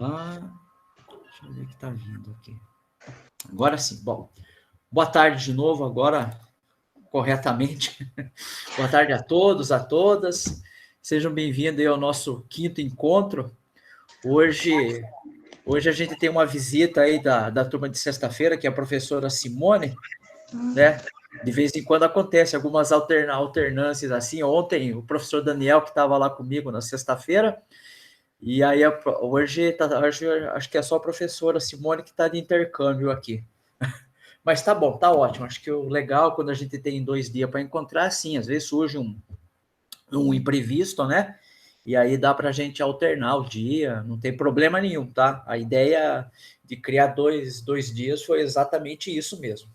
Ah, deixa eu ver o que está vindo aqui. Agora sim. Bom, boa tarde de novo, agora corretamente. Boa tarde a todos, a todas. Sejam bem-vindos ao nosso quinto encontro. Hoje a gente tem uma visita aí da turma de sexta-feira, que é a professora Simone, né? De vez em quando acontece algumas alternâncias assim. Ontem, o professor Daniel, que estava lá comigo na sexta-feira, e aí hoje acho que é só a professora Simone que está de intercâmbio aqui. Mas tá bom, tá ótimo. Acho que o legal quando a gente tem 2 dias para encontrar, assim, às vezes surge um imprevisto, né? E aí dá para a gente alternar o dia, não tem problema nenhum, tá? A ideia de criar dois dias foi exatamente isso mesmo.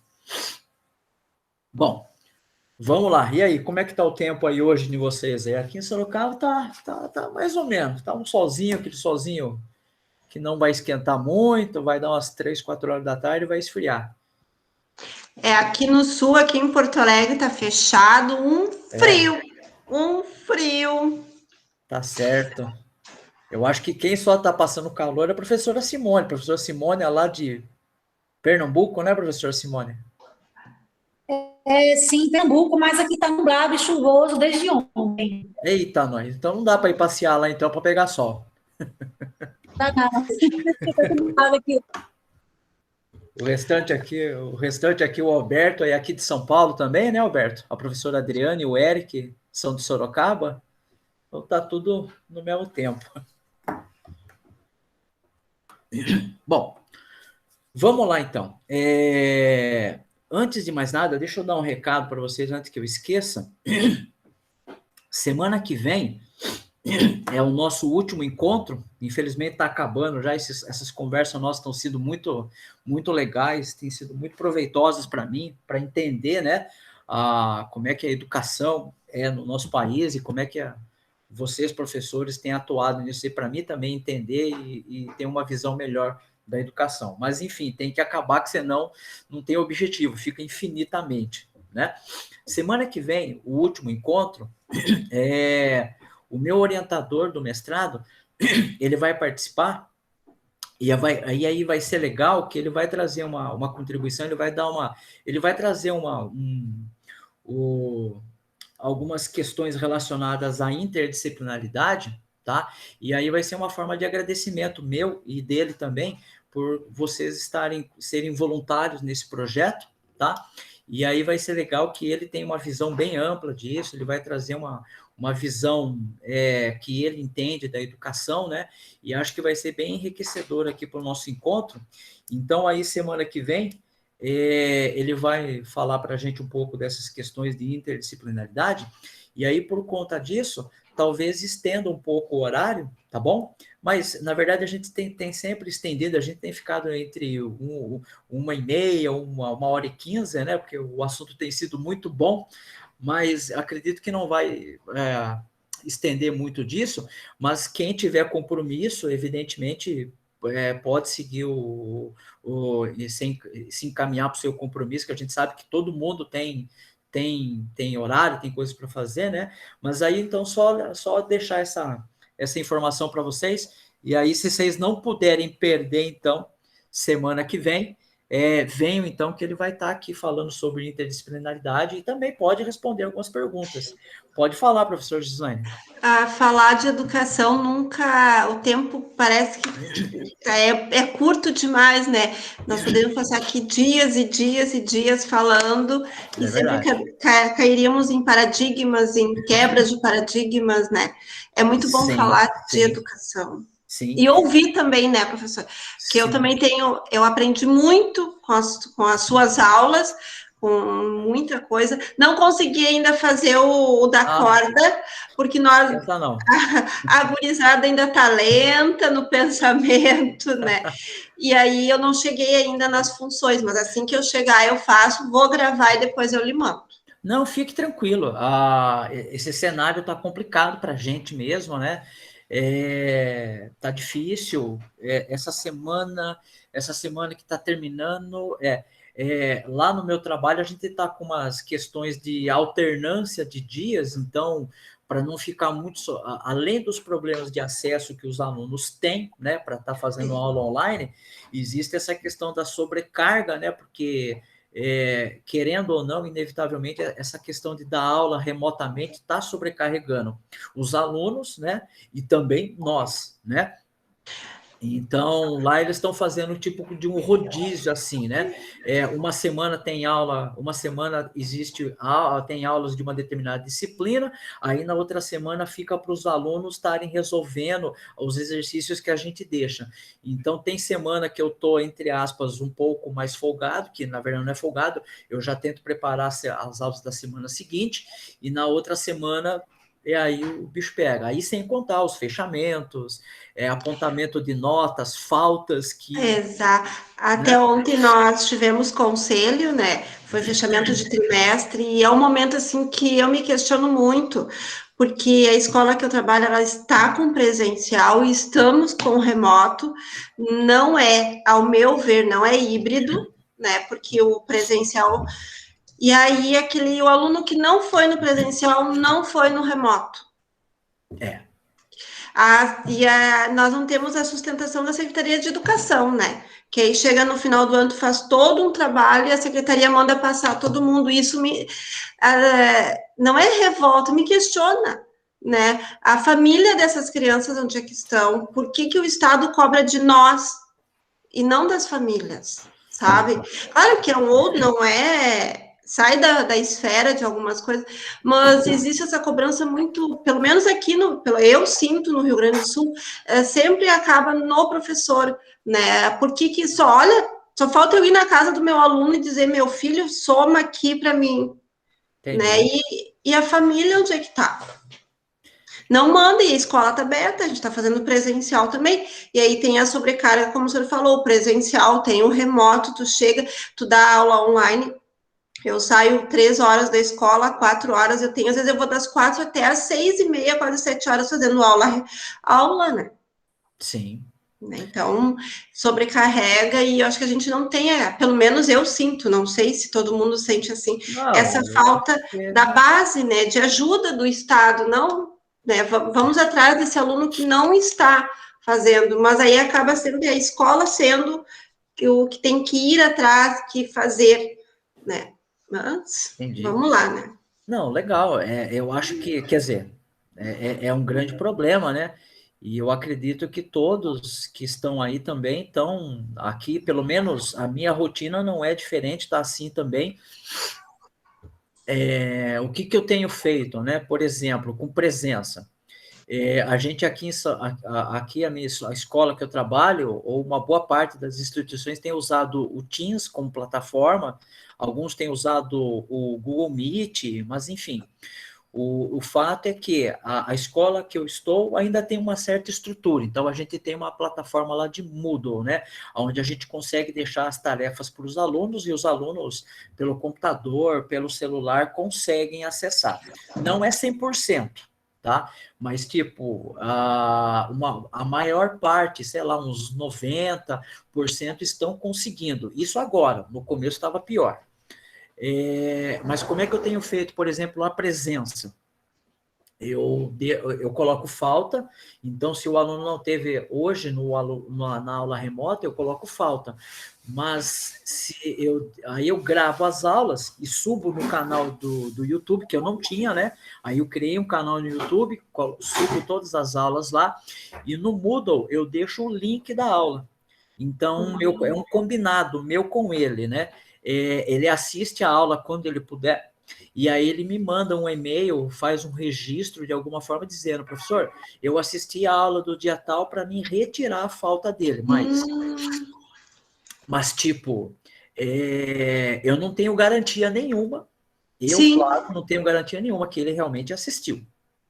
Bom, vamos lá. E aí, como é que tá o tempo aí hoje de vocês? Aqui em Sorocaba tá mais ou menos. Tá um solzinho, aquele solzinho que não vai esquentar muito, vai dar umas 3, 4 horas da tarde e vai esfriar. Aqui no sul, aqui em Porto Alegre, tá fechado, um frio. Tá certo. Eu acho que quem só tá passando calor é a professora Simone. A professora Simone é lá de Pernambuco, né, professora Simone? Sim, Pernambuco, mas aqui está nublado e chuvoso desde ontem. Eita, nós. Então não dá para ir passear lá então para pegar sol. Tá, não. Fica nublado aqui. O restante aqui, o Alberto é aqui de São Paulo também, né, Alberto? A professora Adriane e o Eric são de Sorocaba. Então tá tudo no mesmo tempo. Bom, vamos lá então. Antes de mais nada, deixa eu dar um recado para vocês antes que eu esqueça. Semana que vem é o nosso último encontro. Infelizmente está acabando já. Essas conversas nossas estão sendo muito, muito legais, têm sido muito proveitosas para mim, para entender, né, como é que a educação é no nosso país e como é que vocês, professores, têm atuado nisso. E para mim também entender e ter uma visão melhor da educação. Mas, enfim, tem que acabar, que senão não tem objetivo, fica infinitamente, né? Semana que vem, o último encontro, o meu orientador do mestrado, ele vai participar, e aí vai ser legal que ele vai trazer uma contribuição, ele vai trazer algumas questões relacionadas à interdisciplinaridade, tá? E aí vai ser uma forma de agradecimento meu e dele também, por vocês serem voluntários nesse projeto, tá? E aí vai ser legal que ele tem uma visão bem ampla disso, ele vai trazer uma visão que ele entende da educação, né? E acho que vai ser bem enriquecedor aqui para o nosso encontro. Então, aí, semana que vem, ele vai falar para a gente um pouco dessas questões de interdisciplinaridade, e aí, por conta disso, talvez estenda um pouco o horário, tá bom? Mas, na verdade, a gente tem sempre estendido, a gente tem ficado entre 1h30, 1h15, né? Porque o assunto tem sido muito bom, mas acredito que não vai estender muito disso, mas quem tiver compromisso, evidentemente, pode seguir se encaminhar para o seu compromisso, que a gente sabe que todo mundo tem horário, tem coisas para fazer, né? Mas aí, então, só deixar essa informação para vocês, e aí, se vocês não puderem perder, então, semana que vem, venham, então, que ele vai estar aqui falando sobre interdisciplinaridade e também pode responder algumas perguntas. Pode falar, professor Gislaine. Falar de educação nunca, o tempo parece que é curto demais, né? Nós podemos passar aqui dias e dias e dias falando e sempre cairíamos em paradigmas, em quebras de paradigmas, né? É muito bom falar de educação. Sim. E ouvir também, né, professor? Porque eu também eu aprendi muito com as suas aulas, com muita coisa. Não consegui ainda fazer o da corda, porque a gurizada ainda está lenta no pensamento, né? E aí eu não cheguei ainda nas funções, mas assim que eu chegar eu faço, vou gravar e depois eu lhe mando. Não, fique tranquilo. Esse cenário está complicado para a gente mesmo, né? Tá difícil. Essa semana que está terminando, lá no meu trabalho a gente está com umas questões de alternância de dias, então para não ficar muito... Além dos problemas de acesso que os alunos têm, né, para estar fazendo aula online, existe essa questão da sobrecarga, né, porque, querendo ou não, inevitavelmente, essa questão de dar aula remotamente está sobrecarregando os alunos, né, e também nós, né? Então, lá eles estão fazendo tipo de um rodízio, assim, né? Uma semana tem aula, uma semana tem aulas de uma determinada disciplina, aí na outra semana fica para os alunos estarem resolvendo os exercícios que a gente deixa. Então, tem semana que eu estou, entre aspas, um pouco mais folgado, que na verdade não é folgado, eu já tento preparar as aulas da semana seguinte, e na outra semana... E aí o bicho pega. Aí sem contar os fechamentos, apontamento de notas, faltas que... Exato. Até Né? ontem nós tivemos conselho, né? Foi fechamento de trimestre, e é um momento assim que eu me questiono muito, porque a escola que eu trabalho, ela está com presencial e estamos com remoto, não é, ao meu ver, não é híbrido, né? Porque o presencial... E aí, o aluno que não foi no presencial, não foi no remoto. Nós não temos a sustentação da Secretaria de Educação, né? Que aí chega no final do ano, faz todo um trabalho e a Secretaria manda passar todo mundo. Isso não é revolta, me questiona, né? A família dessas crianças, onde é que estão? Por que o Estado cobra de nós e não das famílias, sabe? Claro que não é... Sai da esfera de algumas coisas, mas existe essa cobrança muito, pelo menos aqui, eu sinto no Rio Grande do Sul, sempre acaba no professor, né? Porque só falta eu ir na casa do meu aluno e dizer, meu filho, soma aqui para mim, né? E a família, onde é que tá? Não mandem, a escola está aberta, a gente está fazendo presencial também, e aí tem a sobrecarga, como o senhor falou, presencial, tem o remoto, tu chega, tu dá aula online, eu saio 3 horas da escola, 4 horas, às vezes eu vou das 4 até às 6h30, quase 7 horas, fazendo aula, né? Sim. Então, sobrecarrega, e eu acho que a gente não tem, pelo menos eu sinto, não sei se todo mundo sente assim, essa falta da base, né, de ajuda do Estado, não, né, vamos atrás desse aluno que não está fazendo, mas aí acaba sendo a escola sendo o que tem que ir atrás, que fazer, né? Mas, vamos lá, né? Não, legal. Eu acho que, quer dizer, é um grande problema, né? E eu acredito que todos que estão aí também estão aqui, pelo menos a minha rotina não é diferente, está assim também. O que eu tenho feito, né? Por exemplo, com presença. A gente aqui, a escola que eu trabalho, ou uma boa parte das instituições tem usado o Teams como plataforma, alguns têm usado o Google Meet, mas enfim, o fato é que a escola que eu estou ainda tem uma certa estrutura, então a gente tem uma plataforma lá de Moodle, né, onde a gente consegue deixar as tarefas para os alunos, e os alunos, pelo computador, pelo celular, conseguem acessar. Não é 100%. Tá? Mas, tipo, a maior parte, sei lá, uns 90% estão conseguindo. Isso agora, no começo estava pior. Mas como é que eu tenho feito, por exemplo, a presença? Eu coloco falta, então se o aluno não teve hoje na aula remota, eu coloco falta. Mas aí eu gravo as aulas e subo no canal do YouTube, que eu não tinha, né? Aí eu criei um canal no YouTube, subo todas as aulas lá, e no Moodle eu deixo o link da aula. Então, é um combinado meu com ele, né? Ele assiste a aula quando ele puder, e aí ele me manda um e-mail, faz um registro de alguma forma, dizendo, professor, eu assisti a aula do dia tal para mim retirar a falta dele, mas tipo, eu não tenho garantia nenhuma, claro, não tenho garantia nenhuma que ele realmente assistiu.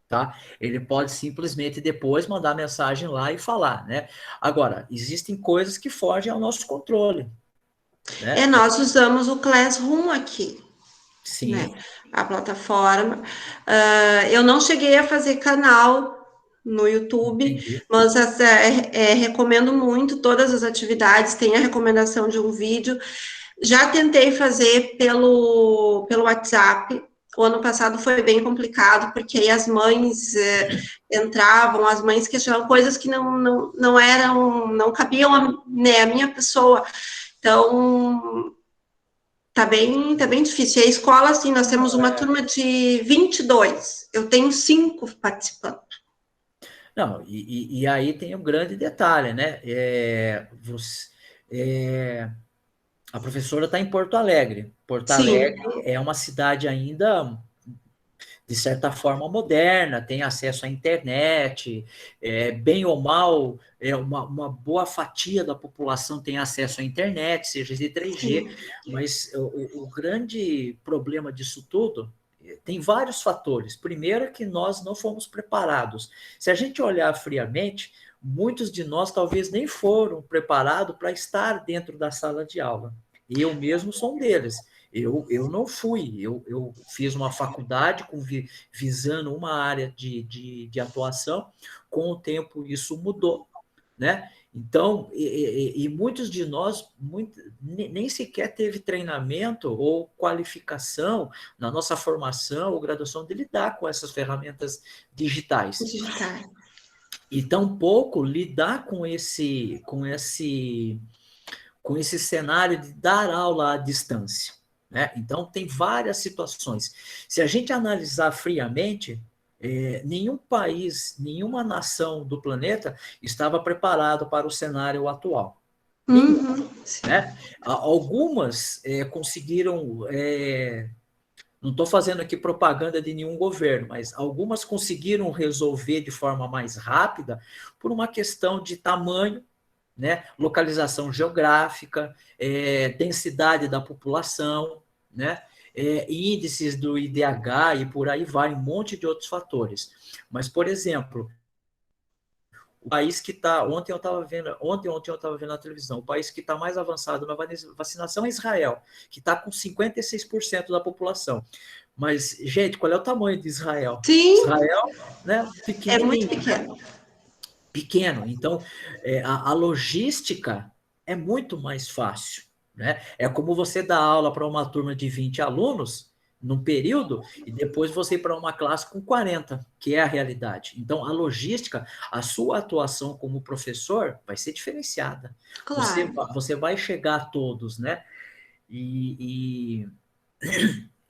Tá? Ele pode simplesmente depois mandar mensagem lá e falar, né? Agora, existem coisas que fogem ao nosso controle, né? Nós usamos o Classroom aqui. Sim. Né? A plataforma. Eu não cheguei a fazer canal no YouTube, entendi, mas recomendo muito todas as atividades, tem a recomendação de um vídeo. Já tentei fazer pelo WhatsApp, O ano passado foi bem complicado, porque aí as mães entravam, as mães questionavam coisas que não eram, não cabiam né, a minha pessoa. Então, tá bem difícil. E a escola, assim, nós temos uma turma de 22, eu tenho 5 participando. Não, e aí tem um grande detalhe, né? A professora está em Porto Alegre. Porto Sim, Alegre é uma cidade ainda, de certa forma, moderna, tem acesso à internet, bem ou mal, uma boa fatia da população tem acesso à internet, seja de 3G, sim. mas o grande problema disso tudo tem vários fatores. Primeiro, que nós não fomos preparados. Se a gente olhar friamente, muitos de nós talvez nem foram preparados para estar dentro da sala de aula. Eu mesmo sou um deles. Eu não fui, eu fiz uma faculdade visando uma área de atuação, com o tempo isso mudou, né? Então, e muitos de nós nem sequer teve treinamento ou qualificação na nossa formação ou graduação de lidar com essas ferramentas digitais. Digital. E tampouco lidar com esse cenário de dar aula à distância, né? Então, tem várias situações. Se a gente analisar friamente, nenhum país, nenhuma nação do planeta estava preparado para o cenário atual. Nenhum, né? Algumas conseguiram... não estou fazendo aqui propaganda de nenhum governo, mas algumas conseguiram resolver de forma mais rápida por uma questão de tamanho, né? Localização geográfica, densidade da população, né? Índices do IDH e por aí vai, um monte de outros fatores. Mas, por exemplo, o país que está, ontem eu estava vendo na televisão, o país que está mais avançado na vacinação é Israel, que está com 56% da população. Mas, gente, qual é o tamanho de Israel? Sim. Israel, né, É muito pequenininho. Pequeno. Então, a logística é muito mais fácil, né? É como você dar aula para uma turma de 20 alunos num período e depois você ir para uma classe com 40, que é a realidade. Então, a logística, a sua atuação como professor vai ser diferenciada. Claro. Você vai chegar a todos, né? E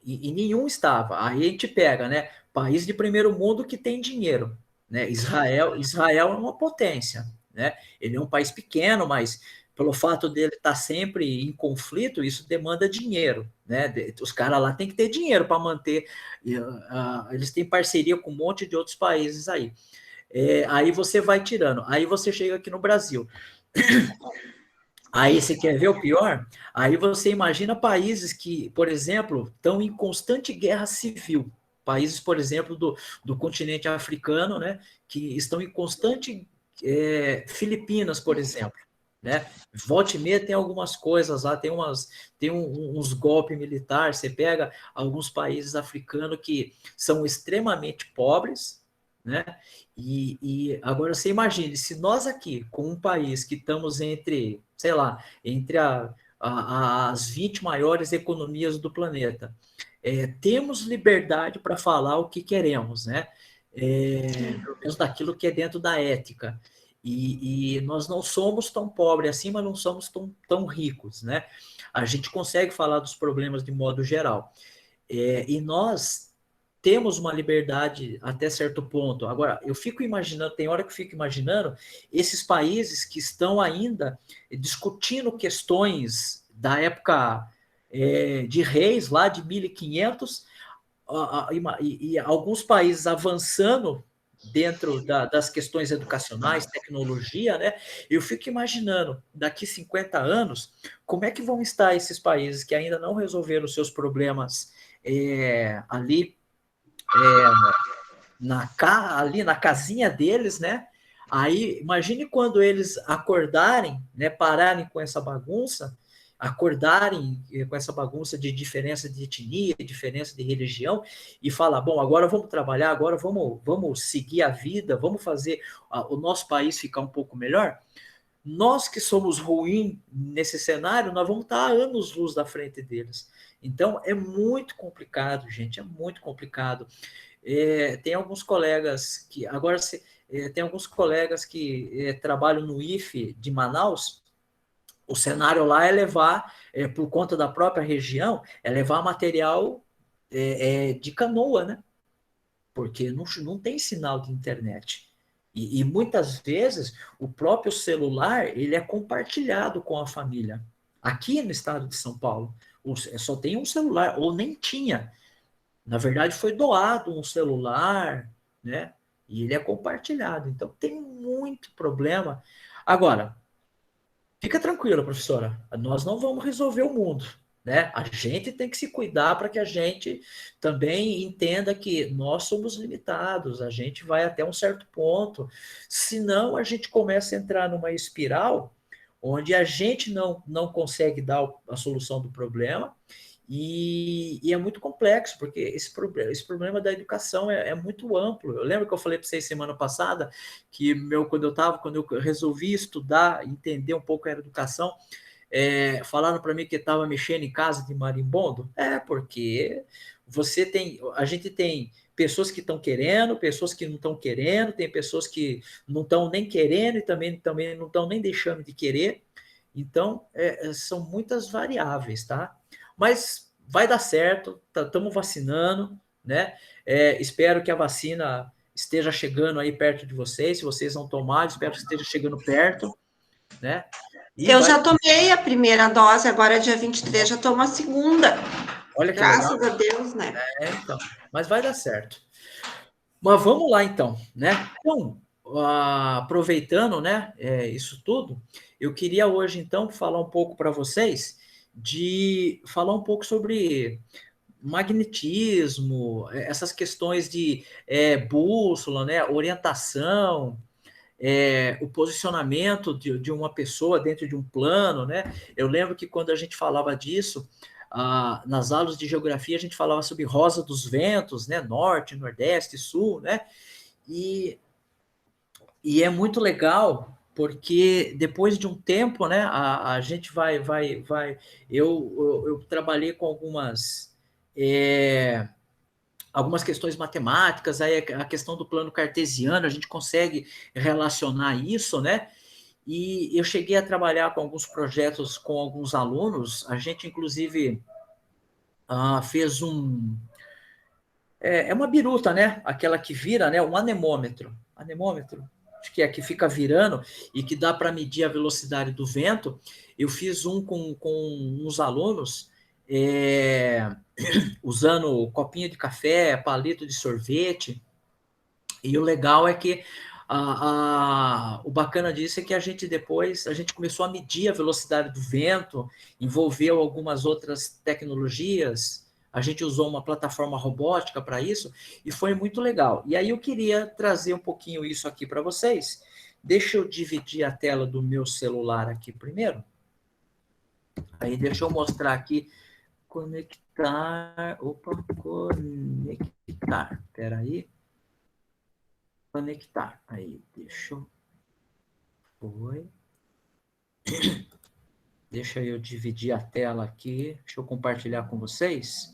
nenhum estava. Aí a gente pega, né? País de primeiro mundo que tem dinheiro, né? Israel é uma potência, né? Ele é um país pequeno, mas pelo fato dele estar sempre em conflito, isso demanda dinheiro, né? Os caras lá têm que ter dinheiro para manter. Eles têm parceria com um monte de outros países aí. Aí você vai tirando. Aí você chega aqui no Brasil. Aí você quer ver o pior? Aí você imagina países que, por exemplo, estão em constante guerra civil. Países, por exemplo, do continente africano, né, que estão em constante... Filipinas, por exemplo. Né? Volta e meia tem algumas coisas lá, tem uns golpes militares. Você pega alguns países africanos que são extremamente pobres, né? E agora você imagine, se nós aqui, com um país que estamos entre, sei lá, entre as 20 maiores economias do planeta, temos liberdade para falar o que queremos, né? Pelo menos daquilo que é dentro da ética. E nós não somos tão pobres assim, mas não somos tão ricos, né? A gente consegue falar dos problemas de modo geral. E nós temos uma liberdade até certo ponto. Agora, eu fico imaginando, tem hora que eu fico imaginando esses países que estão ainda discutindo questões da época de reis, lá de 1500, e alguns países avançando dentro das questões educacionais, tecnologia, né? Eu fico imaginando, daqui 50 anos, como é que vão estar esses países que ainda não resolveram os seus problemas ali ali na casinha deles, né? Aí, imagine quando eles acordarem, né, pararem com essa bagunça, acordarem com essa bagunça de diferença de etnia, diferença de religião, e falar, bom, agora vamos trabalhar, agora vamos seguir a vida, vamos fazer o nosso país ficar um pouco melhor. nós que somos ruins nesse cenário, nós vamos estar a anos-luz da frente deles. Então, é muito complicado, gente, é muito complicado. Tem alguns colegas que... Agora, tem alguns colegas que trabalham no IFE de Manaus. O cenário lá é levar, por conta da própria região, é levar material de canoa, né? Porque não tem sinal de internet. E muitas vezes o próprio celular ele é compartilhado com a família. Aqui no estado de São Paulo, só tem um celular, ou nem tinha. Na verdade, foi doado um celular, né? E ele é compartilhado. Então, tem muito problema. Agora, fica tranquila, professora. Nós não vamos resolver o mundo, né? A gente tem que se cuidar para que a gente também entenda que nós somos limitados. A gente vai até um certo ponto. Senão, a gente começa a entrar numa espiral onde a gente não consegue dar a solução do problema. E é muito complexo, porque esse problema da educação é muito amplo. Eu lembro que eu falei para vocês semana passada que quando eu resolvi estudar, entender um pouco a educação, falaram para mim que estava mexendo em casa de marimbondo. Porque a gente tem pessoas que estão querendo, pessoas que não estão querendo, tem pessoas que não estão nem querendo e também não estão nem deixando de querer. Então, são muitas variáveis, tá? Mas vai dar certo, estamos vacinando, né? Espero que a vacina esteja chegando aí perto de vocês. Se vocês não tomaram, espero que esteja chegando perto, né? Eu já tomei a primeira dose, agora dia 23 já tomo a segunda. Olha que Graças legal. a Deus, né? Então, mas vai dar certo. Mas vamos lá, então, né? Então, aproveitando, né, isso tudo, eu queria hoje, então, falar um pouco para vocês falar um pouco sobre magnetismo, essas questões de bússola, né, orientação, o posicionamento de uma pessoa dentro de um plano, né? Eu lembro que quando a gente falava disso, nas aulas de geografia, a gente falava sobre rosa dos ventos, né? Norte, Nordeste, Sul, né? E é muito legal, porque depois de um tempo, né, a gente vai. Eu trabalhei com algumas questões matemáticas, aí a questão do plano cartesiano, a gente consegue relacionar isso, né? E eu cheguei a trabalhar com alguns projetos com alguns alunos, a gente, inclusive, fez uma biruta, né? Aquela que vira, né? Um anemômetro. Anemômetro, acho que que fica virando e que dá para medir a velocidade do vento. Eu fiz um com uns alunos, usando copinho de café, palito de sorvete. E o legal é que o bacana disso é que a gente começou a medir a velocidade do vento, envolveu algumas outras tecnologias, a gente usou uma plataforma robótica para isso, e foi muito legal. E aí eu queria trazer um pouquinho isso aqui para vocês. Deixa eu dividir a tela do meu celular aqui primeiro. Aí deixa eu mostrar aqui, conectar, espera aí. Conectar. Aí, Deixa eu dividir a tela aqui. Deixa eu compartilhar com vocês.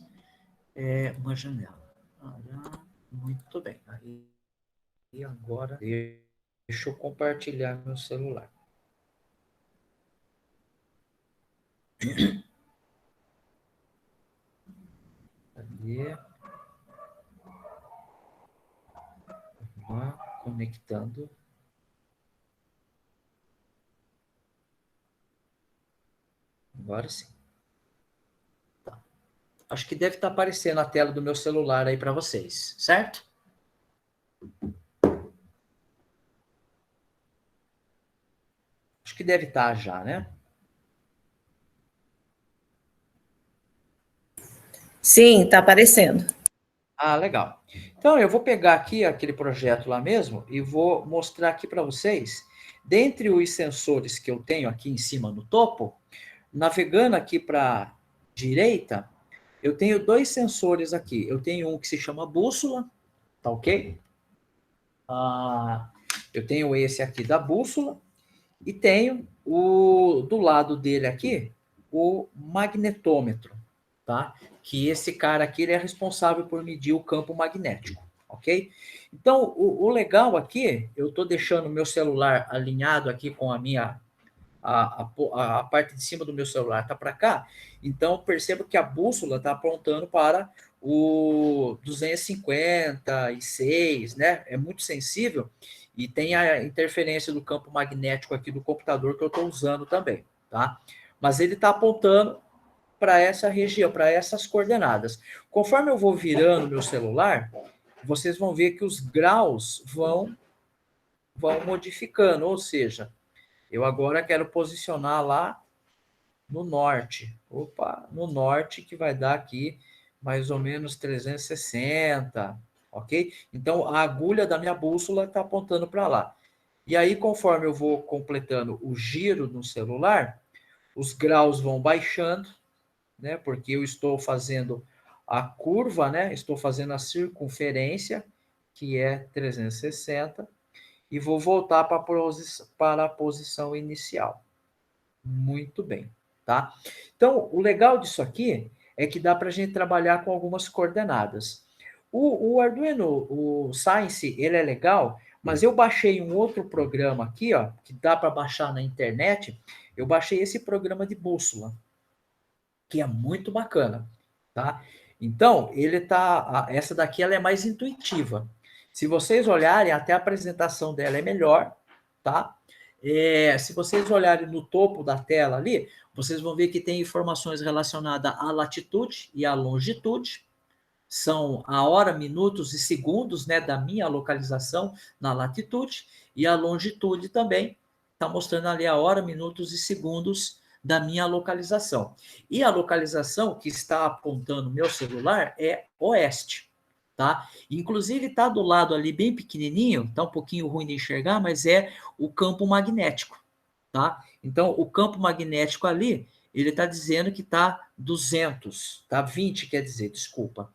Uma janela. Muito bem. Aí agora, deixa eu compartilhar meu celular. Ali. Conectando. Agora sim. Tá. Acho que deve estar aparecendo a tela do meu celular aí para vocês, certo? Acho que deve estar já, né? Sim, está aparecendo. Legal. Então, eu vou pegar aqui aquele projeto lá mesmo e vou mostrar aqui para vocês, dentre os sensores que eu tenho aqui em cima no topo, navegando aqui para a direita, eu tenho 2 sensores aqui. Eu tenho um que se chama bússola, tá ok? Eu tenho esse aqui da bússola, E tenho do lado dele aqui o magnetômetro, tá? Que esse cara aqui ele é responsável por medir o campo magnético, ok? Então, o legal aqui, eu estou deixando o meu celular alinhado aqui com a minha a parte de cima do meu celular está para cá, então percebo que a bússola está apontando para o 256, né? É muito sensível e tem a interferência do campo magnético aqui do computador que eu estou usando também, tá? Mas ele está apontando para essa região, para essas coordenadas. Conforme eu vou virando meu celular, vocês vão ver que os graus vão modificando, ou seja, eu agora quero posicionar lá no norte. Opa, no norte que vai dar aqui mais ou menos 360, ok? Então, a agulha da minha bússola está apontando para lá. E aí, conforme eu vou completando o giro no celular, os graus vão baixando, né? Porque eu estou fazendo a curva, né? Estou fazendo a circunferência, que é 360, e vou voltar para a posição inicial. Muito bem, tá? Então, o legal disso aqui é que dá para a gente trabalhar com algumas coordenadas. O Arduino, o Science, ele é legal, mas eu baixei um outro programa aqui, ó, que dá para baixar na internet. Eu baixei esse programa de bússola, que é muito bacana, tá? Então, essa daqui ela é mais intuitiva. Se vocês olharem, até a apresentação dela é melhor, tá? Se vocês olharem no topo da tela ali, vocês vão ver que tem informações relacionadas à latitude e à longitude. São a hora, minutos e segundos, né, da minha localização na latitude, e a longitude também está mostrando ali a hora, minutos e segundos da minha localização. E a localização que está apontando meu celular é oeste, tá? Inclusive está do lado ali bem pequenininho, está um pouquinho ruim de enxergar, mas é o campo magnético, tá? Então, o campo magnético ali, ele está dizendo que está 200, tá? 20 quer dizer, desculpa.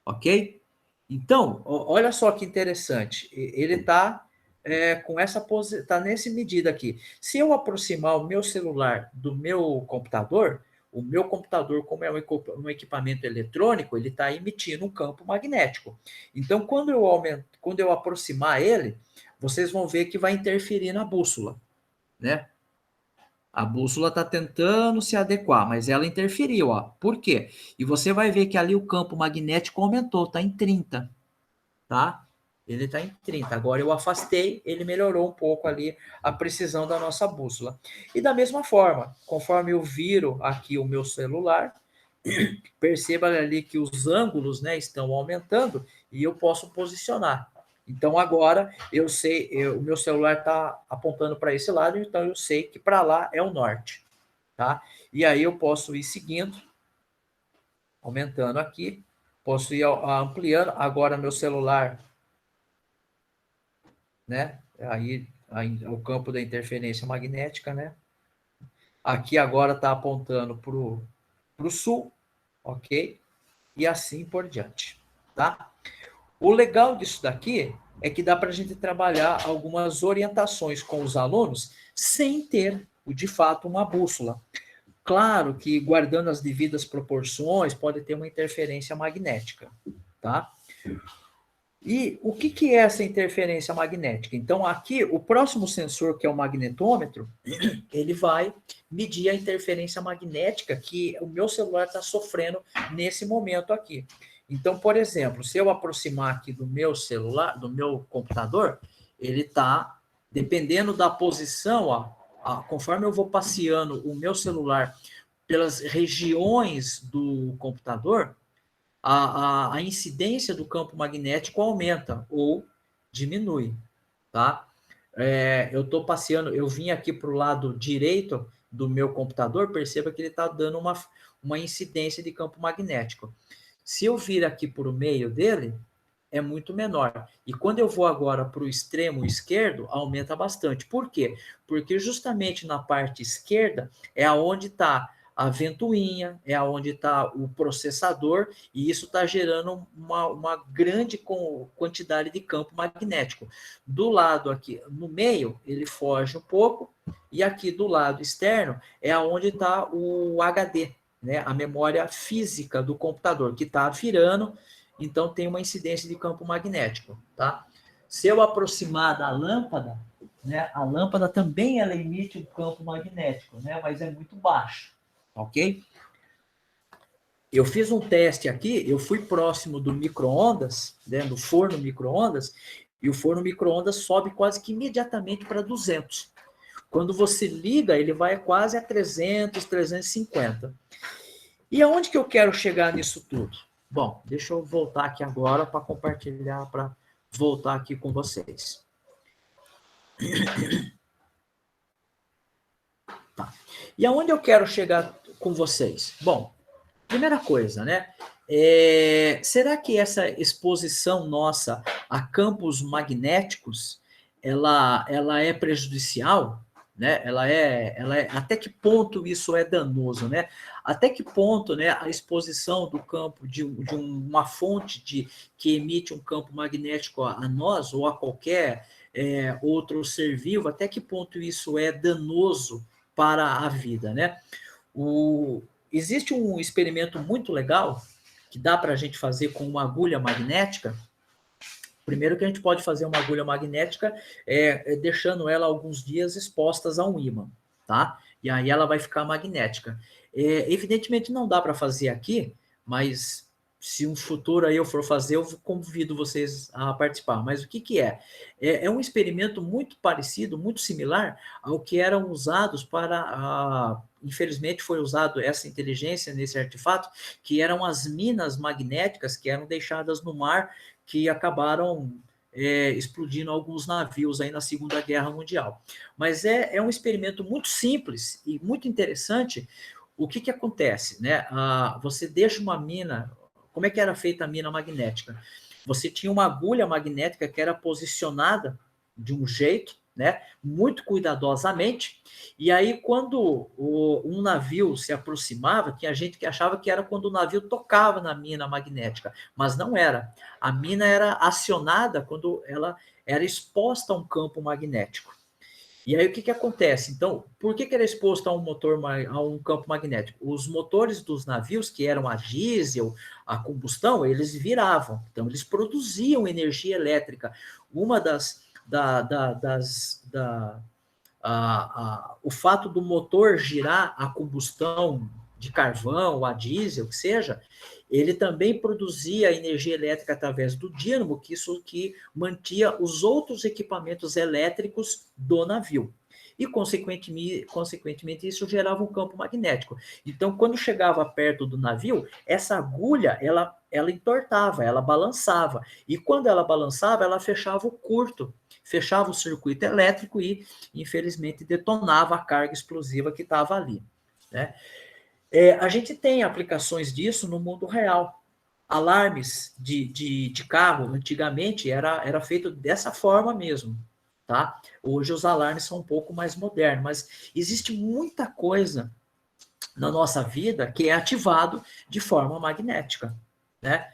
Ok? Então, olha só que interessante. Ele está com essa posição, está nessa medida aqui. Se eu aproximar o meu celular do meu computador, o meu computador, como é um equipamento eletrônico, ele está emitindo um campo magnético. Então, quando eu aproximar ele, vocês vão ver que vai interferir na bússola, né? A bússola está tentando se adequar, mas ela interferiu, ó. Por quê? E você vai ver que ali o campo magnético aumentou, está em 30, tá? Ele está em 30. Agora eu afastei, ele melhorou um pouco ali a precisão da nossa bússola. E da mesma forma, conforme eu viro aqui o meu celular, perceba ali que os ângulos, né, estão aumentando e eu posso posicionar. Então agora eu sei, o meu celular está apontando para esse lado, então eu sei que para lá é o norte, tá? E aí eu posso ir seguindo, aumentando aqui, posso ir ampliando. Agora meu celular, né? Aí o campo da interferência magnética, né? Aqui agora está apontando para o sul, ok? E assim por diante, tá? O legal disso daqui é que dá para a gente trabalhar algumas orientações com os alunos sem ter, de fato, uma bússola. Claro que, guardando as devidas proporções, pode ter uma interferência magnética, tá? E o que é essa interferência magnética? Então, aqui, o próximo sensor, que é o magnetômetro, ele vai medir a interferência magnética que o meu celular está sofrendo nesse momento aqui. Então, por exemplo, se eu aproximar aqui do meu celular, do meu computador, ele está, dependendo da posição, ó, conforme eu vou passeando o meu celular pelas regiões do computador, a incidência do campo magnético aumenta ou diminui, tá? Eu estou passeando, eu vim aqui para o lado direito do meu computador, perceba que ele está dando uma incidência de campo magnético. Se eu vir aqui para o meio dele, é muito menor. E quando eu vou agora para o extremo esquerdo, aumenta bastante. Por quê? Porque justamente na parte esquerda é onde está a ventoinha, é onde está o processador, e isso está gerando uma grande quantidade de campo magnético. Do lado aqui, no meio, ele foge um pouco, e aqui do lado externo é onde está o HD, né, a memória física do computador, que está virando, então tem uma incidência de campo magnético. Tá? Se eu aproximar da lâmpada, né, a lâmpada também ela emite um campo magnético, né, mas é muito baixo, ok? Eu fiz um teste aqui, eu fui próximo do micro-ondas, né, do forno micro-ondas, e o forno micro-ondas sobe quase que imediatamente para 200. Quando você liga, ele vai quase a 300, 350. E aonde que eu quero chegar nisso tudo? Bom, deixa eu voltar aqui agora para compartilhar, para voltar aqui com vocês. Tá. E aonde eu quero chegar com vocês? Bom, primeira coisa, né? Será que essa exposição nossa a campos magnéticos, ela é prejudicial? Né? Até que ponto isso é danoso, né? Até que ponto, né, a exposição do campo de uma fonte que emite um campo magnético a nós ou a qualquer outro ser vivo, até que ponto isso é danoso para a vida, né? Existe um experimento muito legal que dá para a gente fazer com uma agulha magnética. Primeiro que a gente pode fazer uma agulha magnética deixando ela alguns dias expostas a um ímã, tá? E aí ela vai ficar magnética. Evidentemente não dá para fazer aqui, mas se um futuro aí eu for fazer, eu convido vocês a participar. Mas o que é? É um experimento muito parecido, muito similar ao que eram usados para... Infelizmente foi usado essa inteligência nesse artefato, que eram as minas magnéticas que eram deixadas no mar, que acabaram explodindo alguns navios aí na Segunda Guerra Mundial. Mas é um experimento muito simples e muito interessante. O que acontece? Né? Você deixa uma mina... Como é que era feita a mina magnética? Você tinha uma agulha magnética que era posicionada de um jeito, né, muito cuidadosamente, e aí quando um navio se aproximava, tinha gente que achava que era quando o navio tocava na mina magnética, mas não era. A mina era acionada quando ela era exposta a um campo magnético. E aí o que acontece? Então, por que era exposto a um campo magnético? Os motores dos navios, que eram a diesel, a combustão, eles viravam. Então, eles produziam energia elétrica. Uma o fato do motor girar a combustão de carvão, a diesel, que seja, ele também produzia energia elétrica através do dínamo, que mantinha os outros equipamentos elétricos do navio. E, consequentemente, isso gerava um campo magnético. Então, quando chegava perto do navio, essa agulha, ela entortava, ela balançava. E quando ela balançava, ela fechava o curto, fechava o circuito elétrico e, infelizmente, detonava a carga explosiva que estava ali, né? A gente tem aplicações disso no mundo real. Alarmes de carro, antigamente, era feito dessa forma mesmo. Tá? Hoje os alarmes são um pouco mais modernos, mas existe muita coisa na nossa vida que é ativado de forma magnética. Né?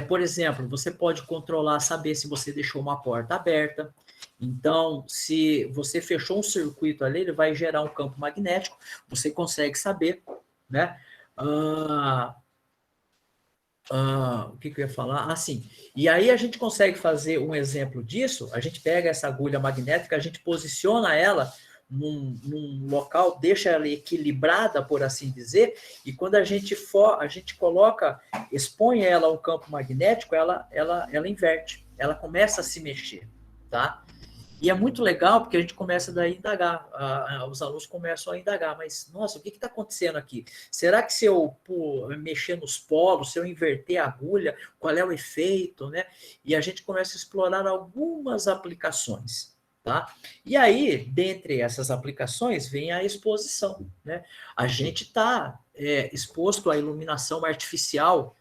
Por exemplo, você pode controlar, saber se você deixou uma porta aberta. Então, se você fechou um circuito ali, ele vai gerar um campo magnético, você consegue saber, né? O que eu ia falar? Sim. E aí a gente consegue fazer um exemplo disso, a gente pega essa agulha magnética, a gente posiciona ela num local, deixa ela equilibrada, por assim dizer, e quando a gente coloca, expõe ela ao campo magnético, ela inverte, ela começa a se mexer, tá? E é muito legal, porque a gente começa daí a indagar, os alunos começam a indagar, mas, nossa, o que está acontecendo aqui? Será que se eu mexer nos polos, se eu inverter a agulha, qual é o efeito, né? E a gente começa a explorar algumas aplicações, tá? E aí, dentre essas aplicações, vem a exposição, né? A gente está exposto à iluminação artificial,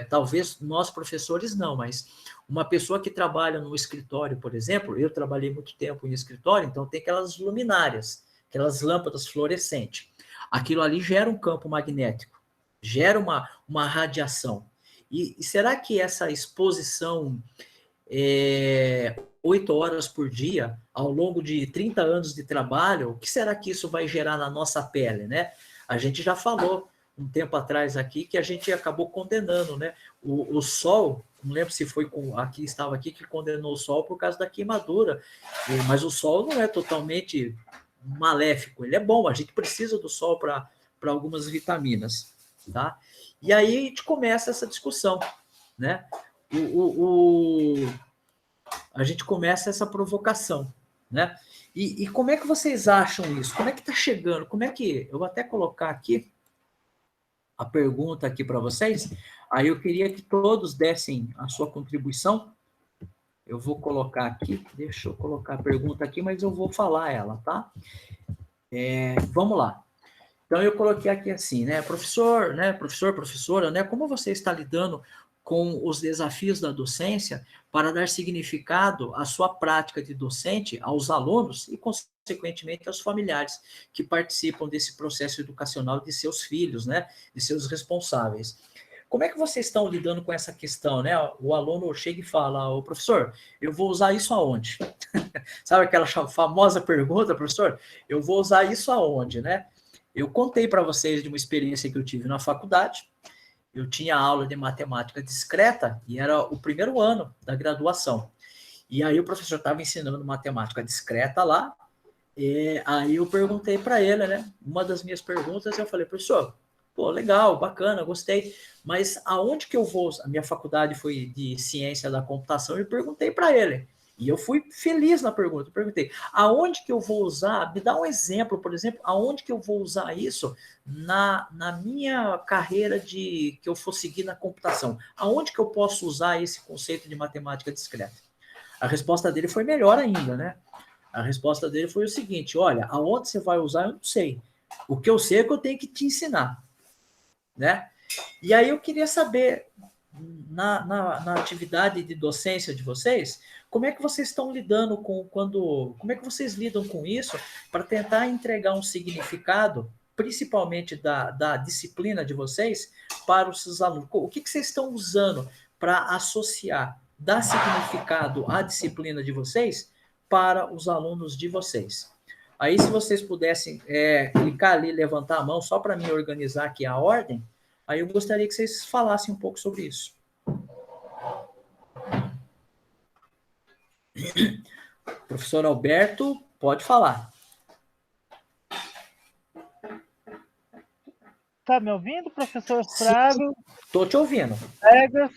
talvez nós professores não, mas uma pessoa que trabalha no escritório, por exemplo, eu trabalhei muito tempo em escritório, então tem aquelas luminárias, aquelas lâmpadas fluorescentes. aquilo ali gera um campo magnético, gera uma radiação. E será que essa exposição 8 horas por dia, ao longo de 30 anos de trabalho, o que será que isso vai gerar na nossa pele, né? A gente já falou um tempo atrás aqui que a gente acabou condenando, né? O sol, não lembro se foi aqui, estava aqui, que condenou o sol por causa da queimadura, mas o sol não é totalmente maléfico, ele é bom, a gente precisa do sol para algumas vitaminas, tá? E aí a gente começa essa discussão, né? A gente começa essa provocação, né? E como é que vocês acham isso? Como é que está chegando? Como é que... Eu vou até colocar aqui a pergunta aqui para vocês. Aí eu queria que todos dessem a sua contribuição. Eu vou colocar aqui, deixa eu colocar a pergunta aqui, mas eu vou falar ela, tá? Vamos lá. Então, eu coloquei aqui assim, né? Professor, professora, né? Como você está lidando com os desafios da docência para dar significado à sua prática de docente, aos alunos e, consequentemente, aos familiares que participam desse processo educacional de seus filhos, né? De seus responsáveis. Como é que vocês estão lidando com essa questão, né? O aluno chega e fala, ô professor, eu vou usar isso aonde? Sabe aquela famosa pergunta, professor? Eu vou usar isso aonde, né? Eu contei para vocês de uma experiência que eu tive na faculdade. Eu tinha aula de matemática discreta e era o primeiro ano da graduação. E aí o professor estava ensinando matemática discreta lá. E aí eu perguntei para ele, né? Uma das minhas perguntas, eu falei, professor, pô, legal, bacana, gostei, mas aonde que eu vou? A minha faculdade foi de ciência da computação e perguntei para ele. E eu fui feliz na pergunta. Eu perguntei, aonde que eu vou usar? Me dá um exemplo, por exemplo, aonde que eu vou usar isso na minha carreira que eu for seguir na computação? Aonde que eu posso usar esse conceito de matemática discreta? A resposta dele foi melhor ainda, né? A resposta dele foi o seguinte, olha, aonde você vai usar, eu não sei. O que eu sei é que eu tenho que te ensinar, né? E aí eu queria saber, na atividade de docência de vocês, como é que vocês estão lidando como é que vocês lidam com isso para tentar entregar um significado, principalmente da disciplina de vocês, para os seus alunos? O que vocês estão usando para associar, dar significado à disciplina de vocês para os alunos de vocês? Aí, se vocês pudessem clicar ali, levantar a mão, só para me organizar aqui a ordem, aí eu gostaria que vocês falassem um pouco sobre isso. Professor Alberto, pode falar. Está me ouvindo, professor Flávio? Estou te ouvindo. Colegas?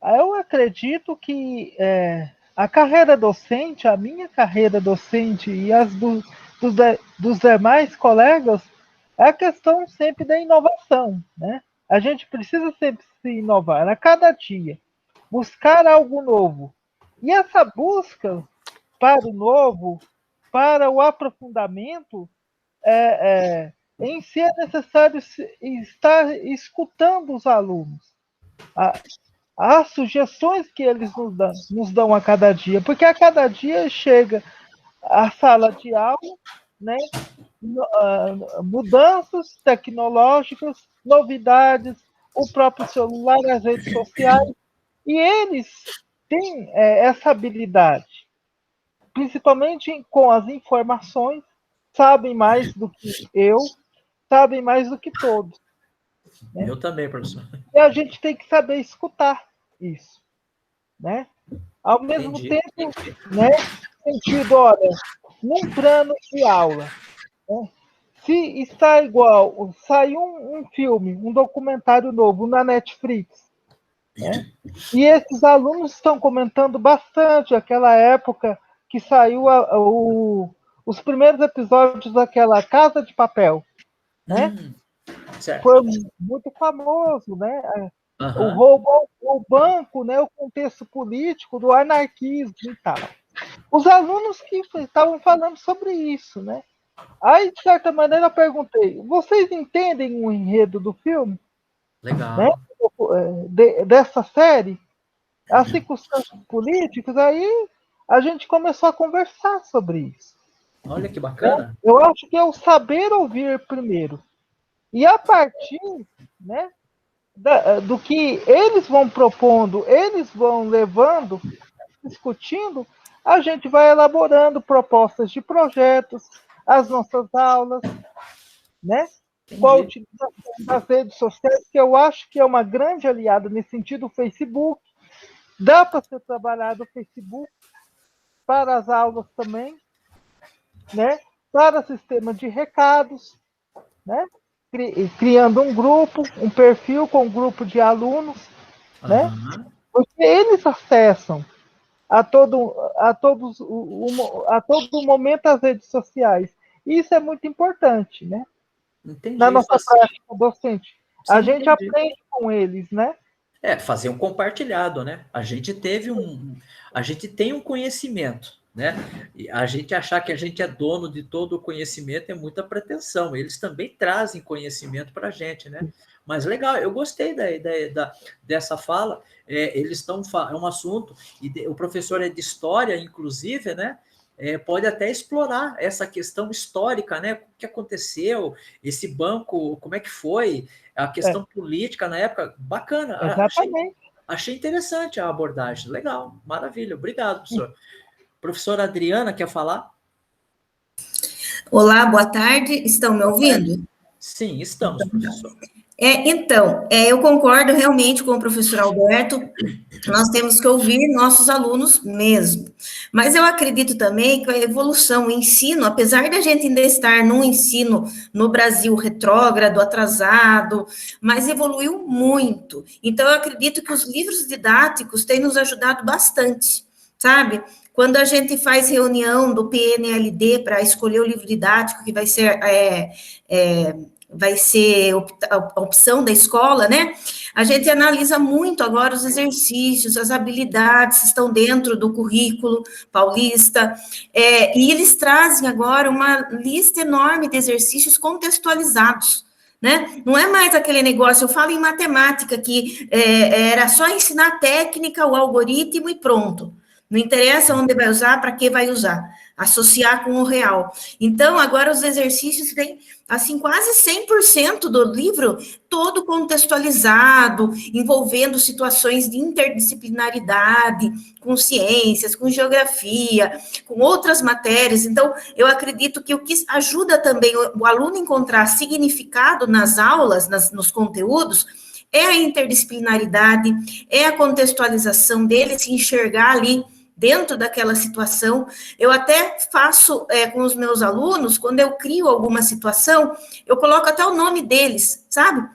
Eu acredito que a carreira docente, a minha carreira docente e as dos demais colegas, é a questão sempre da inovação, né? A gente precisa sempre se inovar a cada dia, buscar algo novo. E essa busca para o novo, para o aprofundamento, em si é necessário estar escutando os alunos, as sugestões que eles nos dão a cada dia, porque a cada dia chega à sala de aula, né, mudanças tecnológicas, novidades, o próprio celular, as redes sociais, e eles têm essa habilidade, principalmente com as informações, sabem mais do que eu, sabem mais do que todos. Né? Eu também, professor. E a gente tem que saber escutar isso. Né? Ao mesmo tempo, né, sentido, olha, num plano de aula, né, se está igual, saiu um filme, um documentário novo na Netflix, né, e esses alunos estão comentando bastante aquela época que saiu os primeiros episódios daquela Casa de Papel, né? Foi muito famoso, né? O banco, né? O contexto político do anarquismo e tal. Os alunos que estavam falando sobre isso, né? Aí, de certa maneira, eu perguntei, vocês entendem o enredo do filme? Legal. Né? Dessa série? As circunstâncias políticas, aí a gente começou a conversar sobre isso. Olha que né? bacana. Eu acho que é o saber ouvir primeiro. E a partir, né, do que eles vão propondo, eles vão levando, discutindo, a gente vai elaborando propostas de projetos, as nossas aulas, né? Com a Entendi. utilização das redes sociais, que eu acho que é uma grande aliada nesse sentido, o Facebook. Dá para ser trabalhado o Facebook para as aulas também, né? Para sistema de recados, né? Criando um grupo, um perfil com um grupo de alunos, né? Aham. Porque eles acessam a todo momento as redes sociais. E isso é muito importante, né? Na Entendi. nossa prática docente. A Sim, gente entendi. aprende com eles, né? Fazer um compartilhado, né? A gente tem um conhecimento, né? E a gente achar que a gente é dono de todo o conhecimento é muita pretensão. Eles também trazem conhecimento para a gente, né? Mas legal, eu gostei da ideia dessa fala. Eles estão é um assunto e o professor é de história, inclusive, né? Pode até explorar essa questão histórica, né? O que aconteceu, esse banco, como é que foi, a É, questão política na época, bacana. exatamente. Achei interessante a abordagem. Legal, maravilha. Obrigado, professor. Professora Adriana, quer falar? Olá, boa tarde. Estão me Boa tarde. ouvindo? Sim, estamos, professor. Eu concordo realmente com o professor Alberto. Nós temos que ouvir nossos alunos mesmo. Mas eu acredito também que a evolução, o ensino, apesar da gente ainda estar num ensino no Brasil retrógrado, atrasado, mas evoluiu muito. Então, eu acredito que os livros didáticos têm nos ajudado bastante, sabe? Quando a gente faz reunião do PNLD para escolher o livro didático que vai ser a opção da escola, né? A gente analisa muito agora os exercícios, as habilidades que estão dentro do currículo paulista, e eles trazem agora uma lista enorme de exercícios contextualizados. Né? Não é mais aquele negócio, eu falo em matemática, que era só ensinar a técnica, o algoritmo e pronto. Não interessa onde vai usar, para que vai usar. Associar com o real. Então, agora os exercícios vêm, assim, quase 100% do livro, todo contextualizado, envolvendo situações de interdisciplinaridade, com ciências, com geografia, com outras matérias. Então, eu acredito que o que ajuda também o aluno a encontrar significado nas aulas, nos conteúdos, é a interdisciplinaridade, é a contextualização dele, se enxergar ali dentro daquela situação. Eu até faço com os meus alunos, quando eu crio alguma situação, eu coloco até o nome deles, sabe?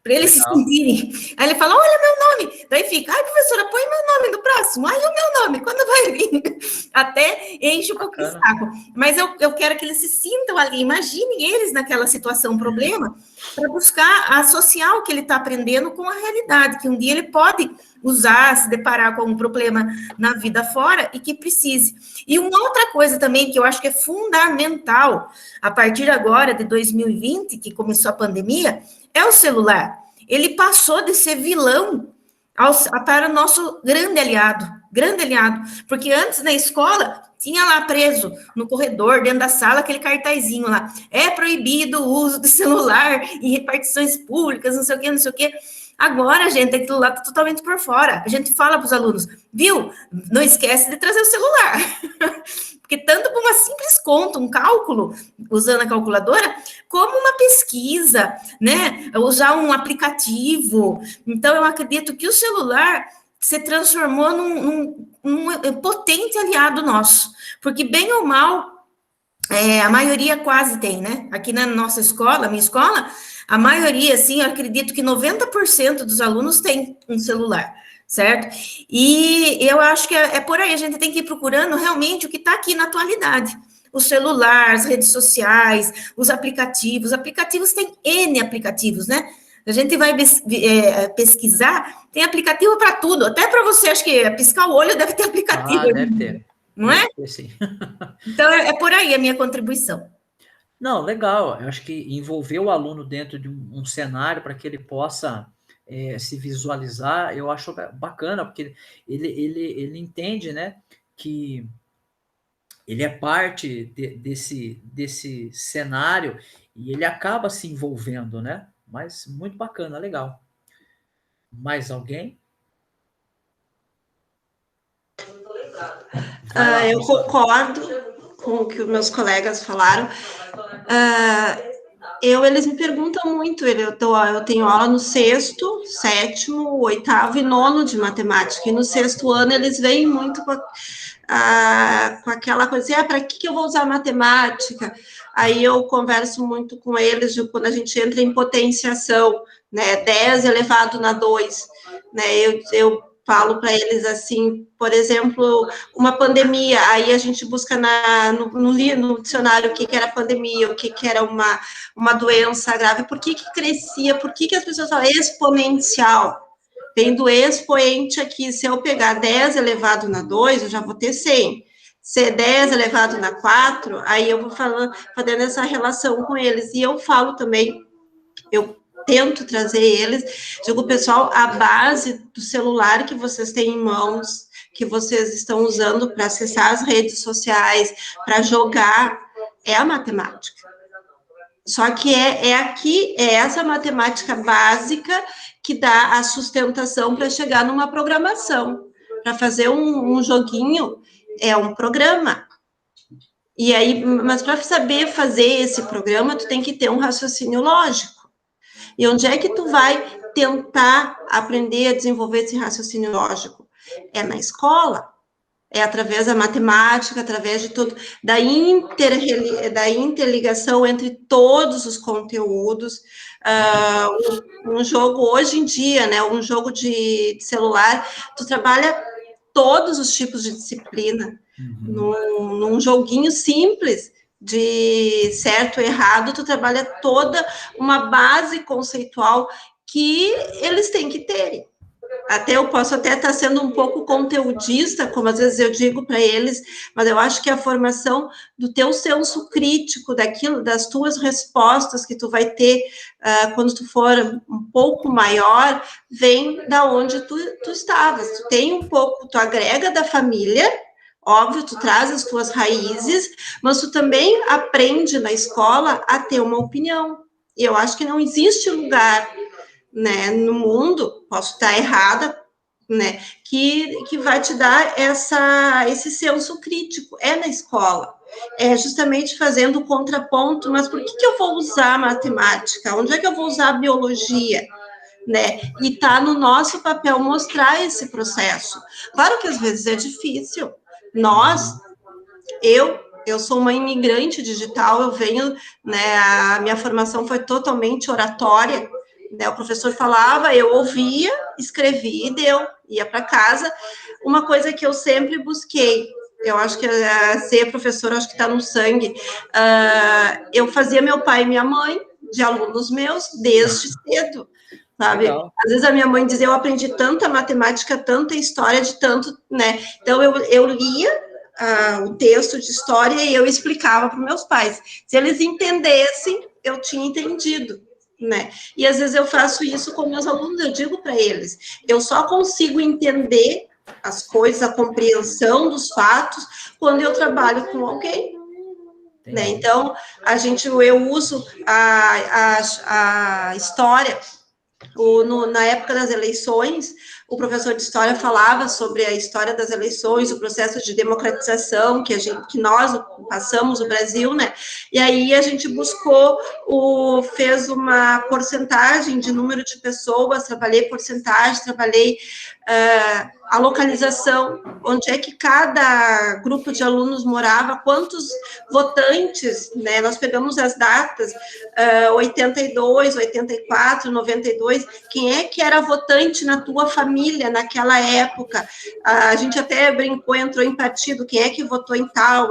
Para eles se sentirem. Aí ele fala, olha meu nome. Daí fica, ai, professora, põe meu nome no próximo. Ai, o meu nome, quando vai vir? Até enche um pouquinho o saco. Mas eu quero que eles se sintam ali, imaginem eles naquela situação, problema, para buscar associar o que ele está aprendendo com a realidade, que um dia ele pode usar, se deparar com um problema na vida fora e que precise. E uma outra coisa também que eu acho que é fundamental, a partir agora de 2020, que começou a pandemia, é o celular. Ele passou de ser vilão para o nosso grande aliado, porque antes na escola tinha lá preso no corredor, dentro da sala, aquele cartazinho lá, é proibido o uso de celular em repartições públicas, não sei o quê, não sei o quê. Agora, gente, aquilo lá está totalmente por fora. A gente fala para os alunos, viu? Não esquece de trazer o celular. Porque tanto para uma simples conta, um cálculo, usando a calculadora, como uma pesquisa, né? Usar um aplicativo. Então, eu acredito que o celular se transformou num potente aliado nosso. Porque, bem ou mal, a maioria quase tem, né? Aqui na nossa escola, minha escola, a maioria, assim, eu acredito que 90% dos alunos tem um celular, certo? E eu acho que é por aí, a gente tem que ir procurando realmente o que está aqui na atualidade. O celular, as redes sociais, os aplicativos tem N aplicativos, né? A gente vai pesquisar, tem aplicativo para tudo, até para você, acho que piscar o olho deve ter aplicativo. Deve ter. Não é? Ter, sim. Então, é por aí a minha contribuição. Não, legal. Eu acho que envolver o aluno dentro de um cenário para que ele possa se visualizar, eu acho bacana, porque ele entende, né, que ele é parte desse cenário e ele acaba se envolvendo, né? Mas muito bacana, legal. Mais alguém? Eu concordo com o que os meus colegas falaram. Eles me perguntam muito, eu tenho aula no 6º, 7º, 8º e 9º de matemática, e no 6º ano eles vêm muito com aquela coisa assim, para que eu vou usar matemática? Aí eu converso muito com eles quando a gente entra em potenciação, né, 10 elevado na 2, né, eu falo para eles assim, por exemplo, uma pandemia, aí a gente busca no dicionário o que era pandemia, o que era uma doença grave, por que crescia, por que as pessoas falam exponencial? Vem do expoente aqui, se eu pegar 10 elevado na 2, eu já vou ter 100. Se 10 elevado na 4, aí eu vou fazendo essa relação com eles. E eu falo também, eu tento trazer eles, digo, pessoal, a base do celular que vocês têm em mãos, que vocês estão usando para acessar as redes sociais, para jogar, é a matemática. Só que é essa matemática básica que dá a sustentação para chegar numa programação. Para fazer um joguinho, é um programa. E aí, mas para saber fazer esse programa, tu tem que ter um raciocínio lógico. E onde é que tu vai tentar aprender a desenvolver esse raciocínio lógico? É na escola. É através da matemática, através de tudo, da interligação entre todos os conteúdos. Um jogo, hoje em dia, né, um jogo de celular, tu trabalha todos os tipos de disciplina. Num joguinho simples, de certo e errado, tu trabalha toda uma base conceitual que eles têm que ter. Até eu posso estar sendo um pouco conteudista, como às vezes eu digo para eles, mas eu acho que a formação do teu senso crítico, daquilo, das tuas respostas que tu vai ter quando tu for um pouco maior, vem da onde tu estavas. Tu tem um pouco, tu agrega da família, óbvio, tu traz as tuas raízes, mas tu também aprende na escola a ter uma opinião. E eu acho que não existe lugar, né, no mundo, posso estar errada, né, que vai te dar esse senso crítico, é na escola, é justamente fazendo o contraponto, mas por que eu vou usar matemática? Onde é que eu vou usar a biologia? Né, e tá no nosso papel mostrar esse processo. Claro que às vezes é difícil, eu sou uma imigrante digital, eu venho, né, a minha formação foi totalmente oratória, né, o professor falava, eu ouvia, escrevia e ia para casa. Uma coisa que eu sempre busquei, eu acho que ser professora, acho que está no sangue, eu fazia meu pai e minha mãe de alunos meus desde cedo, sabe? Legal. Às vezes a minha mãe dizia, eu aprendi tanta matemática, tanta história, de tanto, né? Então eu lia o texto de história e eu explicava para meus pais. Se eles entendessem, eu tinha entendido. Né? E às vezes eu faço isso com meus alunos, eu digo para eles, eu só consigo entender as coisas, a compreensão dos fatos, quando eu trabalho com alguém. Né? Então, eu uso a história, na época das eleições, o professor de história falava sobre a história das eleições, o processo de democratização que nós passamos no Brasil, né? E aí a gente fez uma porcentagem de número de pessoas, trabalhei porcentagem, trabalhei a localização, onde é que cada grupo de alunos morava, quantos votantes, né? Nós pegamos as datas, 82, 84, 92, quem é que era votante na tua família naquela época? A gente até brincou, entrou em partido, quem é que votou em tal,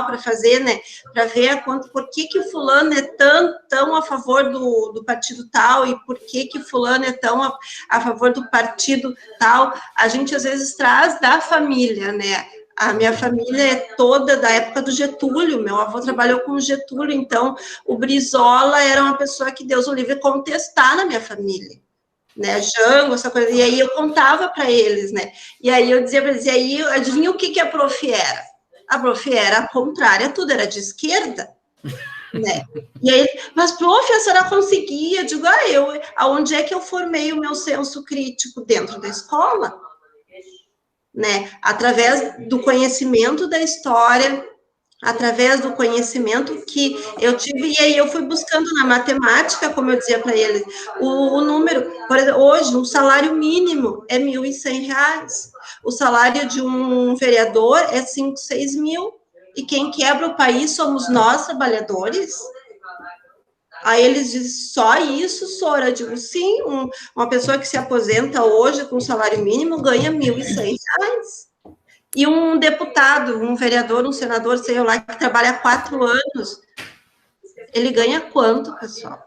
para fazer, né? Para ver por que o fulano é tão a favor do partido tal e por que fulano é tão a favor do partido tal. A gente às vezes traz da família, né? A minha família é toda da época do Getúlio, meu avô trabalhou com o Getúlio, então o Brizola era uma pessoa que Deus o livre contestar na minha família, né? Jango, essa coisa, e aí eu contava para eles, né? E aí eu dizia para eles, e aí adivinha o que a prof era? A prof era a contrária, tudo era de esquerda, né? E aí, mas, prof, a senhora conseguia? Eu digo, aonde é que eu formei o meu senso crítico? Dentro da escola, né? Através do conhecimento da história, através do conhecimento que eu tive, e aí eu fui buscando na matemática, como eu dizia para eles, o número, por exemplo, hoje, um salário mínimo é R$ 1.100, o salário de um vereador é 5, 6 mil, e quem quebra o país somos nós, trabalhadores. Aí eles dizem, só isso, Sora? Eu digo, sim, uma pessoa que se aposenta hoje com salário mínimo ganha R$ 1.100. E um deputado, um vereador, um senador, sei lá, que trabalha há 4 anos, ele ganha quanto, pessoal?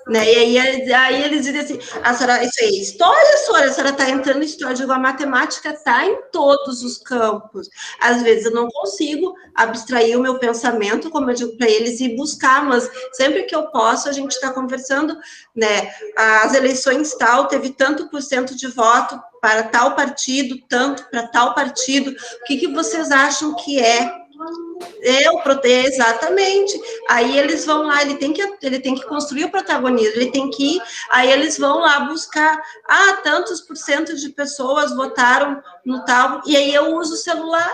Né? E aí eles dizem assim, a senhora, isso aí é história, a senhora está entrando em história. Eu digo, a matemática está em todos os campos. Às vezes eu não consigo abstrair o meu pensamento, como eu digo para eles, e buscar, mas sempre que eu posso, a gente está conversando, né? As eleições tal, teve tanto por cento de voto para tal partido, tanto para tal partido. O que vocês acham que é? Exatamente. Aí eles vão lá, ele tem que construir o protagonismo, ele tem que ir, aí eles vão lá buscar, tantos por cento de pessoas votaram no tal, e aí eu uso o celular,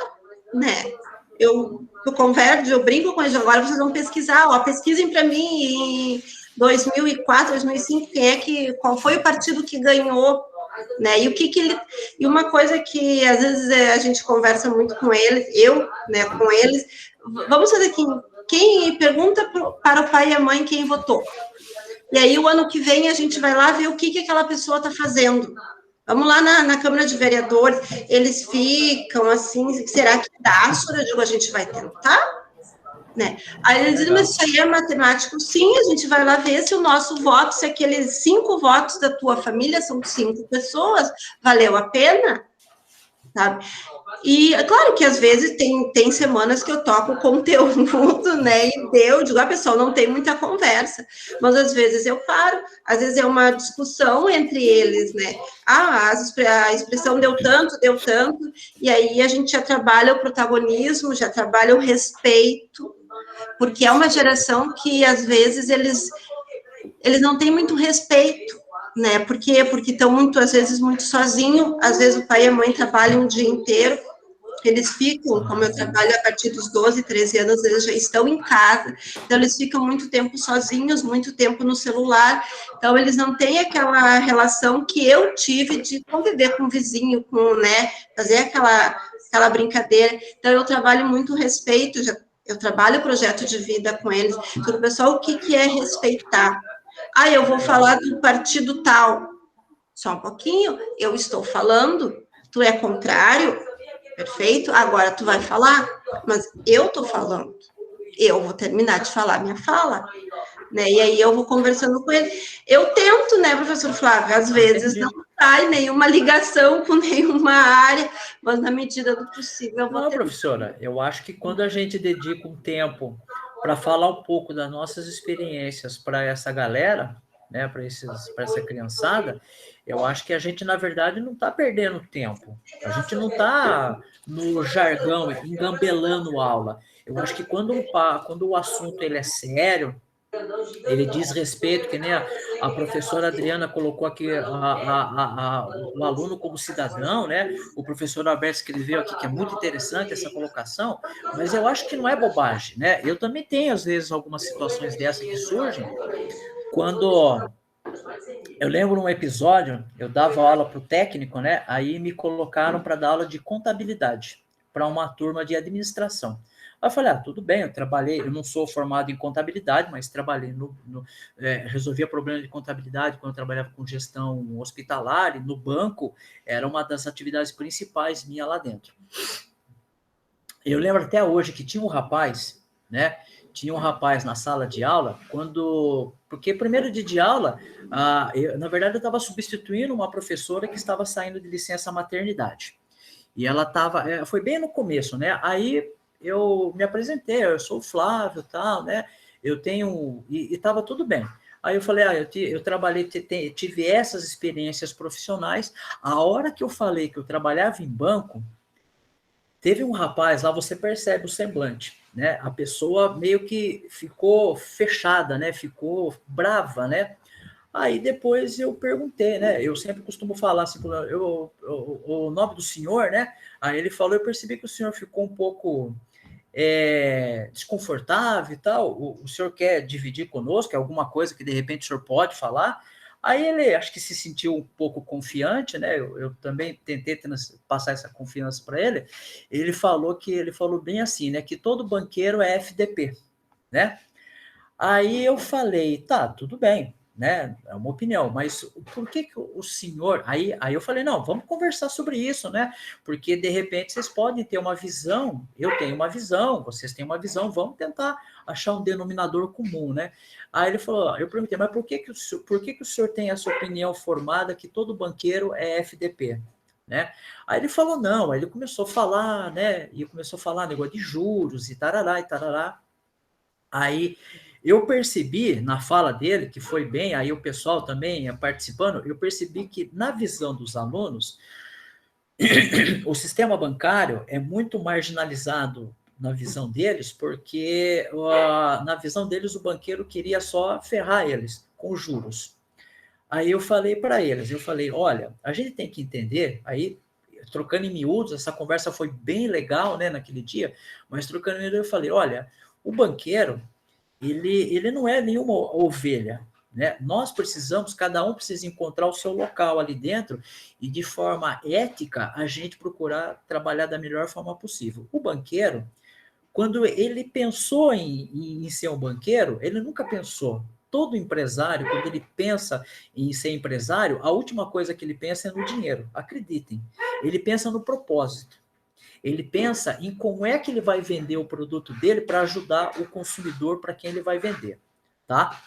né? Eu converso, eu brinco com eles, agora vocês vão pesquisar, pesquisem para mim em 2004, 2005, qual foi o partido que ganhou, né? E e uma coisa que às vezes a gente conversa muito com eles, né, com eles, vamos fazer aqui, quem pergunta para o pai e a mãe quem votou. E aí o ano que vem a gente vai lá ver o que aquela pessoa está fazendo. Vamos lá na Câmara de Vereadores, eles ficam assim, será que dá, Sora? Eu digo, a gente vai tentar, né? Aí eles dizem, mas isso aí é matemático? Sim, a gente vai lá ver se o nosso voto, se aqueles 5 votos da tua família são 5 pessoas, valeu a pena, sabe? E é claro que às vezes tem semanas que eu toco conteúdo, né? E digo, pessoal, não tem muita conversa, mas às vezes eu paro, às vezes é uma discussão entre eles, né? A expressão deu tanto, e aí a gente já trabalha o protagonismo, já trabalha o respeito, porque é uma geração que às vezes eles não têm muito respeito, né? Por quê? Porque estão às vezes muito sozinhos, às vezes o pai e a mãe trabalham um dia inteiro, eles ficam, como eu trabalho a partir dos 12, 13 anos, eles já estão em casa, então eles ficam muito tempo sozinhos, muito tempo no celular, então eles não têm aquela relação que eu tive de conviver com o vizinho, né, fazer aquela brincadeira. Então eu trabalho muito respeito, eu trabalho o projeto de vida com eles. Então, pessoal, o que é respeitar? Eu vou falar do partido tal. Só um pouquinho, eu estou falando, tu é contrário? Perfeito? Agora tu vai falar, mas eu tô falando. Eu vou terminar de falar minha fala, né? E aí eu vou conversando com ele. Eu tento, né, professor Flávio? Às vezes não sai nenhuma ligação com nenhuma área, mas na medida do possível eu vou Não, professora, eu acho que quando a gente dedica um tempo para falar um pouco das nossas experiências para essa galera, né, para essa criançada, eu acho que a gente, na verdade, não está perdendo tempo. A gente não está no jargão, engambelando aula. Eu acho que quando o assunto ele é sério, ele diz respeito, que nem a professora Adriana colocou aqui o aluno como cidadão, né? O professor Alberto escreveu aqui que é muito interessante essa colocação, mas eu acho que não é bobagem, né? Eu também tenho, às vezes, algumas situações dessas que surgem, quando eu lembro um episódio, eu dava aula para o técnico, né? Aí me colocaram para dar aula de contabilidade para uma turma de administração. Aí eu falei, tudo bem, eu não sou formado em contabilidade, mas trabalhei resolvia problema de contabilidade quando eu trabalhava com gestão hospitalar, e no banco era uma das atividades principais minha lá dentro. Eu lembro até hoje que tinha um rapaz, né? Tinha um rapaz na sala de aula, porque primeiro dia de aula, na verdade eu estava substituindo uma professora que estava saindo de licença maternidade. E ela foi bem no começo, né? Aí eu me apresentei, eu sou o Flávio, tal, né? Eu tenho, e estava tudo bem. Aí eu falei, eu trabalhei, tive essas experiências profissionais. A hora que eu falei que eu trabalhava em banco, Teve um rapaz lá, você percebe o semblante, né? A pessoa meio que ficou fechada, né? Ficou brava, né? Aí depois eu perguntei, né? Eu sempre costumo falar assim, o nome do senhor, né? Aí ele falou, eu percebi que o senhor ficou um pouco desconfortável e tal. O senhor quer dividir conosco alguma coisa que de repente o senhor pode falar? Aí ele acho que se sentiu um pouco confiante, né? Eu também tentei passar essa confiança para ele. Ele falou bem assim, né? Que todo banqueiro é FDP, né? Aí eu falei, tá, tudo bem, né? É uma opinião, mas por que o senhor... Aí eu falei, não, vamos conversar sobre isso, né? Porque, de repente, vocês podem ter uma visão, eu tenho uma visão, vocês têm uma visão, vamos tentar achar um denominador comum, né? Aí ele falou, eu perguntei, mas por que o senhor tem essa opinião formada que todo banqueiro é FDP? Né? Aí ele falou, não, aí ele começou a falar, né? E começou a falar negócio de juros e tarará e tarará. Aí eu percebi na fala dele, que foi bem, aí o pessoal também participando, eu percebi que na visão dos alunos, o sistema bancário é muito marginalizado na visão deles, porque na visão deles o banqueiro queria só ferrar eles com juros. Aí eu falei para eles, olha, a gente tem que entender, aí trocando em miúdos, essa conversa foi bem legal, né, naquele dia, mas trocando em miúdos eu falei, olha, o banqueiro, ele não é nenhuma ovelha, né? Nós precisamos, cada um precisa encontrar o seu local ali dentro e de forma ética a gente procurar trabalhar da melhor forma possível. O banqueiro, quando ele pensou em ser um banqueiro, ele nunca pensou. Todo empresário, quando ele pensa em ser empresário, a última coisa que ele pensa é no dinheiro. Acreditem. Ele pensa no propósito. Ele pensa em como é que ele vai vender o produto dele para ajudar o consumidor para quem ele vai vender, tá?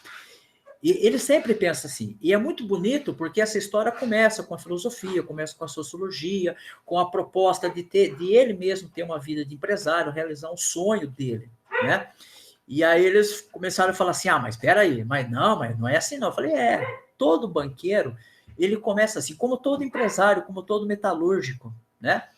E ele sempre pensa assim. E é muito bonito porque essa história começa com a filosofia, começa com a sociologia, com a proposta de ele mesmo ter uma vida de empresário, realizar um sonho dele, né? E aí eles começaram a falar assim, mas espera aí, mas não é assim não. Eu falei, todo banqueiro, ele começa assim, como todo empresário, como todo metalúrgico, né?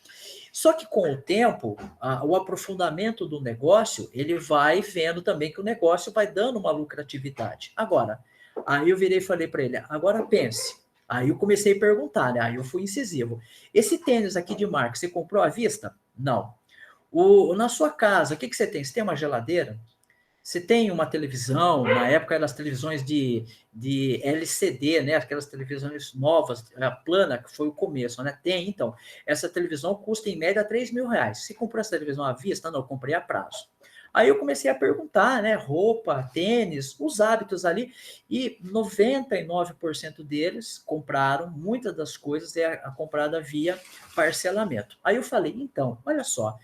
Só que com o tempo, o aprofundamento do negócio, ele vai vendo também que o negócio vai dando uma lucratividade. Agora, aí eu virei e falei para ele, agora pense. Aí eu comecei a perguntar, né? Aí eu fui incisivo. Esse tênis aqui de marca, você comprou à vista? Não. Na sua casa, o que você tem? Você tem uma geladeira? Você tem uma televisão, na época eram as televisões de LCD, né? Aquelas televisões novas, a plana, que foi o começo, né? Tem, então. Essa televisão custa em média R$3.000. Se comprou essa televisão à vista? Não, eu comprei a prazo. Aí eu comecei a perguntar, né? Roupa, tênis, os hábitos ali, e 99% deles compraram, muitas das coisas a comprada via parcelamento. Aí eu falei, então, olha só,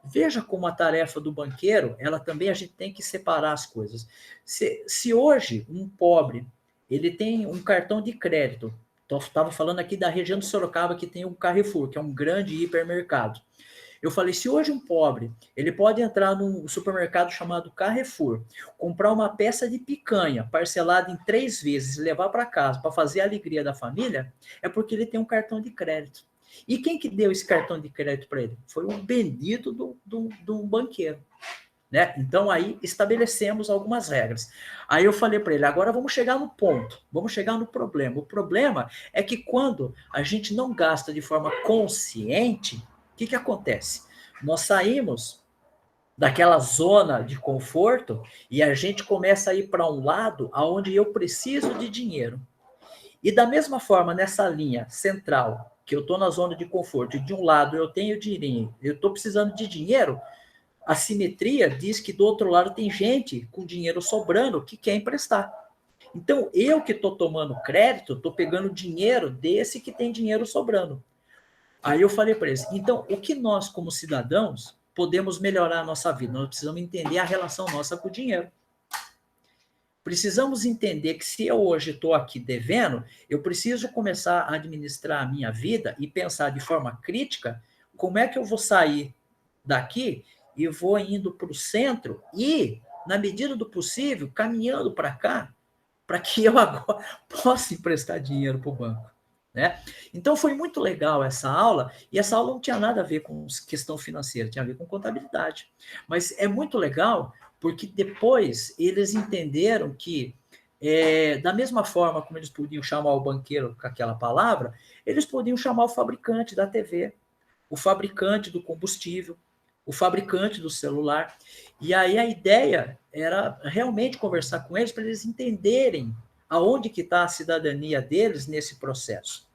veja como a tarefa do banqueiro, ela também a gente tem que separar as coisas. Se hoje um pobre, ele tem um cartão de crédito, estava falando aqui da região do Sorocaba que tem um Carrefour, que é um grande hipermercado. Eu falei, se hoje um pobre, ele pode entrar num supermercado chamado Carrefour, comprar uma peça de picanha parcelada em 3 vezes, levar para casa para fazer a alegria da família, é porque ele tem um cartão de crédito. E quem que deu esse cartão de crédito para ele? Foi o bendito do banqueiro. Né? Então, aí estabelecemos algumas regras. Aí eu falei para ele, agora vamos chegar no ponto, vamos chegar no problema. O problema é que quando a gente não gasta de forma consciente, o que acontece? Nós saímos daquela zona de conforto e a gente começa a ir para um lado onde eu preciso de dinheiro. E da mesma forma, nessa linha central, que eu estou na zona de conforto, e de um lado eu tenho dinheiro, eu estou precisando de dinheiro, a simetria diz que do outro lado tem gente com dinheiro sobrando que quer emprestar. Então, eu que estou tomando crédito, estou pegando dinheiro desse que tem dinheiro sobrando. Aí eu falei para eles, então, o que nós, como cidadãos, podemos melhorar a nossa vida? Nós precisamos entender a relação nossa com o dinheiro. Precisamos entender que se eu hoje estou aqui devendo, eu preciso começar a administrar a minha vida e pensar de forma crítica como é que eu vou sair daqui e vou indo para o centro e, na medida do possível, caminhando para cá, para que eu agora possa emprestar dinheiro para o banco. né? Então foi muito legal essa aula, e essa aula não tinha nada a ver com questão financeira, tinha a ver com contabilidade. Mas é muito legal, porque depois eles entenderam que, da mesma forma como eles podiam chamar o banqueiro com aquela palavra, eles podiam chamar o fabricante da TV, o fabricante do combustível, o fabricante do celular. E aí a ideia era realmente conversar com eles para eles entenderem aonde que está a cidadania deles nesse processo.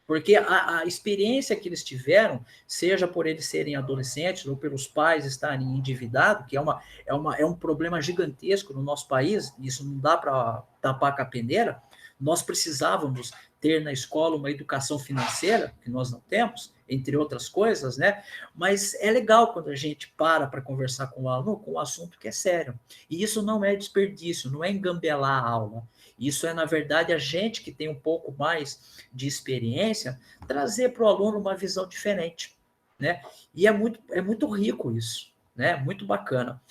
Porque a experiência que eles tiveram, seja por eles serem adolescentes ou pelos pais estarem endividados, que é um problema gigantesco no nosso país, isso não dá para tapar com a peneira, nós precisávamos ter na escola uma educação financeira, que nós não temos, entre outras coisas, né? Mas é legal quando a gente para conversar com o aluno com um assunto que é sério. E isso não é desperdício, não é engambelar a aula. Isso é, na verdade, a gente que tem um pouco mais de experiência, trazer para o aluno uma visão diferente, né? E é muito rico isso, né? Muito bacana.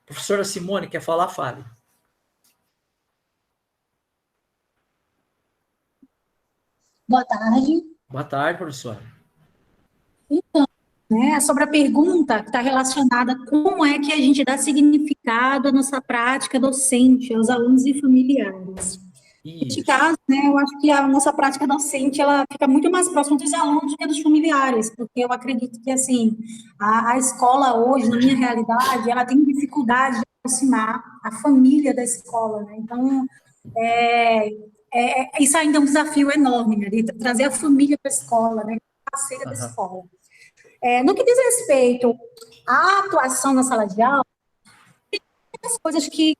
Professora Simone, quer falar? Fale. Boa tarde. Boa tarde, professora. Então, né, sobre a pergunta que está relacionada a como é que a gente dá significado à nossa prática docente, aos alunos e familiares. Neste caso, né, eu acho que a nossa prática docente, ela fica muito mais próxima dos alunos do que dos familiares, porque eu acredito que, assim, a escola hoje, na minha realidade, ela tem dificuldade de aproximar a família da escola, né? Então, isso ainda é um desafio enorme, né, de trazer a família para a escola, né, parceira da escola. No que diz respeito à atuação na sala de aula, tem muitas coisas que,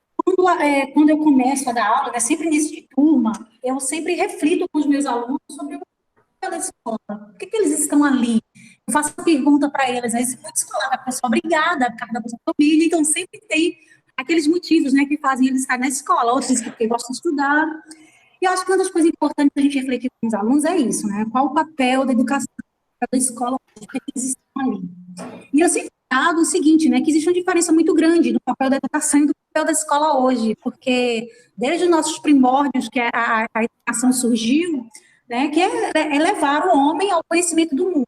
quando eu começo a dar aula, né, sempre início de turma, eu sempre reflito com os meus alunos sobre o papel da escola. Por que eles estão ali? Eu faço uma pergunta para eles, aí, se escolar, a pessoa obrigada, por causa da sua família, então sempre tem aqueles motivos, né, que fazem eles estarem na escola, outros porque gostam de estudar. E eu acho que uma das coisas importantes para a gente refletir com os alunos é isso, né? Qual o papel da educação, da escola, porque eles estão ali. E eu sempre falo o seguinte, né? Que existe uma diferença muito grande do papel da educação e do papel da escola hoje, porque desde os nossos primórdios, que a educação surgiu, né? Que é levar o homem ao conhecimento do mundo.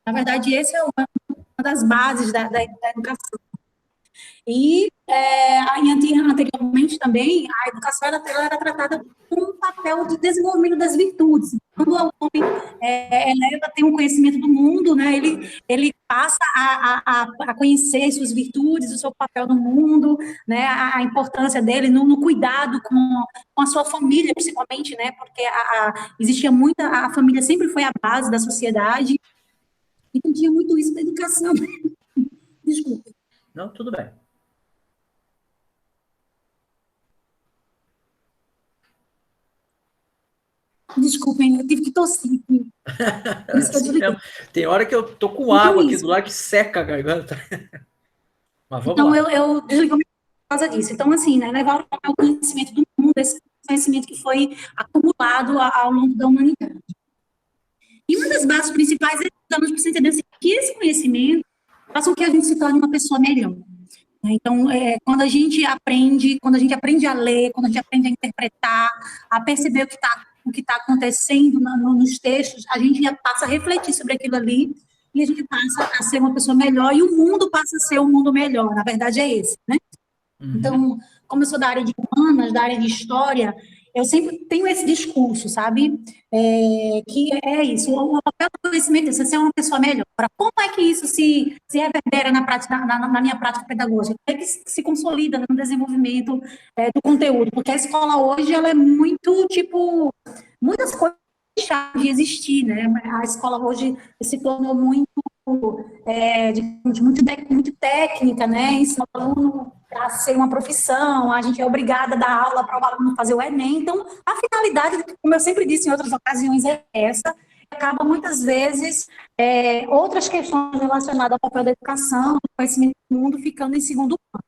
Na verdade, essa é uma das bases da educação. E anteriormente também, a educação era tratada como um papel de desenvolvimento das virtudes. Quando o homem eleva, tem um conhecimento do mundo, né, ele passa a conhecer suas virtudes, o seu papel no mundo, né, a importância dele no cuidado com a sua família, principalmente, né, porque existia a família sempre foi a base da sociedade, então tinha muito isso da educação. Desculpa. Não, tudo bem. Desculpem, eu tive que tossir. Tem hora que eu tô com água aqui do lado que seca a garganta. Mas vamos então, lá. eu desliguei por causa disso. Então, assim, né, levar o conhecimento do mundo, esse conhecimento que foi acumulado ao longo da humanidade. E uma das bases principais é que os alunos precisam entender que esse conhecimento faz com que a gente se torne uma pessoa melhor. Então, quando a gente aprende a ler, quando a gente aprende a interpretar, a perceber o que está acontecendo nos textos, a gente já passa a refletir sobre aquilo ali e a gente passa a ser uma pessoa melhor e o mundo passa a ser um mundo melhor. Na verdade, é esse, né? Uhum. Então, como eu sou da área de humanas, da área de história, eu sempre tenho esse discurso, sabe? Que é isso, o papel do conhecimento é você ser uma pessoa melhor. Como é que isso se reverbera na minha prática pedagógica? Como é que se consolida no desenvolvimento do conteúdo? Porque a escola hoje, ela é muito, muitas coisas deixaram de existir, né? A escola hoje se tornou muito técnica, né? Ensina o aluno a ser uma profissão, a gente é obrigada a dar aula para o aluno fazer o Enem. Então, a finalidade, como eu sempre disse em outras ocasiões, é essa. Acaba, muitas vezes, outras questões relacionadas ao papel da educação, do conhecimento do mundo, ficando em segundo plano.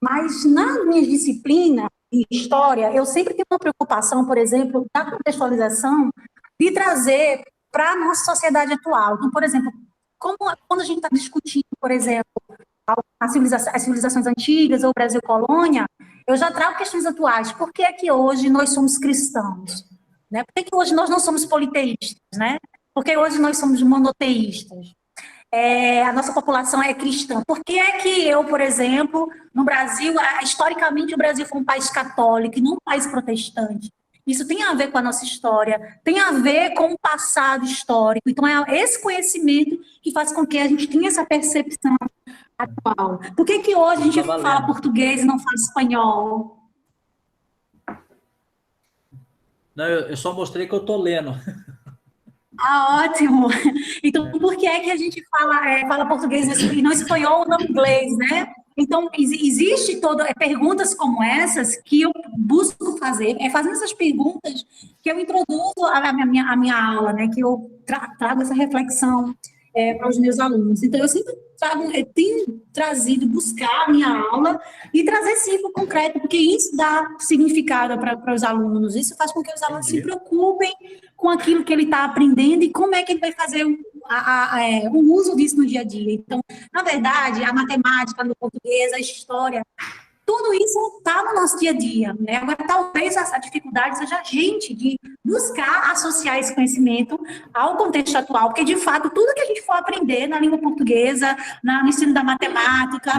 Mas, na minha disciplina de história, eu sempre tenho uma preocupação, por exemplo, da contextualização, de trazer para a nossa sociedade atual. Então, por exemplo, quando a gente está discutindo, por exemplo, as civilizações antigas ou o Brasil colônia, eu já trago questões atuais. Por que é que hoje nós somos cristãos? né? Por que hoje nós não somos politeístas, né? Porque hoje nós somos monoteístas. A nossa população é cristã. Por que é que eu, por exemplo, no Brasil, historicamente o Brasil foi um país católico e não um país protestante? Isso tem a ver com a nossa história, tem a ver com o passado histórico. Então, é esse conhecimento que faz com que a gente tenha essa percepção atual. Por que hoje a gente fala português e não fala espanhol? Não, eu só mostrei que eu estou lendo. Ah, ótimo! Então, por que é que a gente fala português e não espanhol ou não inglês, né? Então, existe perguntas como essas que eu busco fazer, fazendo essas perguntas que eu introduzo a minha aula, né? Que eu trago essa reflexão para os meus alunos. Então, eu sempre tenho trazido, buscar a minha aula e trazer sim para o concreto, porque isso dá significado para os alunos, isso faz com que os alunos se preocupem com aquilo que ele está aprendendo e como é que ele vai fazer o uso disso no dia a dia. Então, na verdade, a matemática, no português, a história, tudo isso está no nosso dia a dia, né? Agora, talvez a dificuldade seja a gente de buscar associar esse conhecimento ao contexto atual, porque, de fato, tudo que a gente for aprender na língua portuguesa, no ensino da matemática,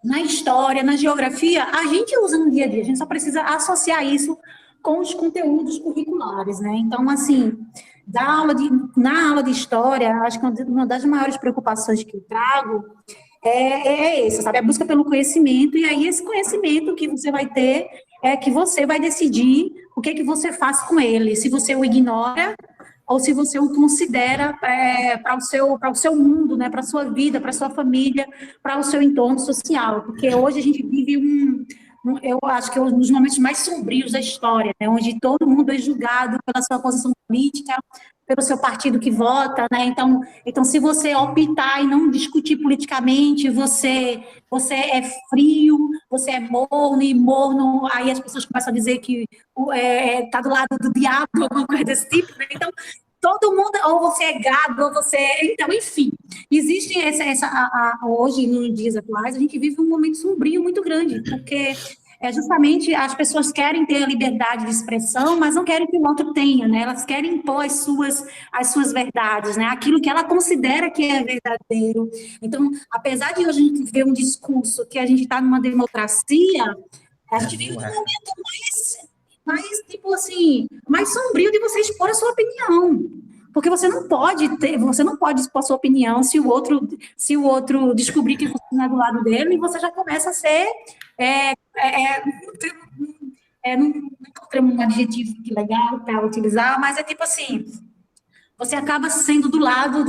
na história, na geografia, a gente usa no dia a dia, a gente só precisa associar isso com os conteúdos curriculares, né? Então, assim, na aula de história, acho que uma das maiores preocupações que eu trago é essa, sabe? A busca pelo conhecimento, e aí esse conhecimento que você vai ter é que você vai decidir o que você faz com ele, se você o ignora ou se você o considera para o seu mundo, né? Para a sua vida, para a sua família, para o seu entorno social, porque hoje a gente vive eu acho que é um dos momentos mais sombrios da história, né? Onde todo mundo é julgado pela sua posição política, pelo seu partido que vota, né? Então, se você optar e não discutir politicamente, você é frio, você é morno, aí as pessoas começam a dizer que está do lado do diabo, alguma coisa desse tipo, né? Então, todo mundo, ou você é gado, ou você... Então, enfim, existe hoje, nos dias atuais, a gente vive um momento sombrio muito grande, porque justamente as pessoas querem ter a liberdade de expressão, mas não querem que o outro tenha, né? Elas querem impor as suas verdades, né? Aquilo que ela considera que é verdadeiro. Então, apesar de hoje a gente ver um discurso que a gente está numa democracia, a gente vive num momento tipo assim, mais sombrio de você expor a sua opinião. Porque você não pode expor a sua opinião se o outro descobrir que você não é do lado dele, e você já começa a ser não encontrei um adjetivo legal para utilizar, mas é tipo assim, você acaba sendo do lado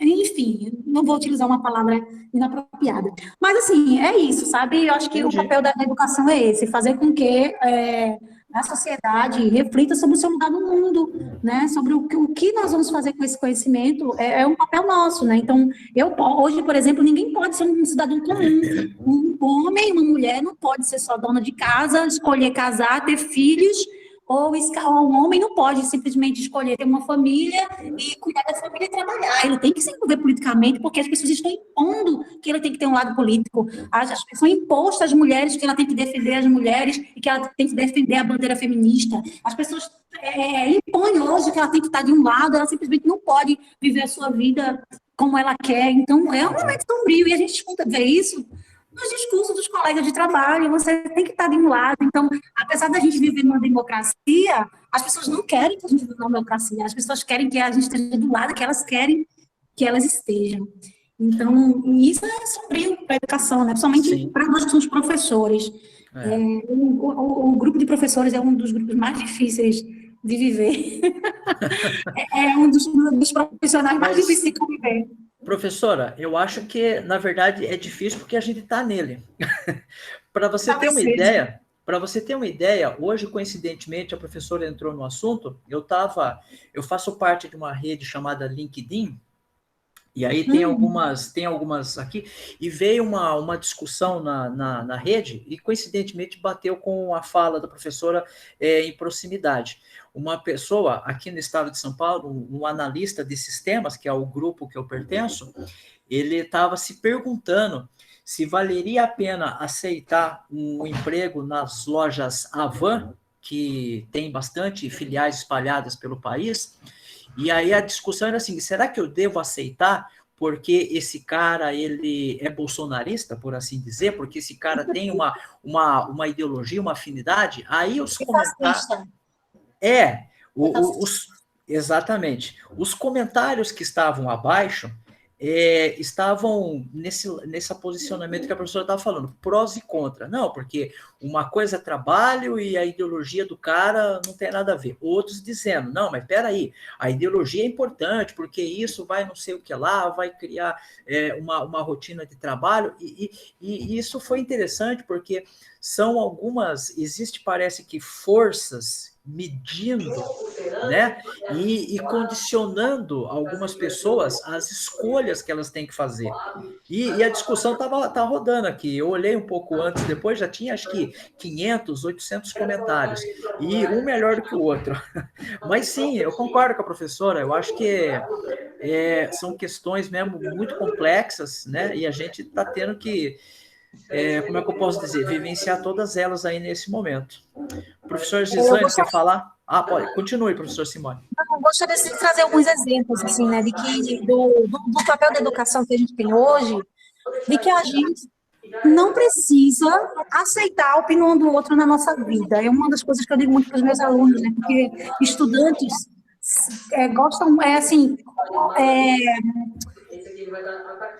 enfim, não vou utilizar uma palavra inapropriada. Mas, assim, é isso, sabe? Eu acho que o papel da educação é esse, fazer com que a sociedade reflita sobre o seu lugar no mundo, né? Sobre o que nós vamos fazer com esse conhecimento, é um papel nosso, né? Então, hoje, por exemplo, ninguém pode ser um cidadão comum. Um homem, uma mulher não pode ser só dona de casa, escolher casar, ter filhos, ou um homem não pode simplesmente escolher ter uma família e cuidar da família e trabalhar. Ele tem que se envolver politicamente, porque as pessoas estão impondo que ele tem que ter um lado político. As pessoas são impostas às mulheres que ela tem que defender as mulheres e que ela tem que defender a bandeira feminista. As pessoas impõem hoje que ela tem que estar de um lado, ela simplesmente não pode viver a sua vida como ela quer. Então, é um momento sombrio, e a gente vê isso nos discursos dos colegas de trabalho. Você tem que estar de um lado. Então, apesar da gente viver numa democracia, as pessoas não querem que a gente viva numa democracia, as pessoas querem que a gente esteja do lado que elas querem que elas estejam. Então, isso é sombrio para a educação, né? Principalmente para nós que somos professores. O grupo de professores é um dos grupos mais difíceis de viver. É um dos profissionais mais difíceis de conviver. Professora, eu acho que, na verdade, é difícil porque a gente está nele. Para você ter uma ideia, hoje, coincidentemente, a professora entrou no assunto, eu faço parte de uma rede chamada LinkedIn, e aí tem algumas aqui, e veio uma discussão na rede, e coincidentemente bateu com a fala da professora em proximidade. Uma pessoa aqui no estado de São Paulo, um analista de sistemas, que é o grupo que eu pertenço, ele estava se perguntando se valeria a pena aceitar um emprego nas lojas Avan, que tem bastante filiais espalhadas pelo país, e aí a discussão era assim, será que eu devo aceitar porque esse cara, ele é bolsonarista, por assim dizer, porque esse cara tem uma ideologia, uma afinidade? Aí os comentários... Exatamente. Os comentários que estavam abaixo estavam nesse posicionamento que a professora estava falando, prós e contra. Não, porque uma coisa é trabalho e a ideologia do cara não tem nada a ver. Outros dizendo, não, mas peraí, a ideologia é importante, porque isso vai não sei o que lá, vai criar uma rotina de trabalho, e isso foi interessante, porque são existe, parece que, forças medindo, né, e condicionando algumas pessoas às escolhas que elas têm que fazer. E a discussão tá rodando aqui. Eu olhei um pouco antes, depois já tinha, acho que, 500, 800 comentários, e um melhor do que o outro. Mas sim, eu concordo com a professora, eu acho que são questões mesmo muito complexas, né, e a gente está tendo que, como é que eu posso dizer, vivenciar todas elas aí nesse momento. Professor Gislaine, quer falar? Pode. Continue, professor Simone. Eu gostaria de trazer alguns exemplos, assim, né, do papel da educação que a gente tem hoje, de que a gente não precisa aceitar a opinião do outro na nossa vida. É uma das coisas que eu digo muito para os meus alunos, né, porque estudantes gostam,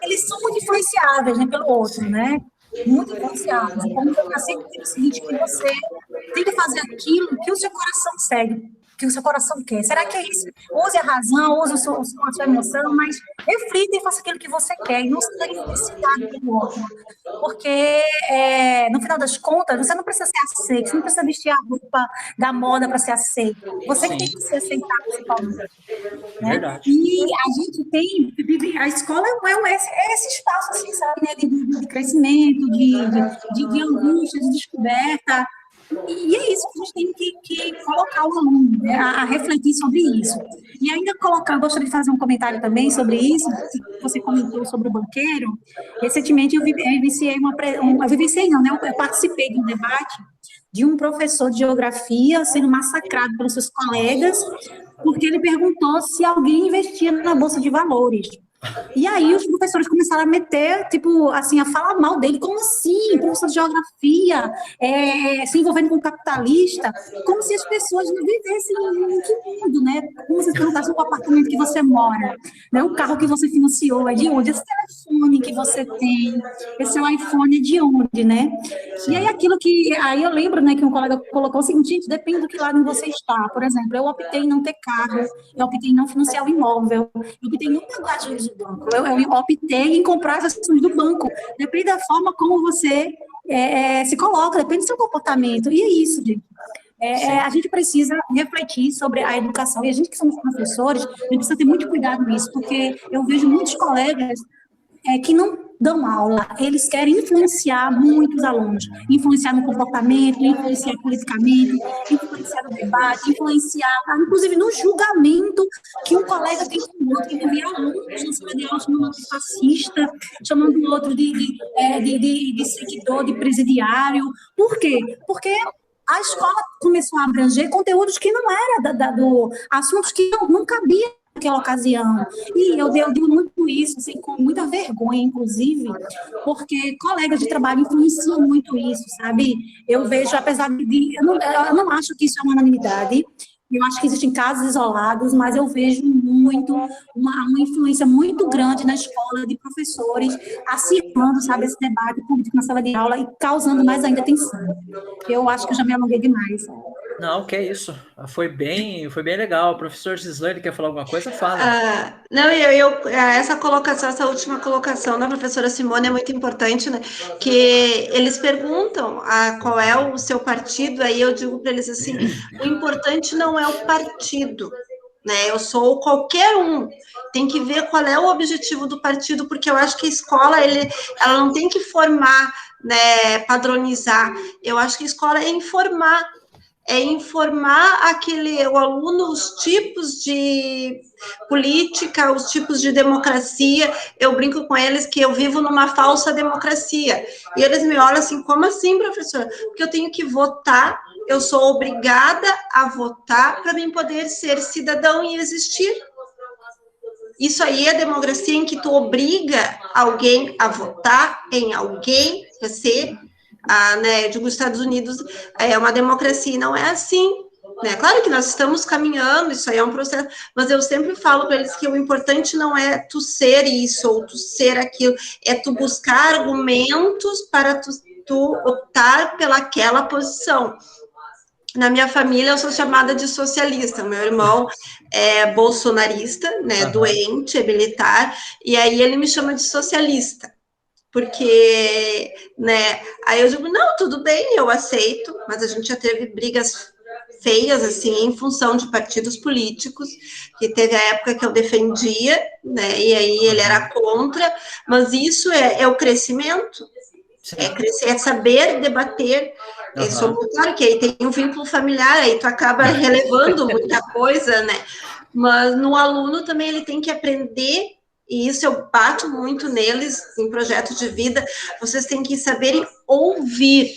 eles são muito influenciáveis, né, pelo outro, né? Muito influenciáveis. Então, eu sempre digo o seguinte, que você tem que fazer aquilo que o seu coração segue, que o seu coração quer. Será que é isso? Use a razão, use a sua emoção, mas reflita e faça aquilo que você quer, e não seja influenciado pelo outro. Porque, no final das contas, você não precisa ser aceito, você não precisa vestir a roupa da moda para ser aceito. Você que tem que ser aceitado principalmente. Né? Verdade. E a gente a escola é esse espaço, assim, sabe, né, de crescimento, de angústia, de descoberta. E é isso que a gente tem que colocar o aluno, né, a refletir sobre isso. E ainda eu gostaria de fazer um comentário também sobre isso, que você comentou sobre o banqueiro. Recentemente eu participei de um debate de um professor de geografia sendo massacrado pelos seus colegas, porque ele perguntou se alguém investia na Bolsa de Valores. E aí os professores começaram a meter, tipo, assim, a falar mal dele. Como assim? Professor de geografia, se envolvendo com o capitalista, como se as pessoas não vivessem em que mundo, né? Como se perguntassem o apartamento que você mora, né? O carro que você financiou é de onde? Esse telefone que você tem, esse seu iPhone é de onde, né? E aí aí eu lembro, né, que um colega colocou o seguinte, gente, depende do que lado você está. Por exemplo, eu optei em não ter carro, eu optei em não financiar o imóvel, eu optei em não pagar juros do banco, eu optei em comprar as ações do banco. Depende da forma como você se coloca, depende do seu comportamento. E é isso, gente. A gente precisa refletir sobre a educação, e a gente que somos professores, a gente precisa ter muito cuidado nisso, porque eu vejo muitos colegas que não dão aula, eles querem influenciar muitos alunos, influenciar no comportamento, influenciar politicamente, influenciar no debate, influenciar, inclusive, no julgamento que um colega tem com o outro, que vira aluno na sala de aula, chamando o outro de fascista, chamando o outro de seguidor, de presidiário. Por quê? Porque a escola começou a abranger conteúdos que não eram assuntos que não cabiam naquela ocasião. E eu digo muito isso, assim, com muita vergonha, inclusive, porque colegas de trabalho influenciam muito isso, sabe? Eu vejo, apesar eu não acho que isso é uma unanimidade, eu acho que existem casos isolados, mas eu vejo muito, uma influência muito grande na escola de professores acirrando, sabe, esse debate político na sala de aula e causando mais ainda tensão. Eu acho que eu já me alonguei demais. Não, que é isso. Foi bem legal. O professor Gislaine quer falar alguma coisa? Fala. Não, essa última colocação da professora Simone é muito importante, né? Que eles perguntam qual é o seu partido, aí eu digo para eles assim, o importante não é o partido, né? Eu sou qualquer um. Tem que ver qual é o objetivo do partido, porque eu acho que a escola, ela não tem que formar, né, padronizar. Eu acho que a escola é informar. é informar o aluno os tipos de política, os tipos de democracia. Eu brinco com eles que eu vivo numa falsa democracia. E eles me olham assim, como assim, professora? Porque eu tenho que votar, eu sou obrigada a votar para mim poder ser cidadão e existir. Isso aí é democracia em que tu obriga alguém a votar em alguém, você, né, eu digo, os Estados Unidos é uma democracia e não é assim, né? Claro que nós estamos caminhando, isso aí é um processo, mas eu sempre falo para eles que o importante não é tu ser isso ou tu ser aquilo, é tu buscar argumentos para tu optar pelaquela posição. Na minha família, eu sou chamada de socialista. Meu irmão é bolsonarista, né, doente, é militar, e aí ele me chama de socialista, porque, né, aí eu digo, não, tudo bem, eu aceito, mas a gente já teve brigas feias, assim, em função de partidos políticos, que teve a época que eu defendia, né, e aí ele era contra, mas isso é o crescimento, é crescer, é saber debater. Claro que aí tem um vínculo familiar, aí tu acaba relevando muita coisa, né? Mas no aluno também ele tem que aprender, e isso eu bato muito neles em projetos de vida, vocês têm que saberem ouvir.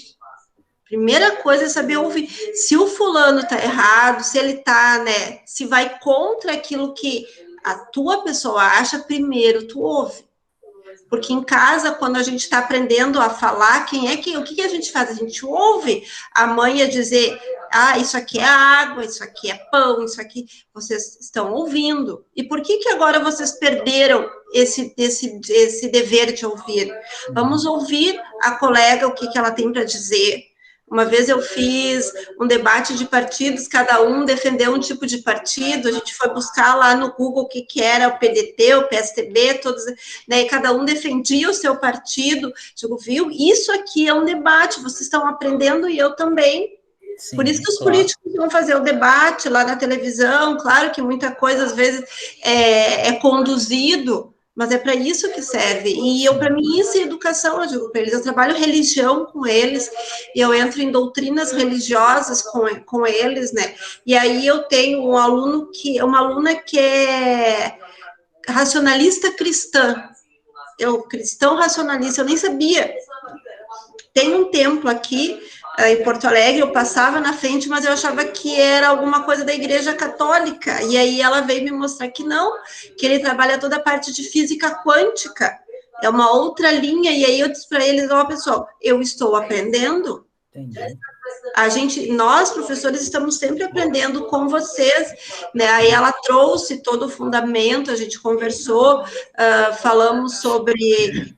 Primeira coisa é saber ouvir. Se o fulano tá errado, se ele tá, né, se vai contra aquilo que a tua pessoa acha, primeiro tu ouve. Porque em casa, quando a gente está aprendendo a falar, o que a gente faz? A gente ouve a mãe a dizer, isso aqui é água, isso aqui é pão, isso aqui, vocês estão ouvindo. E por que agora vocês perderam esse dever de ouvir? Vamos ouvir a colega, o que ela tem para dizer. Uma vez eu fiz um debate de partidos, cada um defendeu um tipo de partido, a gente foi buscar lá no Google o que era o PDT, o PSTB, todos, né, e cada um defendia o seu partido. Digo, viu? Isso aqui é um debate, vocês estão aprendendo e eu também. Sim, por isso que os políticos vão fazer o debate lá na televisão, claro que muita coisa, às vezes, é conduzido, mas é para isso que serve. E para mim, isso é educação, eu digo para eles. Eu trabalho religião com eles, e eu entro em doutrinas religiosas com eles, né? E aí eu tenho uma aluna que é racionalista cristã. Cristão racionalista, eu nem sabia. Tem um templo aqui, em Porto Alegre, eu passava na frente, mas eu achava que era alguma coisa da Igreja Católica, e aí ela veio me mostrar que não, que ele trabalha toda a parte de física quântica, é uma outra linha, e aí eu disse para eles, pessoal, eu estou aprendendo, nós, professores, estamos sempre aprendendo com vocês, né? Aí ela trouxe todo o fundamento, a gente conversou, falamos sobre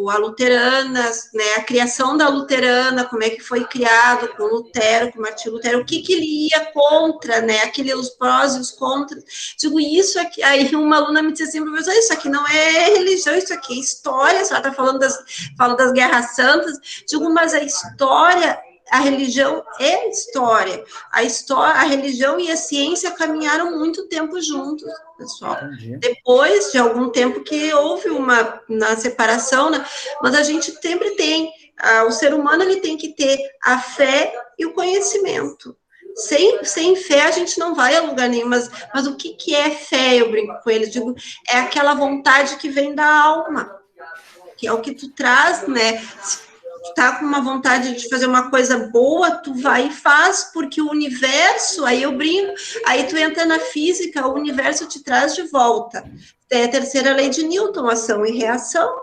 a luterana, né, a criação da luterana, como é que foi criado com Lutero, com Martinho Lutero, o que ele ia contra, né, os prós e os contras. Digo, isso aqui, aí uma aluna me disse assim, professor, isso aqui não é religião, isso aqui é história, a senhora está falando das guerras santas. Digo, mas a história, a religião é história. A religião e a ciência caminharam muito tempo juntos, pessoal. Entendi. Depois de algum tempo que houve uma separação, né? Mas a gente sempre tem, o ser humano ele tem que ter a fé e o conhecimento. Sem fé a gente não vai a lugar nenhum, mas o que é fé? Eu brinco com eles, digo, é aquela vontade que vem da alma, que é o que tu traz, né? Tu tá com uma vontade de fazer uma coisa boa, tu vai e faz, porque o universo, aí eu brinco, aí tu entra na física, o universo te traz de volta. É a terceira lei de Newton, ação e reação.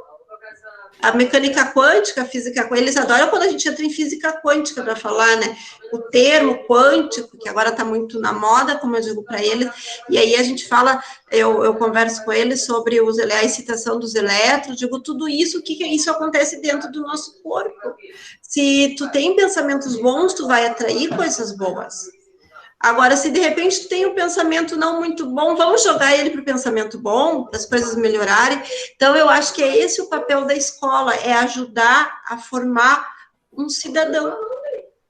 A mecânica quântica, a física quântica, eles adoram quando a gente entra em física quântica para falar, né? O termo quântico, que agora está muito na moda, como eu digo para eles, e aí a gente fala, eu converso com eles sobre a excitação dos elétrons, digo tudo isso, que isso acontece dentro do nosso corpo. Se tu tem pensamentos bons, tu vai atrair coisas boas. Agora, se de repente tu tem um pensamento não muito bom, vamos jogar ele para o pensamento bom, para as coisas melhorarem. Então, eu acho que é esse o papel da escola, é ajudar a formar um cidadão.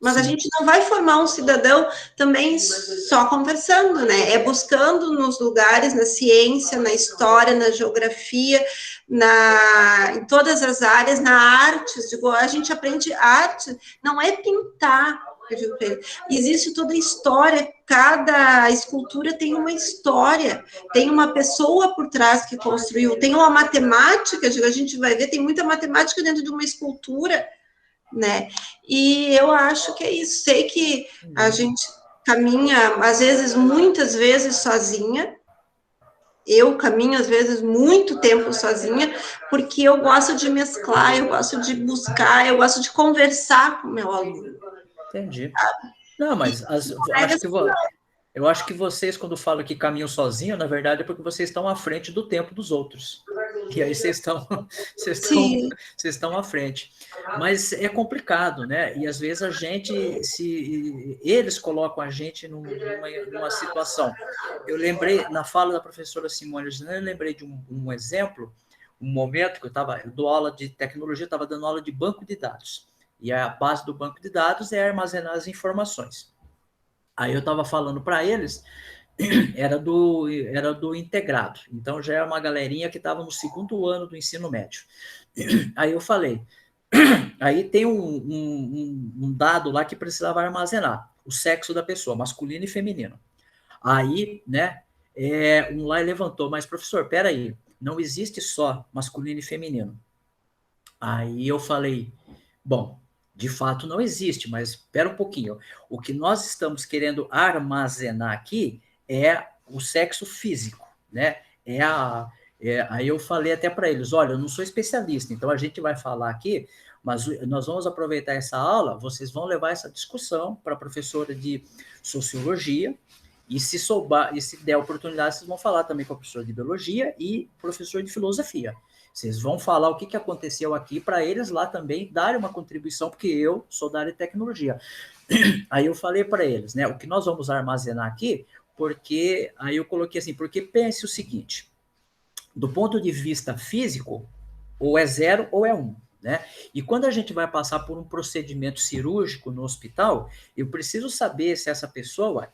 Mas a gente não vai formar um cidadão também só conversando, né? É buscando nos lugares, na ciência, na história, na geografia, em todas as áreas, na arte. Digo, a gente aprende arte, não é pintar. Eu digo para ele, existe toda a história, cada escultura tem uma história, tem uma pessoa por trás que construiu, tem uma matemática, a gente vai ver, tem muita matemática dentro de uma escultura, né? E eu acho que é isso. Sei que a gente caminha, às vezes, muitas vezes sozinha. Eu caminho, às vezes, muito tempo sozinha, porque eu gosto de mesclar, eu gosto de buscar, eu gosto de conversar com o meu aluno. Entendi. Não, mas eu acho que vocês, quando falam que caminham sozinhos, na verdade é porque vocês estão à frente do tempo dos outros. E aí vocês estão à frente. Mas é complicado, né? E às vezes eles colocam a gente numa situação. Eu lembrei, na fala da professora Simone, eu lembrei de um exemplo, um momento que eu dou aula de tecnologia, estava dando aula de banco de dados. E a base do banco de dados é armazenar as informações. Aí eu estava falando para eles, era do integrado, então já é uma galerinha que estava no segundo ano do ensino médio. Aí eu falei, aí tem um dado lá que precisava armazenar, o sexo da pessoa, masculino e feminino. Aí, né, um lá levantou, mas professor, peraí, não existe só masculino e feminino. Aí eu falei, bom, de fato não existe, mas espera um pouquinho. O que nós estamos querendo armazenar aqui é o sexo físico, né? Aí eu falei até para eles, olha, eu não sou especialista, então a gente vai falar aqui, mas nós vamos aproveitar essa aula, vocês vão levar essa discussão para a professora de sociologia, e se der oportunidade, vocês vão falar também com a professora de biologia e professor de filosofia. Vocês vão falar o que aconteceu aqui para eles lá também darem uma contribuição, porque eu sou da área de tecnologia. Aí eu falei para eles, né, o que nós vamos armazenar aqui, porque aí eu coloquei assim, porque pense o seguinte, do ponto de vista físico, ou é 0 ou é 1, né? E quando a gente vai passar por um procedimento cirúrgico no hospital, eu preciso saber se essa pessoa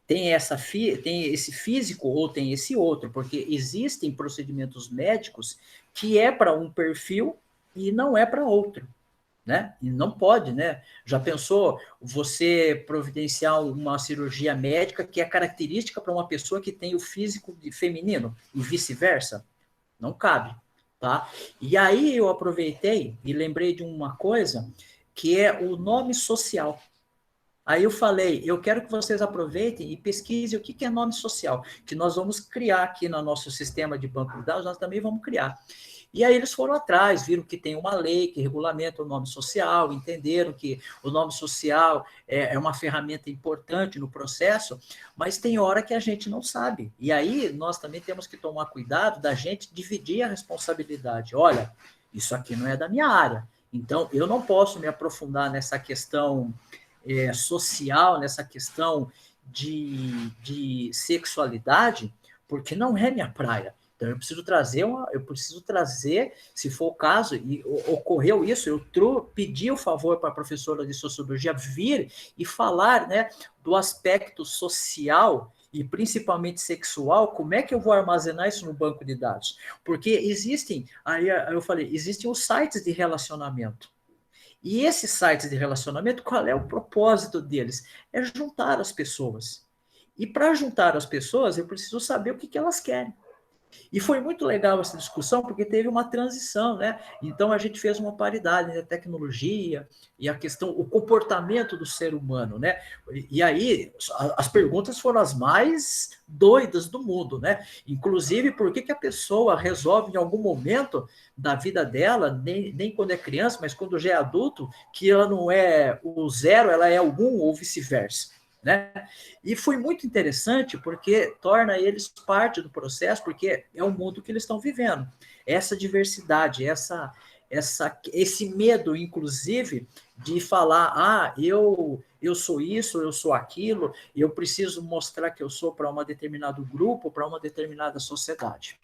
tem esse físico ou tem esse outro, porque existem procedimentos médicos que é para um perfil e não é para outro, né? E não pode, né? Já pensou você providenciar uma cirurgia médica que é característica para uma pessoa que tem o físico feminino e vice-versa? Não cabe, tá? E aí eu aproveitei e lembrei de uma coisa que é o nome social. Aí eu falei, eu quero que vocês aproveitem e pesquisem o que é nome social, que nós vamos criar aqui no nosso sistema de banco de dados, nós também vamos criar. E aí eles foram atrás, viram que tem uma lei que regulamenta o nome social, entenderam que o nome social é uma ferramenta importante no processo, mas tem hora que a gente não sabe. E aí nós também temos que tomar cuidado da gente dividir a responsabilidade. Olha, isso aqui não é da minha área, então eu não posso me aprofundar nessa questão social, nessa questão de sexualidade, porque não é minha praia. Então, eu preciso trazer, se for o caso, e ocorreu isso, eu pedi o favor para a professora de sociologia vir e falar, né, do aspecto social e principalmente sexual, como é que eu vou armazenar isso no banco de dados? Porque existem, aí eu falei, existem os sites de relacionamento. E esses sites de relacionamento, qual é o propósito deles? É juntar as pessoas. E para juntar as pessoas, eu preciso saber o que elas querem. E foi muito legal essa discussão, porque teve uma transição, né? Então a gente fez uma paridade entre a tecnologia e a questão, o comportamento do ser humano, né? E aí as perguntas foram as mais doidas do mundo, né? Inclusive, por que a pessoa resolve em algum momento da vida dela, nem quando é criança, mas quando já é adulto, que ela não é o 0, ela é o 1 ou vice-versa. Né? E foi muito interessante porque torna eles parte do processo, porque é o mundo que eles estão vivendo. Essa diversidade, esse medo, inclusive, de falar, eu sou isso, eu sou aquilo, eu preciso mostrar que eu sou para um determinado grupo, para uma determinada sociedade.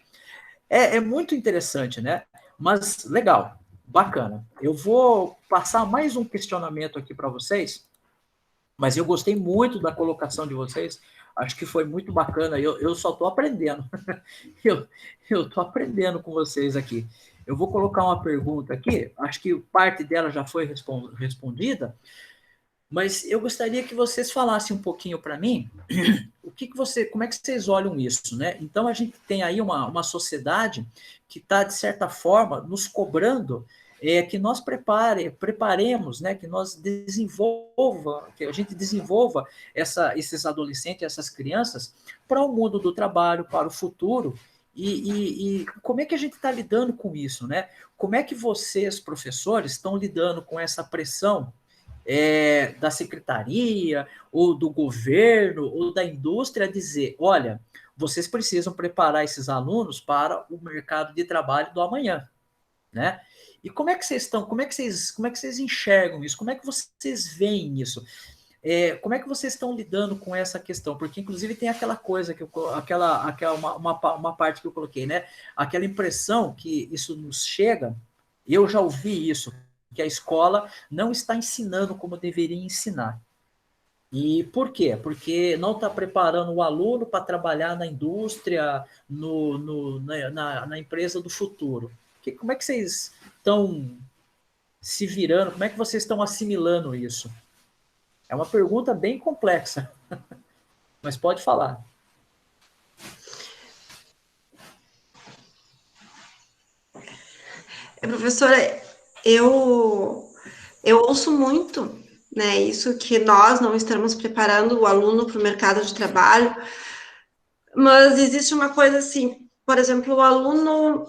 É muito interessante, né? Mas legal, bacana. Eu vou passar mais um questionamento aqui para vocês, mas eu gostei muito da colocação de vocês, acho que foi muito bacana, eu só estou aprendendo, eu estou aprendendo com vocês aqui. eu vou colocar uma pergunta aqui, acho que parte dela já foi respondida, mas eu gostaria que vocês falassem um pouquinho para mim como é que vocês olham isso, né? Então a gente tem aí uma sociedade que está, de certa forma, nos cobrando que nós preparemos, né? Que que a gente desenvolva esses adolescentes, essas crianças, para o mundo do trabalho, para o futuro. E como é que a gente está lidando com isso, né? Como é que vocês, professores, estão lidando com essa pressão da secretaria, ou do governo, ou da indústria, dizer, olha, vocês precisam preparar esses alunos para o mercado de trabalho do amanhã, né? E como é que vocês estão, como é que vocês enxergam isso? Como é que vocês veem isso? Como é que vocês estão lidando com essa questão? Porque, inclusive, tem aquela coisa, uma parte que eu coloquei, né? Aquela impressão que isso nos chega, eu já ouvi isso, que a escola não está ensinando como deveria ensinar. E por quê? Porque não está preparando o aluno para trabalhar na indústria, na empresa do futuro. Como é que vocês estão se virando? Como é que vocês estão assimilando isso? É uma pergunta bem complexa, mas pode falar. Professora, eu ouço muito, né, isso que nós não estamos preparando o aluno para o mercado de trabalho, mas existe uma coisa assim, por exemplo, o aluno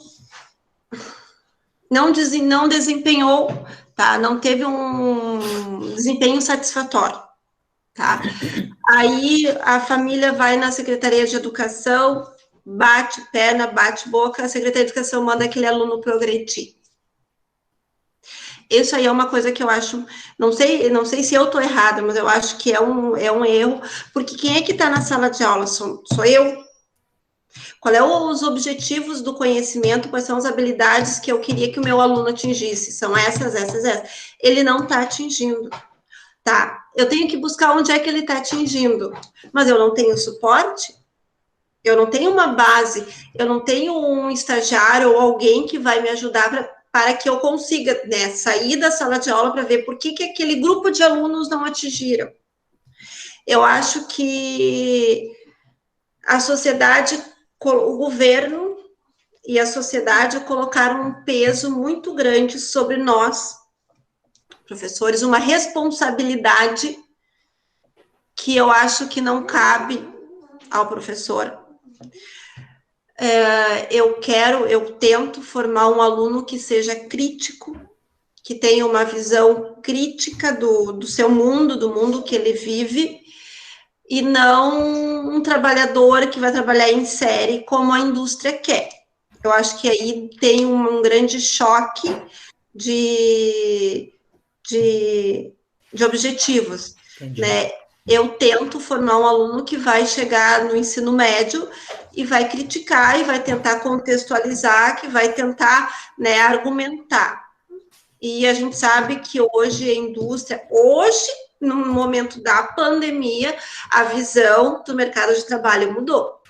não desempenhou, tá, não teve um desempenho satisfatório, tá, aí a família vai na Secretaria de Educação, bate perna, bate boca, a Secretaria de Educação manda aquele aluno progredir. Isso aí é uma coisa que eu acho, não sei se eu estou errada, mas eu acho que é um erro, porque quem é que está na sala de aula? Sou eu. Qual é os objetivos do conhecimento, quais são as habilidades que eu queria que o meu aluno atingisse? São essas. Ele não está atingindo, tá? Eu tenho que buscar onde é que ele está atingindo, mas eu não tenho suporte, eu não tenho uma base, eu não tenho um estagiário ou alguém que vai me ajudar para que eu consiga, né, sair da sala de aula para ver por que aquele grupo de alunos não atingiram. Eu acho que a sociedade, o governo e a sociedade colocaram um peso muito grande sobre nós, professores, uma responsabilidade que eu acho que não cabe ao professor. Eu tento formar um aluno que seja crítico, que tenha uma visão crítica do seu mundo, do mundo que ele vive, e não um trabalhador que vai trabalhar em série como a indústria quer. Eu acho que aí tem um grande choque de objetivos, né? Eu tento formar um aluno que vai chegar no ensino médio e vai criticar, e vai tentar contextualizar, que vai tentar, né, argumentar. E a gente sabe que hoje a indústria, no momento da pandemia, a visão do mercado de trabalho mudou.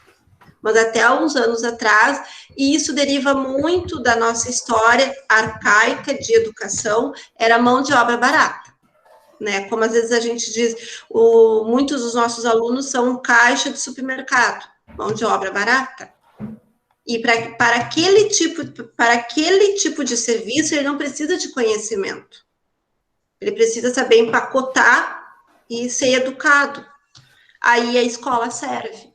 Mas até há uns anos atrás, e isso deriva muito da nossa história arcaica de educação, era mão de obra barata. Né? Como às vezes a gente diz, muitos dos nossos alunos são caixa de supermercado, mão de obra barata. E para aquele tipo de serviço, ele não precisa de conhecimento. Ele precisa saber empacotar e ser educado. Aí a escola serve.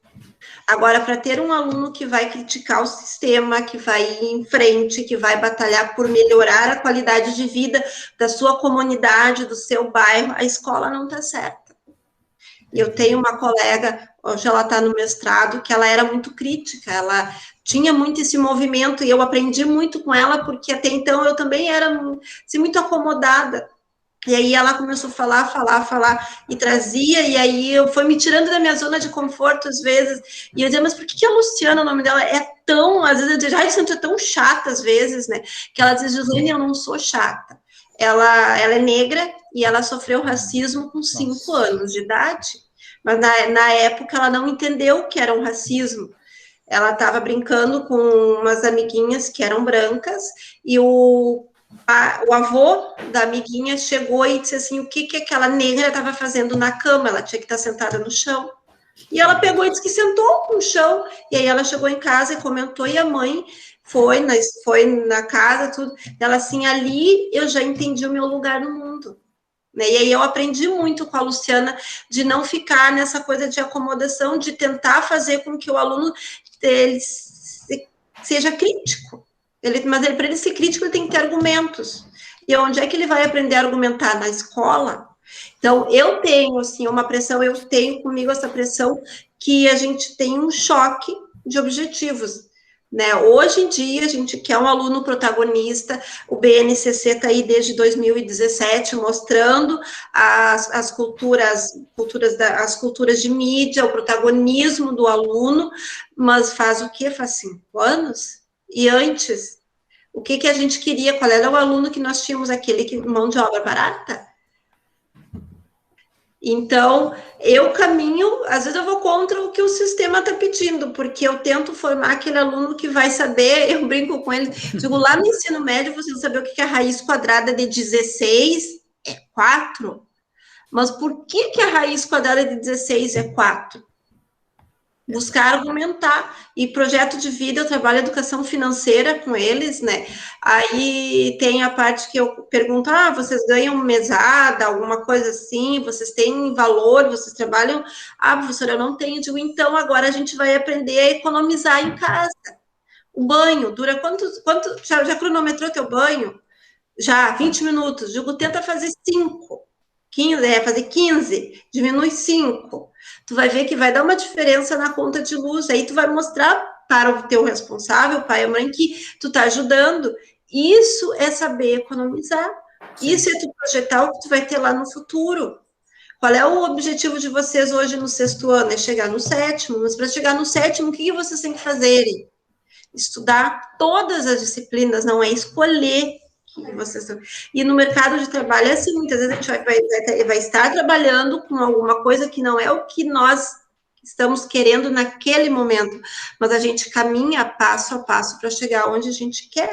Agora, para ter um aluno que vai criticar o sistema, que vai ir em frente, que vai batalhar por melhorar a qualidade de vida da sua comunidade, do seu bairro, a escola não está certa. E eu tenho uma colega, hoje ela está no mestrado, que ela era muito crítica, ela tinha muito esse movimento, e eu aprendi muito com ela, porque até então eu também era assim, muito acomodada. E aí ela começou a falar, e trazia, e aí eu fui me tirando da minha zona de conforto às vezes, e eu dizia, mas por que a Luciana, o nome dela, é tão, às vezes eu dizia, ai, você é tão chata às vezes, né, que ela dizia, Gislaine, eu não sou chata, ela é negra, e ela sofreu racismo com 5 anos de idade, mas na época ela não entendeu o que era um racismo, ela estava brincando com umas amiguinhas que eram brancas, e o avô da amiguinha chegou e disse assim, o que aquela negra estava fazendo na cama, ela tinha que estar sentada no chão. E ela pegou e disse que sentou no chão, e aí ela chegou em casa e comentou, e a mãe foi na casa, tudo, ela assim, ali eu já entendi o meu lugar no mundo. Né? E aí eu aprendi muito com a Luciana de não ficar nessa coisa de acomodação, de tentar fazer com que o aluno ele seja crítico. Mas para ele ser crítico, ele tem que ter argumentos. E onde é que ele vai aprender a argumentar? Na escola. Então, eu tenho, assim, uma pressão, eu tenho comigo essa pressão que a gente tem um choque de objetivos. Né? Hoje em dia, a gente quer um aluno protagonista, o BNCC está aí desde 2017, mostrando as culturas de mídia, o protagonismo do aluno, mas faz o quê? Faz 5 anos? E antes, o que a gente queria? Qual era o aluno que nós tínhamos, aquele que mão de obra barata? Então, eu caminho, às vezes eu vou contra o que o sistema está pedindo, porque eu tento formar aquele aluno que vai saber, eu brinco com ele, digo, lá no ensino médio, você não saber o que é a raiz quadrada de 16 é 4, mas por que a raiz quadrada de 16 é 4? Buscar argumentar, e projeto de vida, eu trabalho educação financeira com eles, né, aí tem a parte que eu pergunto, vocês ganham mesada, alguma coisa assim, vocês têm valor, vocês trabalham, professora, eu não tenho, eu digo, então agora a gente vai aprender a economizar em casa, o banho, dura quanto já cronometrou teu banho? Já, 20 minutos, digo, tenta fazer 5, 15, fazer 15, diminui 5, tu vai ver que vai dar uma diferença na conta de luz, aí tu vai mostrar para o teu responsável, pai ou mãe, que tu tá ajudando. Isso é saber economizar. Sim. Isso é tu projetar o que tu vai ter lá no futuro. Qual é o objetivo de vocês hoje no 6º ano? É chegar no 7º, mas para chegar no 7º, o que vocês têm que fazer? Estudar todas as disciplinas, não é escolher. E no mercado de trabalho é assim, muitas vezes a gente vai estar trabalhando com alguma coisa que não é o que nós estamos querendo naquele momento, mas a gente caminha passo a passo para chegar onde a gente quer.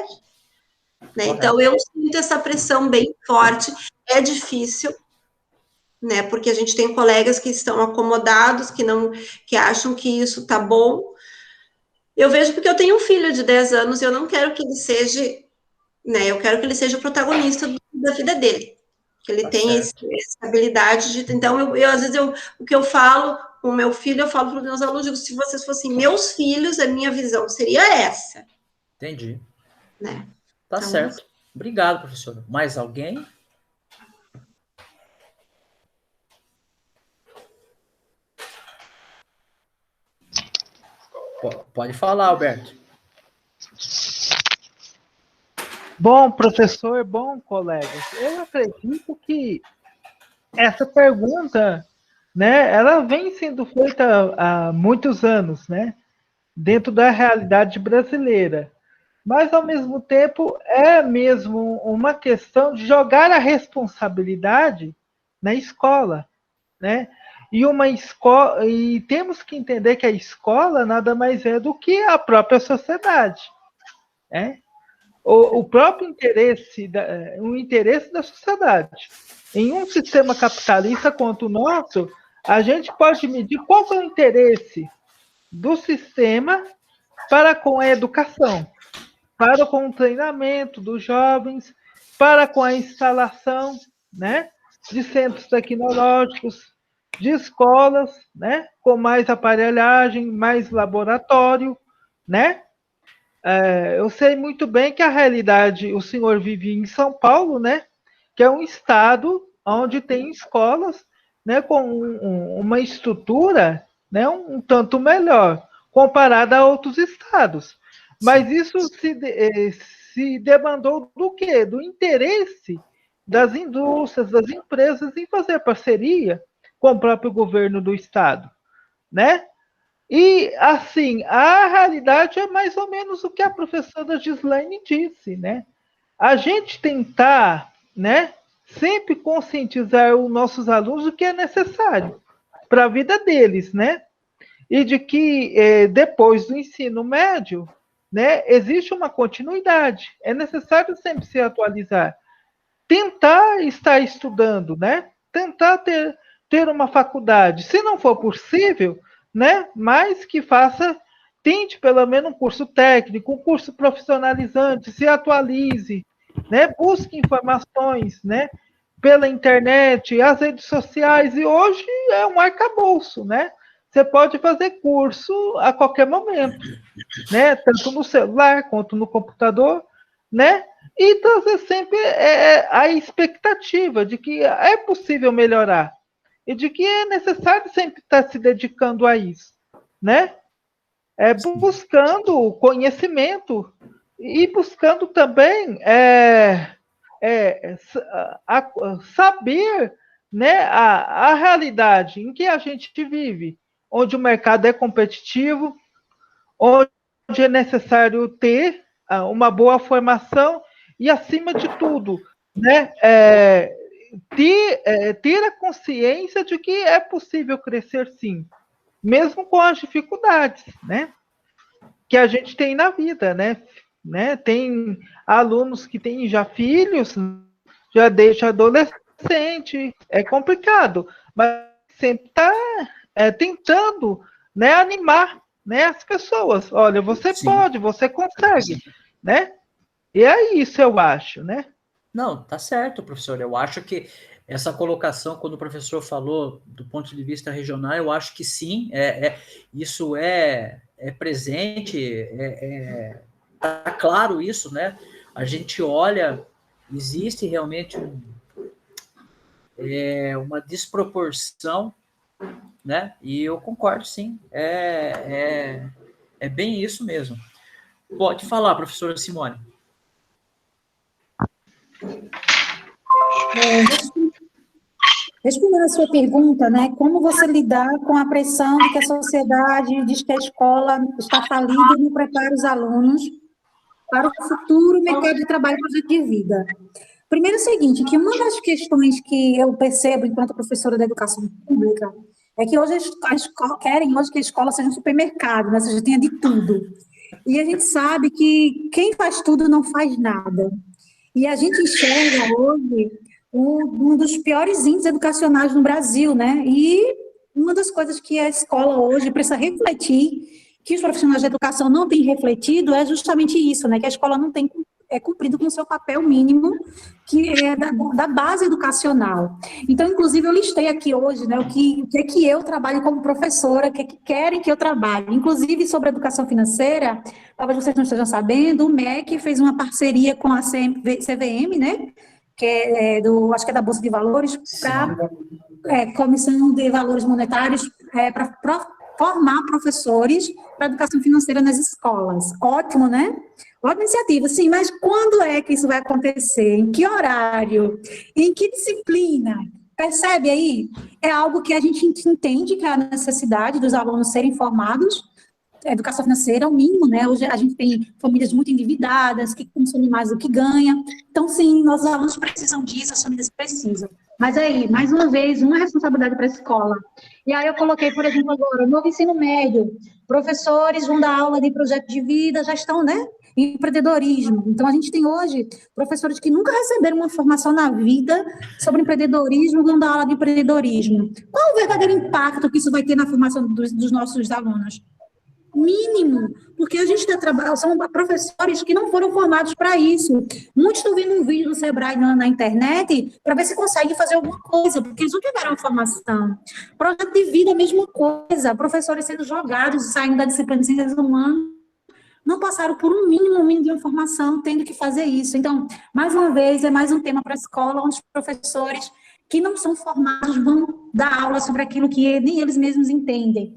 Né? Então, eu sinto essa pressão bem forte, é difícil, né? Porque a gente tem colegas que estão acomodados, que acham que isso está bom. Eu vejo porque eu tenho um filho de 10 anos e eu não quero que ele seja... Né, eu quero que ele seja o protagonista da vida dele, que ele tenha essa habilidade de... Então, às vezes, o que eu falo com o meu filho, eu falo para os meus alunos, digo, se vocês fossem meus filhos, a minha visão seria essa. Entendi. Né? Tá então, certo. Obrigado, professora. Mais alguém? Pode falar, Alberto. Bom, professor, bom, colegas, eu acredito que essa pergunta, né, ela vem sendo feita há muitos anos, né, dentro da realidade brasileira, mas, ao mesmo tempo, é mesmo uma questão de jogar a responsabilidade na escola, né, e temos que entender que a escola nada mais é do que a própria sociedade, né? O próprio interesse, o interesse da sociedade. Em um sistema capitalista quanto o nosso, a gente pode medir qual é o interesse do sistema para com a educação, para com o treinamento dos jovens, para com a instalação, né, de centros tecnológicos, de escolas, né, com mais aparelhagem, mais laboratório, né? Eu sei muito bem que a realidade, o senhor vive em São Paulo, né? Que é um estado onde tem escolas, né, com uma estrutura, né, um tanto melhor, comparada a outros estados. Mas isso se demandou do quê? Do interesse das indústrias, das empresas em fazer parceria com o próprio governo do estado, né? E, assim, a realidade é mais ou menos o que a professora Gislaine disse, né? A gente tentar, né, sempre conscientizar os nossos alunos do que é necessário para a vida deles, né? e de que depois do ensino médio, né, existe uma continuidade. É necessário sempre se atualizar. Tentar estar estudando, né? Tentar ter uma faculdade. Se não for possível, né? Mas que faça, tente pelo menos um curso técnico, um curso profissionalizante, se atualize, né? Busque informações, né? Pela internet, as redes sociais, e hoje é um arcabouço, né? Você pode fazer curso a qualquer momento, né? Tanto no celular quanto no computador, né? E trazer sempre a expectativa de que é possível melhorar e de que é necessário sempre estar se dedicando a isso, né? Buscando conhecimento e buscando também saber, né, a realidade em que a gente vive, onde o mercado é competitivo, onde é necessário ter uma boa formação e, acima de tudo, né, ter a consciência de que é possível crescer, sim, mesmo com as dificuldades, né, que a gente tem na vida, né? Tem alunos que têm já filhos, já deixa adolescente, é complicado, mas sempre está tentando, né, animar, né, as pessoas. Olha, você Sim. pode, você consegue, né? E é isso, eu acho, né? Não, tá certo, professor. Eu acho que essa colocação, quando o professor falou do ponto de vista regional, eu acho que sim, isso é presente, tá claro isso, né? A gente olha, existe realmente uma desproporção, né? E eu concordo, sim, é bem isso mesmo. Pode falar, professora Simone. Respondendo a sua pergunta, né, como você lidar com a pressão de que a sociedade diz que a escola está falida e não prepara os alunos para o futuro mercado de trabalho e projeto de vida? Primeiro é o seguinte, que uma das questões que eu percebo enquanto professora da educação pública é que hoje a escola querem hoje que a escola seja um supermercado, né, ou seja, tenha de tudo. E a gente sabe que quem faz tudo não faz nada. E a gente enxerga hoje um dos piores índices educacionais no Brasil, né? E uma das coisas que a escola hoje precisa refletir, que os profissionais de educação não têm refletido, é justamente isso, né? Que a escola não tem cumprido com o seu papel mínimo, que é da base educacional. Então, inclusive, eu listei aqui hoje, né, o que é que eu trabalho como professora, o que é que querem que eu trabalhe. Inclusive, sobre educação financeira, talvez vocês não estejam sabendo, o MEC fez uma parceria com a CVM, né, que acho que é da Bolsa de Valores, para Comissão de Valores Monetários, para formar professores para educação financeira nas escolas. Ótimo, né? Ótima iniciativa, sim, mas quando é que isso vai acontecer? Em que horário? Em que disciplina? Percebe aí? É algo que a gente entende que é a necessidade dos alunos serem formados. A educação financeira é o mínimo, né? Hoje a gente tem famílias muito endividadas, que consomem mais do que ganham. Então, sim, nossos alunos precisam disso, as famílias precisam. Mas aí, mais uma vez, uma responsabilidade para a escola. E aí eu coloquei, por exemplo, agora, novo ensino médio. Professores vão dar aula de projeto de vida, já estão, né? Em empreendedorismo. Então, a gente tem hoje professores que nunca receberam uma formação na vida sobre empreendedorismo, vão dar aula de empreendedorismo. Qual o verdadeiro impacto que isso vai ter na formação dos nossos alunos? Mínimo, porque a gente está trabalhando, são professores que não foram formados para isso. Muitos estão vendo um vídeo do Sebrae na internet para ver se conseguem fazer alguma coisa, porque eles não tiveram formação. Projeto de vida, a mesma coisa. Professores sendo jogados, saindo da disciplina de ciências humanas, não passaram por um mínimo de informação, tendo que fazer isso. Então, mais uma vez, é mais um tema para a escola, onde os professores que não são formados vão dar aula sobre aquilo que nem eles mesmos entendem.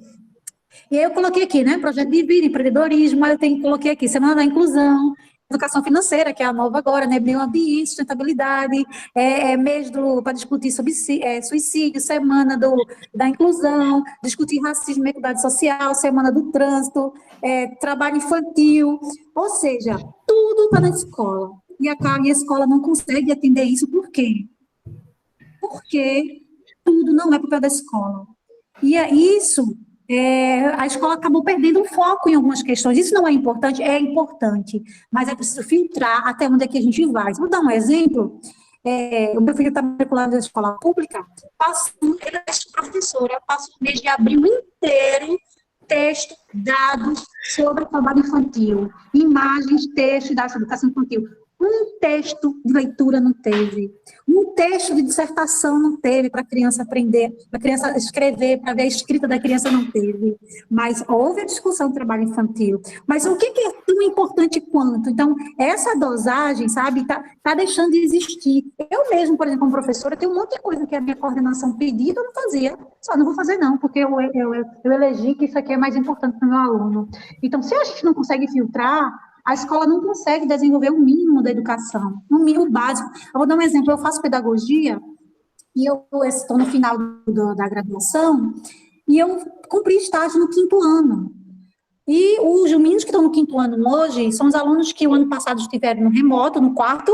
E aí eu coloquei aqui, né, projeto de vida, empreendedorismo, aí eu coloquei aqui Semana da Inclusão, educação financeira, que é a nova agora, né, meio ambiente, sustentabilidade, mês para discutir sobre suicídio, semana da inclusão, discutir racismo e equidade social, semana do trânsito, trabalho infantil, ou seja, tudo está na escola. E a escola não consegue atender isso, por quê? Porque tudo não é papel da escola. E é isso a escola acabou perdendo o foco em algumas questões. Isso não é importante? É importante, mas é preciso filtrar até onde é que a gente vai. Vou dar um exemplo. O meu filho está matriculado na escola pública, ele é professora, passa o mês de abril inteiro texto, dados sobre o trabalho infantil, imagens, textos, dados sobre educação infantil. Um texto de leitura não teve, um texto de dissertação não teve para a criança aprender, para a criança escrever, para ver a escrita da criança não teve, mas houve a discussão do trabalho infantil. Mas o que é tão importante quanto? Então, essa dosagem, sabe, tá deixando de existir. Eu mesmo, por exemplo, como professora, tenho um monte de coisa que a minha coordenação pedia, eu não fazia. Só não vou fazer não, porque eu elegi que isso aqui é mais importante para o meu aluno. Então, se a gente não consegue filtrar, a escola não consegue desenvolver o mínimo da educação, o mínimo básico. Eu vou dar um exemplo, eu faço pedagogia, e eu estou no final da graduação, e eu cumpri estágio no 5º ano. E os meninos que estão no 5º ano hoje são os alunos que o ano passado estiveram no remoto, no 4º,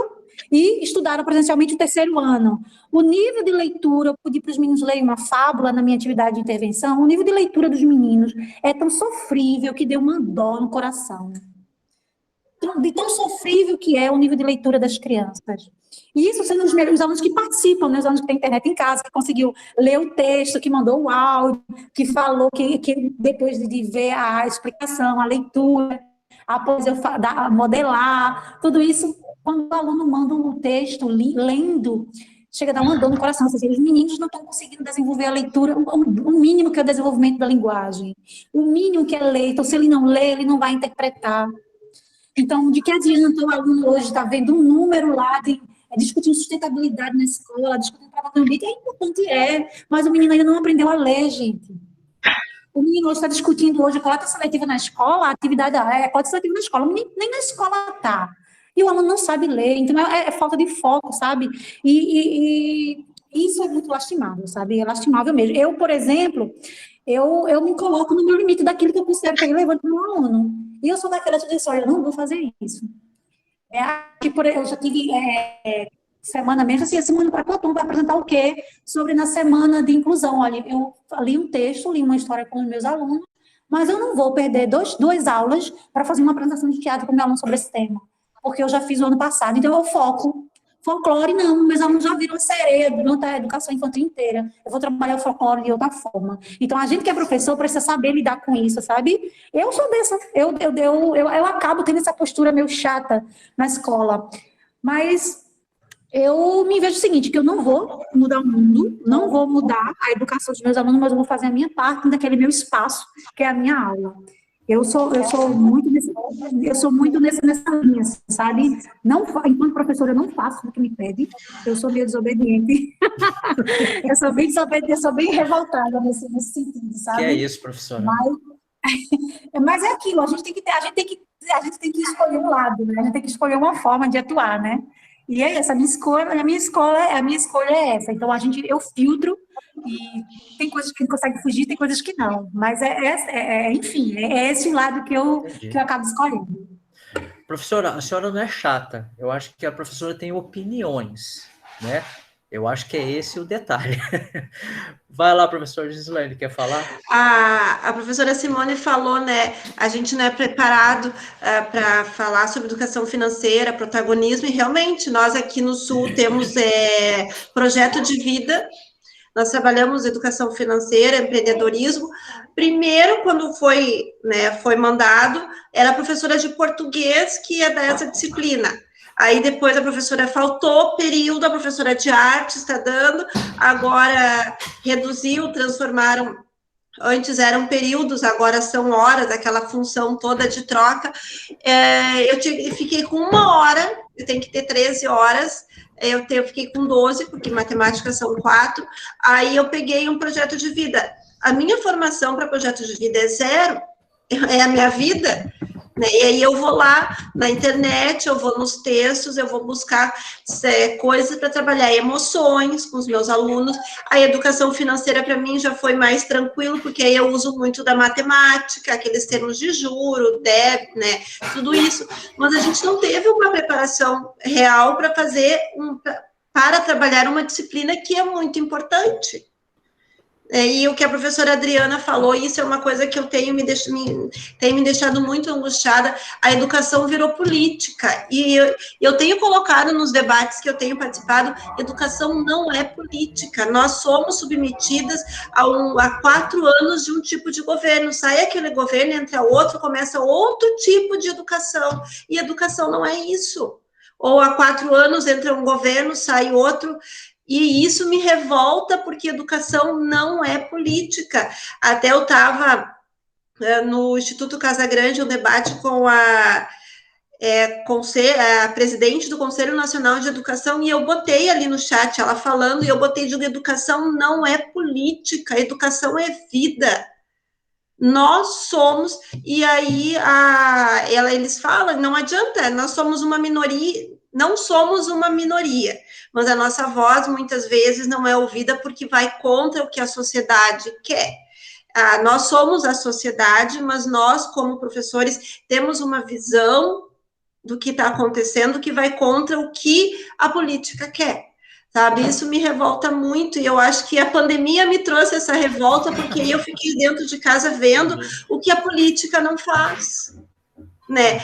e estudaram presencialmente o 3º ano. O nível de leitura, eu pedi para os meninos lerem uma fábula na minha atividade de intervenção, o nível de leitura dos meninos é tão sofrível que deu uma dó no coração. De tão sofrível que é o nível de leitura das crianças. E isso sendo os alunos que participam, né? Os alunos que têm internet em casa, que conseguiu ler o texto, que mandou o áudio, que falou que depois de ver a explicação, a leitura, após eu modelar, tudo isso, quando o aluno manda um texto lendo, chega a dar uma dor no coração. Ou seja, os meninos não estão conseguindo desenvolver a leitura, o mínimo que é o desenvolvimento da linguagem, o mínimo que é ler. Então, se ele não lê, ele não vai interpretar. Então, de que adianta o aluno hoje estar vendo um número lá, discutindo sustentabilidade na escola, discutindo trabalho do ambiente? É importante, mas o menino ainda não aprendeu a ler, gente. O menino hoje está discutindo hoje coleta seletiva na escola, a atividade coleta seletiva na escola, o menino nem na escola está. E o aluno não sabe ler, então é falta de foco, sabe? E isso é muito lastimável, sabe? É lastimável mesmo. Eu, por exemplo, eu me coloco no meu limite daquilo que eu considero que é relevante para o meu aluno. E eu sou daquela que diz, olha, eu não vou fazer isso. Eu já tive semana mesmo, assim, a semana para Cotton vai apresentar o quê? Sobre na semana de inclusão. Olha, eu li um texto, li uma história com os meus alunos, mas eu não vou perder duas aulas para fazer uma apresentação de teatro com o meu aluno sobre esse tema, porque eu já fiz o ano passado. Então, eu foco. Folclore, não, meus alunos já viram sereia durante a educação infantil inteira. Eu vou trabalhar o folclore de outra forma. Então, a gente que é professor precisa saber lidar com isso, sabe? Eu sou dessa, eu acabo tendo essa postura meio chata na escola. Mas eu me vejo o seguinte, que eu não vou mudar o mundo, não vou mudar a educação dos meus alunos, mas eu vou fazer a minha parte daquele meu espaço, que é a minha aula. Eu sou muito nessa linha, sabe? Não, enquanto professora, eu não faço o que me pede. Eu sou meio desobediente. eu sou bem revoltada nesse sentido, sabe? Que é isso, professora? Mas é aquilo, a gente tem que escolher um lado, né? A gente tem que escolher uma forma de atuar, né? E é essa, a minha escolha é essa. Então, eu filtro, e tem coisas que a gente consegue fugir, tem coisas que não. Mas, enfim, é esse lado que eu acabo escolhendo. Professora, a senhora não é chata. Eu acho que a professora tem opiniões, né? Eu acho que é esse o detalhe. Vai lá, professor Gislaine, quer falar? A professora Simone falou, né, a gente não é preparado para falar sobre educação financeira, protagonismo, e realmente nós aqui no Sul temos projeto de vida, nós trabalhamos educação financeira, empreendedorismo. Primeiro, quando foi mandado, era a professora de português que ia dar essa disciplina. Aí depois a professora faltou, período, a professora de arte está dando, agora reduziu, transformaram, antes eram períodos, agora são horas, aquela função toda de troca. Eu fiquei com 1 hora, eu tenho que ter 13 horas, eu fiquei com 12, porque matemática são 4, aí eu peguei um projeto de vida. A minha formação para projeto de vida é 0, é a minha vida, né? E aí eu vou lá na internet, eu vou nos textos, eu vou buscar coisas para trabalhar emoções com os meus alunos. A educação financeira para mim já foi mais tranquilo, porque aí eu uso muito da matemática, aqueles termos de juro, débito, né? Tudo isso. Mas a gente não teve uma preparação real para trabalhar uma disciplina que é muito importante. E o que a professora Adriana falou, isso é uma coisa que eu tem me deixado muito angustiada. A educação virou política, e eu tenho colocado nos debates que eu tenho participado, educação não é política. Nós somos submetidas a 4 anos de um tipo de governo. Sai aquele governo, entra outro, começa outro tipo de educação, e educação não é isso. Ou há 4 anos entra um governo, sai outro. E isso me revolta, porque educação não é política. Até eu estava no Instituto Casa Grande, um debate com a presidente do Conselho Nacional de Educação, e eu botei ali no chat ela falando, e eu botei de educação não é política, educação é vida. Nós somos, e aí eles falam, não adianta, nós somos uma minoria, não somos uma minoria, mas a nossa voz muitas vezes não é ouvida porque vai contra o que a sociedade quer. Nós somos a sociedade, mas nós, como professores, temos uma visão do que está acontecendo que vai contra o que a política quer. Sabe, isso me revolta muito, e eu acho que a pandemia me trouxe essa revolta, porque eu fiquei dentro de casa vendo o que a política não faz, né?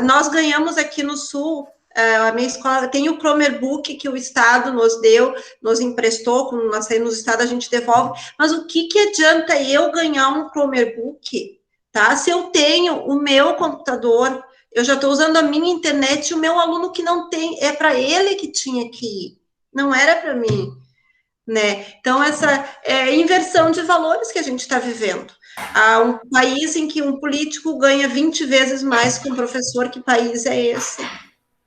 Nós ganhamos aqui no Sul, a minha escola tem o Chromebook que o Estado nos deu, nos emprestou, quando nós saímos do Estado a gente devolve, mas o que adianta eu ganhar um Chromebook, tá? Se eu tenho o meu computador, eu já estou usando a minha internet, e o meu aluno que não tem, é para ele que tinha que ir, não era para mim, né? Então, essa inversão de valores que a gente está vivendo. Há um país em que um político ganha 20 vezes mais que um professor, que país é esse?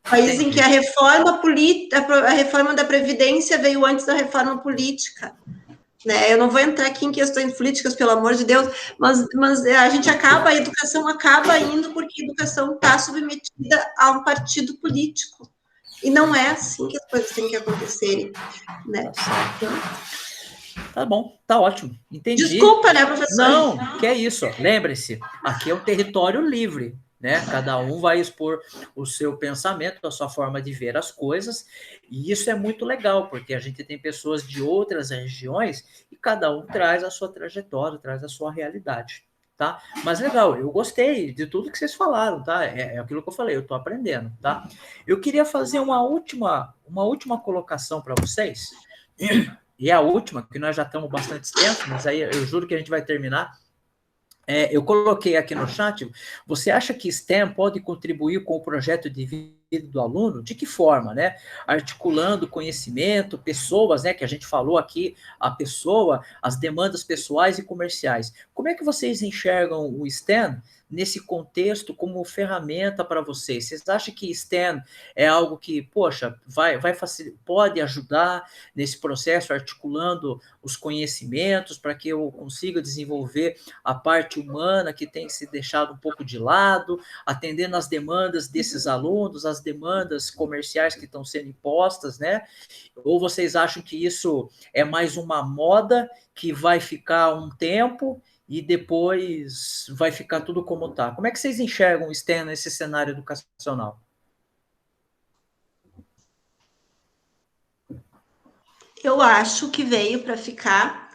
País em que a reforma da Previdência veio antes da reforma política. Né? Eu não vou entrar aqui em questões políticas, pelo amor de Deus, mas a educação acaba indo porque a educação está submetida a um partido político. E não é assim que as coisas têm que acontecerem, né? Tá bom, tá ótimo, entendi. Desculpa, né, professor? Não, que é isso, lembre-se, aqui é um território livre, né? Cada um vai expor o seu pensamento, a sua forma de ver as coisas, e isso é muito legal, porque a gente tem pessoas de outras regiões e cada um traz a sua trajetória, traz a sua realidade, tá? Mas legal, eu gostei de tudo que vocês falaram, tá? É aquilo que eu falei, eu tô aprendendo, tá? Eu queria fazer uma última colocação para vocês, e a última, que nós já estamos bastante tempo, mas aí eu juro que a gente vai terminar. Eu coloquei aqui no chat, você acha que STEM pode contribuir com o projeto de vida do aluno? De que forma, né? Articulando conhecimento, pessoas, né? Que a gente falou aqui, a pessoa, as demandas pessoais e comerciais. Como é que vocês enxergam o STEM nesse contexto como ferramenta para vocês? Vocês acham que STEM é algo que, poxa, pode ajudar nesse processo, articulando os conhecimentos para que eu consiga desenvolver a parte humana que tem se deixado um pouco de lado, atendendo às demandas desses alunos, as demandas comerciais que estão sendo impostas, né? Ou vocês acham que isso é mais uma moda que vai ficar um tempo e depois vai ficar tudo como está? Como é que vocês enxergam o STEM nesse cenário educacional? Eu acho que veio para ficar.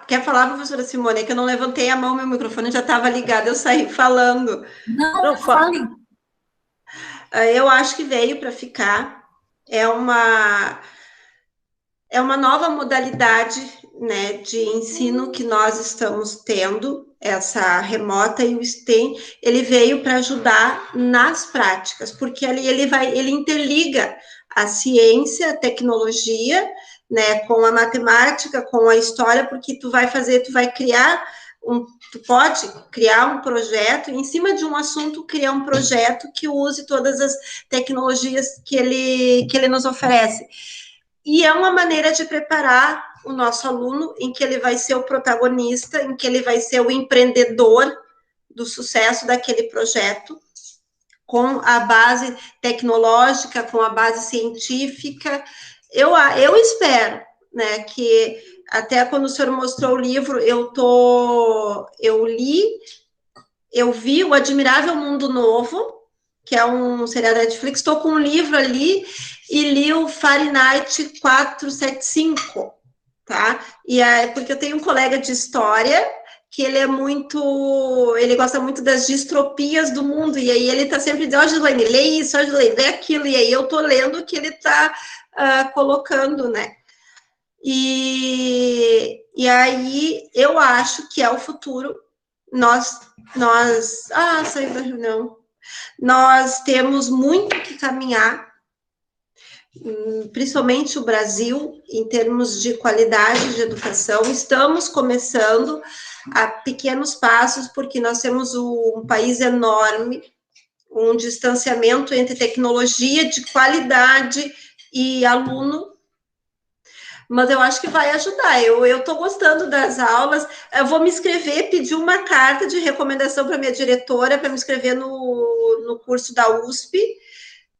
Quer falar, professora Simone? É que eu não levantei a mão, meu microfone já estava ligado, eu saí falando. Não, fale. Eu acho que veio para ficar. É uma nova modalidade, né, de ensino que nós estamos tendo, essa remota, e o STEM, ele veio para ajudar nas práticas, porque ele interliga a ciência, a tecnologia, né, com a matemática, com a história, porque tu pode criar um projeto, em cima de um assunto, criar um projeto que use todas as tecnologias que ele nos oferece. E é uma maneira de preparar o nosso aluno, em que ele vai ser o protagonista, em que ele vai ser o empreendedor do sucesso daquele projeto, com a base tecnológica, com a base científica. Eu espero, né, que até quando o senhor mostrou o livro, eu vi O Admirável Mundo Novo, que é um seriado da Netflix, estou com um livro ali, e li o Fahrenheit 475, tá? E é porque eu tenho um colega de história que ele gosta muito das distopias do mundo, e aí ele tá sempre dizendo, ó, Gislaine, lê isso, ó, Gislaine, lê aquilo, e aí eu tô lendo o que ele tá colocando, né? E aí eu acho que é o futuro. Saiu da reunião. Nós temos muito que caminhar, principalmente o Brasil, em termos de qualidade de educação. Estamos começando a pequenos passos, porque nós temos um país enorme, um distanciamento entre tecnologia de qualidade e aluno, mas eu acho que vai ajudar. Eu estou gostando das aulas. Eu vou me inscrever, pedir uma carta de recomendação para minha diretora para me inscrever no curso da USP,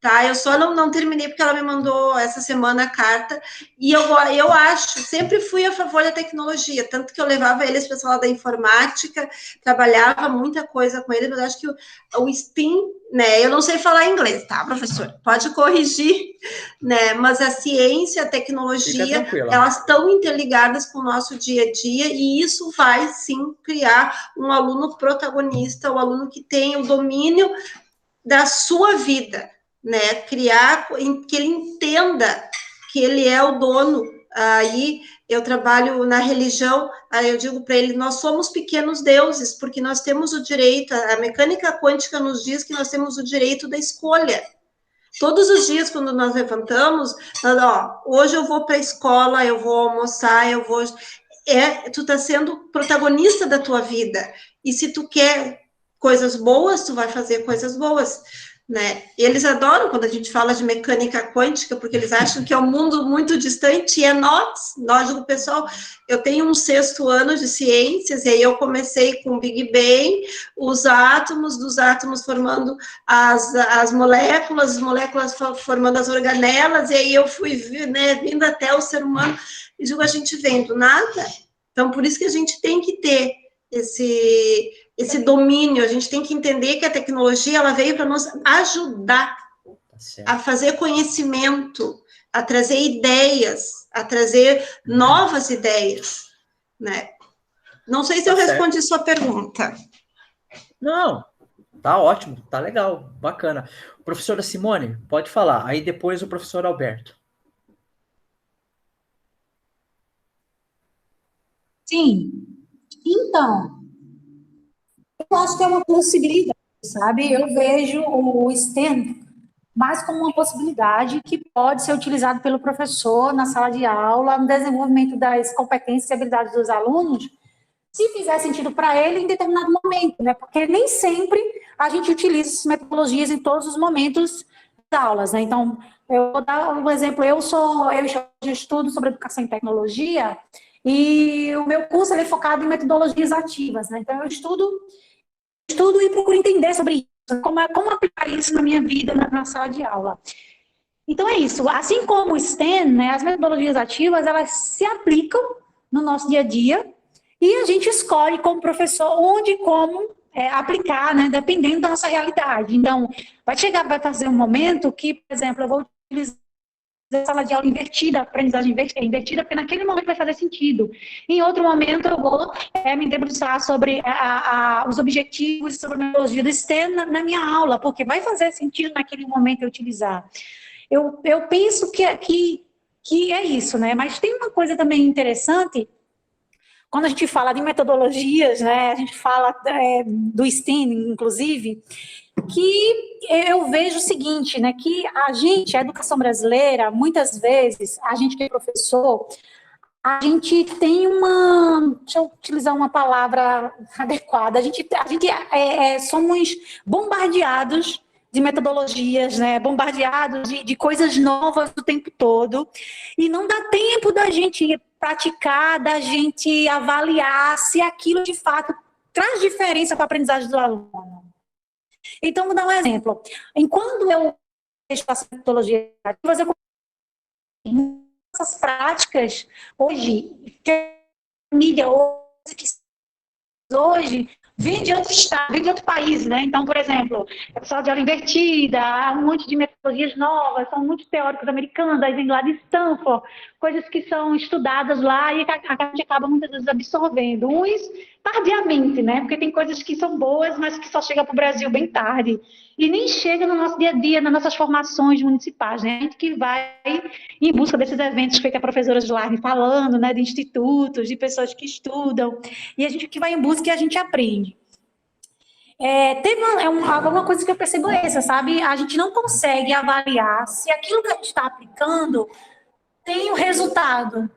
tá? Eu só não terminei porque ela me mandou essa semana a carta, e eu acho, sempre fui a favor da tecnologia, tanto que eu levava eles para a sala da informática, trabalhava muita coisa com eles, mas acho que o STEAM, né, eu não sei falar inglês, tá, professor? Pode corrigir, né, mas a ciência, a tecnologia, elas estão interligadas com o nosso dia a dia, e isso vai, sim, criar um aluno protagonista, um aluno que tem o domínio da sua vida, né, criar, que ele entenda que ele é o dono. Aí eu trabalho na religião, aí eu digo para ele, nós somos pequenos deuses, porque nós temos o direito, a mecânica quântica nos diz que nós temos o direito da escolha. Todos os dias, quando nós levantamos, hoje eu vou para a escola, eu vou almoçar, tu tá sendo protagonista da tua vida, e se tu quer coisas boas, tu vai fazer coisas boas, né? Eles adoram quando a gente fala de mecânica quântica, porque eles acham que é um mundo muito distante, e é nós, o pessoal. Eu tenho um 6º ano de ciências, e aí eu comecei com o Big Bang, os átomos, dos átomos formando as moléculas formando as organelas, e aí eu fui, né, vindo até o ser humano, e digo, a gente vem do nada. Então, por isso que a gente tem que ter esse domínio, a gente tem que entender que a tecnologia, ela veio para nos ajudar a fazer conhecimento, a trazer ideias, a trazer novas ideias, né? Não sei se eu respondi sua pergunta. Não, tá ótimo, tá legal, bacana. Professora Simone, pode falar, aí depois o professor Alberto. Sim, então, eu acho que é uma possibilidade, sabe? Eu vejo o STEM mais como uma possibilidade que pode ser utilizado pelo professor na sala de aula, no desenvolvimento das competências e habilidades dos alunos, se fizer sentido para ele em determinado momento, né? Porque nem sempre a gente utiliza essas metodologias em todos os momentos das aulas, né? Então, eu vou dar um exemplo. Eu estudo sobre educação e tecnologia, e o meu curso é focado em metodologias ativas, né? Então, eu estudo e procuro entender sobre isso, como aplicar isso na minha vida, na sala de aula. Então, é isso. Assim como o STEM, né, as metodologias ativas, elas se aplicam no nosso dia a dia, e a gente escolhe como professor onde e como aplicar, né, dependendo da nossa realidade. Então, vai fazer um momento que, por exemplo, eu vou utilizar a sala de aula invertida, aprendizagem invertida, porque naquele momento vai fazer sentido. Em outro momento, eu vou me debruçar sobre os objetivos, sobre a metodologia do STEM na minha aula, porque vai fazer sentido naquele momento eu utilizar. Eu penso que é isso, né? Mas tem uma coisa também interessante, quando a gente fala de metodologias, né? A gente fala do STEM, inclusive, que eu vejo o seguinte, né, que a educação brasileira, muitas vezes, a gente que é professor, a gente tem deixa eu utilizar uma palavra adequada, somos bombardeados de metodologias, né, bombardeados de coisas novas o tempo todo, e não dá tempo da gente praticar, da gente avaliar se aquilo de fato traz diferença para a aprendizagem do aluno. Então, vou dar um exemplo. Enquanto eu faço metodologia ativas, essas práticas, hoje, hoje, vem de outro estado, vem de outro país, né? Então, por exemplo, é pessoal de aula invertida, há um monte de metodologias novas, são muitos teóricos americanos, aí vem lá de Stanford, coisas que são estudadas lá e a gente acaba muitas vezes absorvendo, uns tardiamente, né? Porque tem coisas que são boas, mas que só chegam para o Brasil bem tarde. E nem chega no nosso dia a dia, nas nossas formações municipais, né? A gente que vai em busca desses eventos que a professora Gilarne falando, né? De institutos, de pessoas que estudam, e a gente que vai em busca e a gente aprende. Alguma coisa que eu percebo é essa, sabe? A gente não consegue avaliar se aquilo que a gente está aplicando tem o resultado.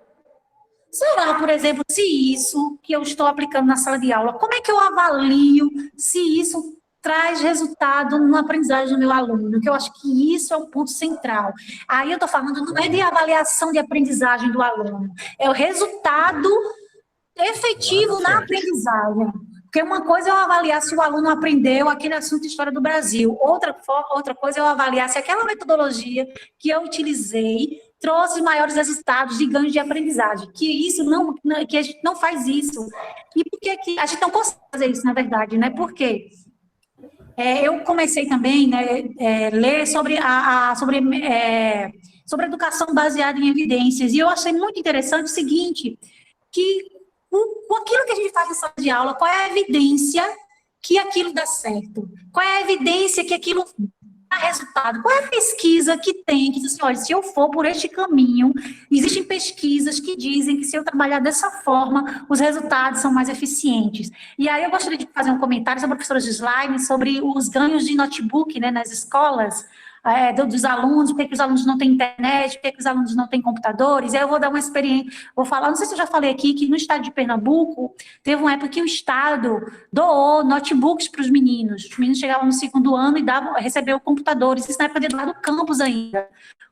Será, por exemplo, se isso que eu estou aplicando na sala de aula, como é que eu avalio se isso traz resultado na aprendizagem do meu aluno? Que eu acho que isso é um ponto central. Aí eu estou falando, não é de avaliação de aprendizagem do aluno, é o resultado efetivo na aprendizagem. Porque uma coisa é eu avaliar se o aluno aprendeu aquele assunto de história do Brasil. Outra coisa é eu avaliar se aquela metodologia que eu utilizei trouxe maiores resultados de ganho de aprendizagem. Que a gente não faz isso. E por que a gente não consegue fazer isso, na verdade, né? Por quê? Eu comecei também, né, ler sobre educação baseada em evidências. E eu achei muito interessante o seguinte, que com aquilo que a gente faz na sala de aula, qual é a evidência que aquilo dá certo? Qual é a evidência que aquilo dá resultado? Qual é a pesquisa que tem, que diz assim, olha, se eu for por este caminho, existem pesquisas que dizem que se eu trabalhar dessa forma, os resultados são mais eficientes. E aí eu gostaria de fazer um comentário sobre a professora Gislaine, sobre os ganhos de notebook, né, nas escolas, dos alunos, por que os alunos não têm internet, por que os alunos não têm computadores. Aí eu vou dar uma experiência, vou falar, não sei se eu já falei aqui, que no estado de Pernambuco, teve uma época que o estado doou notebooks para os meninos chegavam no segundo ano e receberam computadores, isso na época de lá do campus ainda,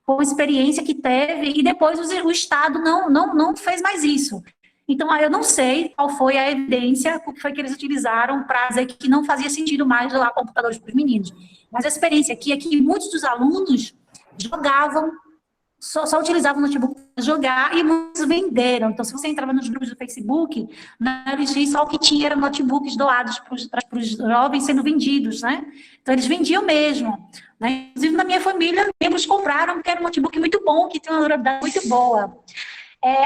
com uma experiência que teve, e depois o estado não fez mais isso. Então, eu não sei qual foi a evidência, o que foi que eles utilizaram para dizer que não fazia sentido mais doar computadores para os meninos. Mas a experiência aqui é que muitos dos alunos jogavam, só utilizavam o notebook para jogar, e muitos venderam. Então, se você entrava nos grupos do Facebook, na LG, só o que tinha eram notebooks doados para os jovens sendo vendidos, né? Então, eles vendiam mesmo. Né? Inclusive, na minha família, membros compraram, porque era um notebook muito bom, que tem uma durabilidade muito boa.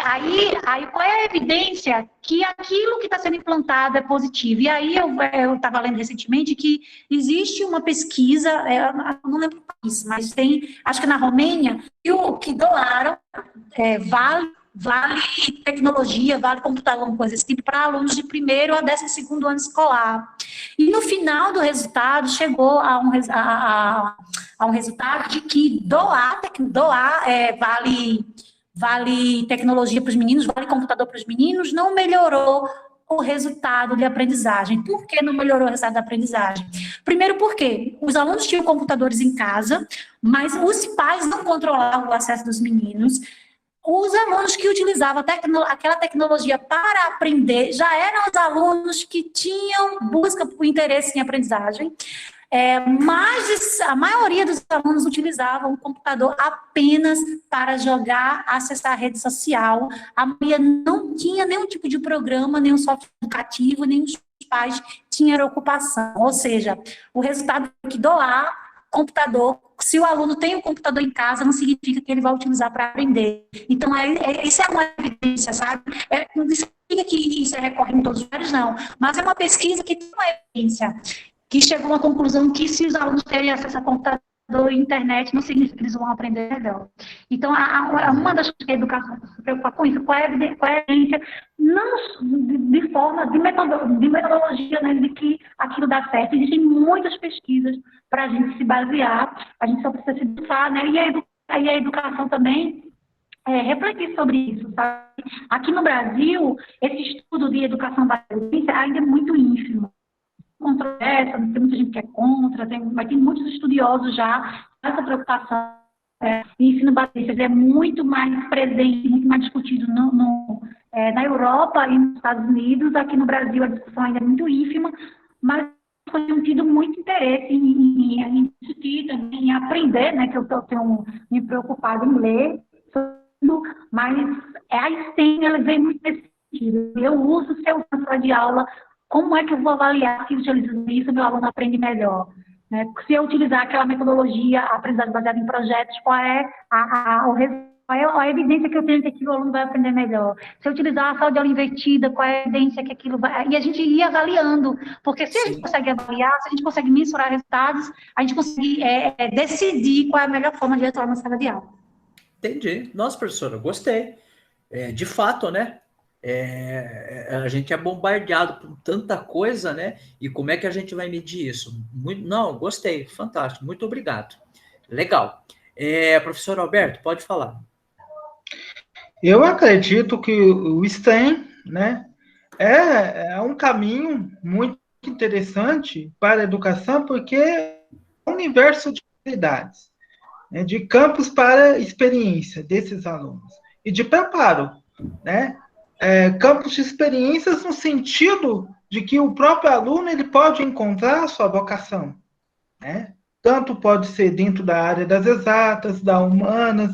Aí qual é a evidência que aquilo que está sendo implantado é positivo? E aí eu estava lendo recentemente que existe uma pesquisa, eu não lembro o país, mas tem, acho que na Romênia, que doaram vale tecnologia, vale computador, uma coisa desse tipo, para alunos de 1º a 12º ano escolar. E no final do resultado, chegou a um resultado de que doar vale tecnologia para os meninos, vale computador para os meninos, não melhorou o resultado de aprendizagem. Por que não melhorou o resultado da aprendizagem? Primeiro porque os alunos tinham computadores em casa, mas os pais não controlavam o acesso dos meninos. Os alunos que utilizavam aquela tecnologia para aprender já eram os alunos que tinham busca por interesse em aprendizagem. Mas a maioria dos alunos utilizavam o computador apenas para jogar, acessar a rede social. A maioria não tinha nenhum tipo de programa, nenhum software educativo, nem os pais tinham ocupação. Ou seja, o resultado é que doar computador, se o aluno tem um computador em casa, não significa que ele vai utilizar para aprender. Então, isso é uma evidência, sabe? Não significa que isso recorre em todos os lugares, não. Mas é uma pesquisa que tem uma evidência, que chegou a uma conclusão que se os alunos terem acesso a computador e internet, não significa que eles vão aprender melhor. Então, uma das coisas que a educação se preocupa com isso, qual é a evidência, não de metodologia, né, de que aquilo dá certo. Existem muitas pesquisas para a gente se basear, a gente só precisa se educar, né, e a educação também refletir sobre isso, sabe? Aqui no Brasil, esse estudo de educação baseada em evidência ainda é muito ínfimo. Controversa, tem muita gente que é contra, mas tem muitos estudiosos já essa preocupação. O ensino baseado é muito mais presente, muito mais discutido na Europa e nos Estados Unidos. Aqui no Brasil a discussão ainda é muito ínfima, mas tenho tido muito interesse em discutir, também, em aprender, né, que eu tenho me preocupado em ler, mas a STEM ela vem muito nesse sentido. Eu uso o seu sala de aula como é que eu vou avaliar se utilizando isso o meu aluno aprende melhor? Né? Se eu utilizar aquela metodologia, a aprendizagem baseada em projetos, qual é a evidência que eu tenho que aquilo o aluno vai aprender melhor? Se eu utilizar a sala de aula invertida, qual é a evidência que aquilo vai... E a gente ia avaliando, porque se a gente consegue avaliar, se a gente consegue mensurar resultados, a gente consegue decidir qual é a melhor forma de atuar na sala de aula. Entendi. Nossa, professora, gostei. De fato, né? A gente é bombardeado por tanta coisa, né? E como é que a gente vai medir isso? Não, gostei, fantástico, muito obrigado. Legal. Professor Alberto, pode falar. Eu acredito que o STEM, né, é um caminho muito interessante para a educação, porque é um universo de habilidades, né, de campos para experiência desses alunos e de preparo, né? Campos de experiências no sentido de que o próprio aluno ele pode encontrar a sua vocação, né? Tanto pode ser dentro da área das exatas, das humanas,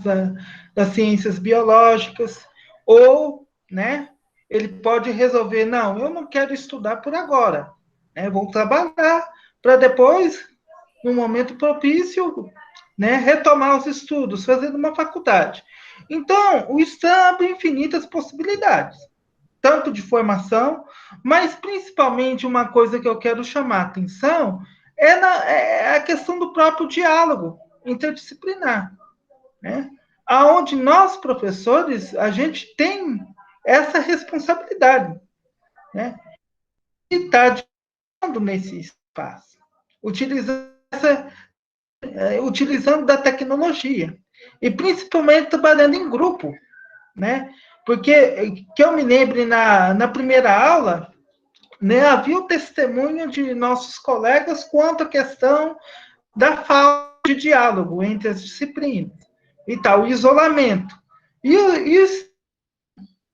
das ciências biológicas, ou, né, ele pode resolver, não, eu não quero estudar por agora, né, vou trabalhar para depois, no momento propício, né, retomar os estudos, fazer uma faculdade. Então, o STEM abre infinitas possibilidades, tanto de formação, mas principalmente uma coisa que eu quero chamar a atenção é a questão do próprio diálogo interdisciplinar, né? Aonde nós, professores, a gente tem essa responsabilidade, né? E está dialogando nesse espaço, utilizando da tecnologia, e principalmente trabalhando em grupo, né? Porque, que eu me lembre, na primeira aula, né, havia o testemunho de nossos colegas quanto à questão da falta de diálogo entre as disciplinas, e tal, o isolamento. E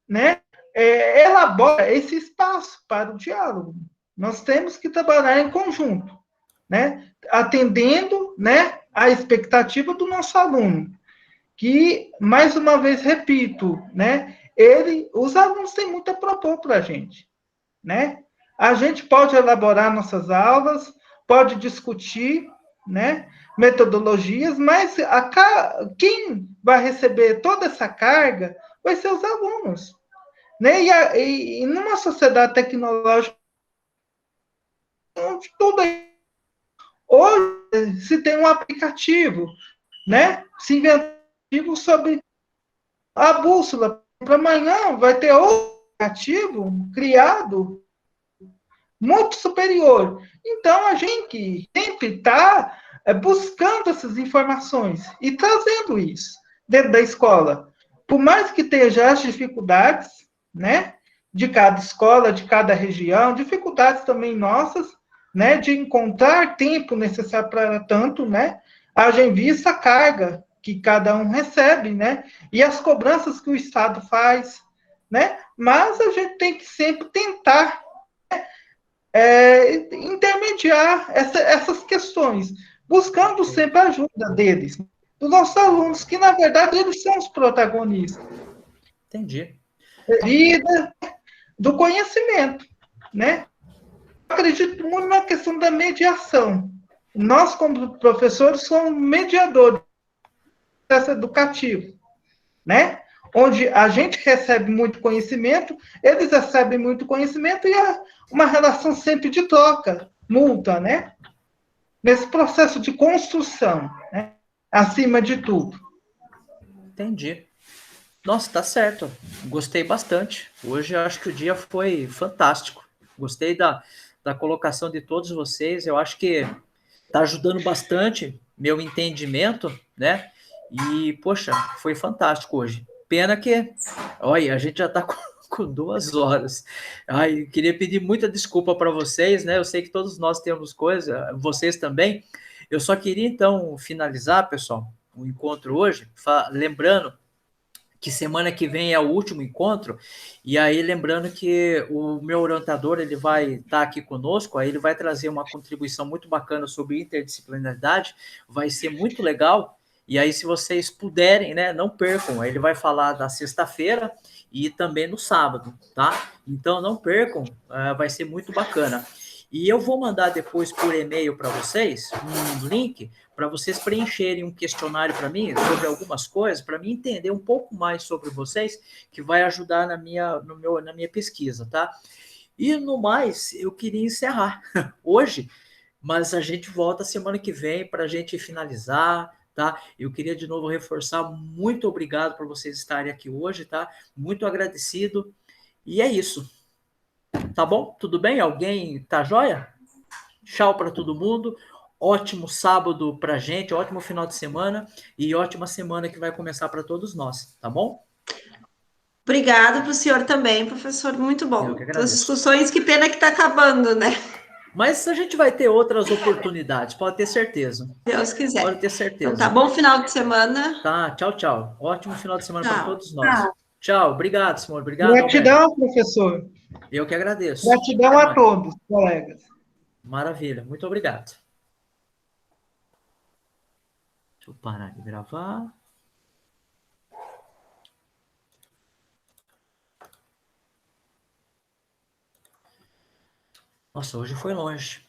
né, elabora esse espaço para o diálogo. Nós temos que trabalhar em conjunto, né, atendendo, né, a expectativa do nosso aluno, que, mais uma vez, repito, né, os alunos têm muito a propor para a gente, né? A gente pode elaborar nossas aulas, pode discutir, né, metodologias, mas quem vai receber toda essa carga vai ser os alunos, né? E numa sociedade tecnológica, onde tudo hoje se tem um aplicativo, né? Se inventou sobre a bússola. Para amanhã vai ter outro aplicativo criado muito superior. Então, a gente sempre está buscando essas informações e trazendo isso dentro da escola. Por mais que tenha as dificuldades, né, de cada escola, de cada região, dificuldades também nossas, né, de encontrar tempo necessário para tanto, né, haja em vista a carga que cada um recebe, né, e as cobranças que o Estado faz, né, mas a gente tem que sempre tentar intermediar essas questões, buscando sempre a ajuda deles, dos nossos alunos, que, na verdade, eles são os protagonistas. Entendi. Da vida, do conhecimento, né? Eu acredito muito na questão da mediação. Nós, como professores, somos mediadores do processo educativo, né? Onde a gente recebe muito conhecimento, eles recebem muito conhecimento, e é uma relação sempre de troca, mútua, né? Nesse processo de construção, né? Acima de tudo. Entendi. Nossa, tá certo. Gostei bastante. Hoje eu acho que o dia foi fantástico. Gostei da colocação de todos vocês. Eu acho que tá ajudando bastante meu entendimento, né? E, poxa, foi fantástico hoje. Pena que, olha, a gente já está com 2 horas. Ai, queria pedir muita desculpa para vocês, né? Eu sei que todos nós temos coisa, vocês também. Eu só queria, então, finalizar, pessoal, o encontro hoje, lembrando que semana que vem é o último encontro, e aí lembrando que o meu orientador, ele vai estar aqui conosco, aí ele vai trazer uma contribuição muito bacana sobre interdisciplinaridade, vai ser muito legal, e aí se vocês puderem, né, não percam, aí ele vai falar da sexta-feira, e também no sábado, tá? Então não percam, vai ser muito bacana. E eu vou mandar depois por e-mail para vocês um link para vocês preencherem um questionário para mim sobre algumas coisas, para mim entender um pouco mais sobre vocês, que vai ajudar na minha pesquisa, tá? E no mais, eu queria encerrar hoje, mas a gente volta semana que vem para a gente finalizar, tá? Eu queria de novo reforçar, muito obrigado por vocês estarem aqui hoje, tá? Muito agradecido. E é isso. Tá bom? Tudo bem? Alguém tá joia? Tchau para todo mundo. Ótimo sábado pra gente, ótimo final de semana e ótima semana que vai começar para todos nós, tá bom? Obrigada para o senhor também, professor, muito Eu que bom. As agradeço. discussões, que pena que está acabando, né? Mas a gente vai ter outras oportunidades, pode ter certeza. Deus quiser. Pode ter Então certeza. tá, bom final de semana. Tá, tchau, tchau. Ótimo final de semana para Tchau. todos nós. Tchau, obrigado, senhor. Obrigado, Alberto. Gratidão, professor. Eu que agradeço. Gratidão Até a mais. todos, colegas. Maravilha, muito obrigado. Deixa eu parar de gravar. Nossa, hoje foi longe.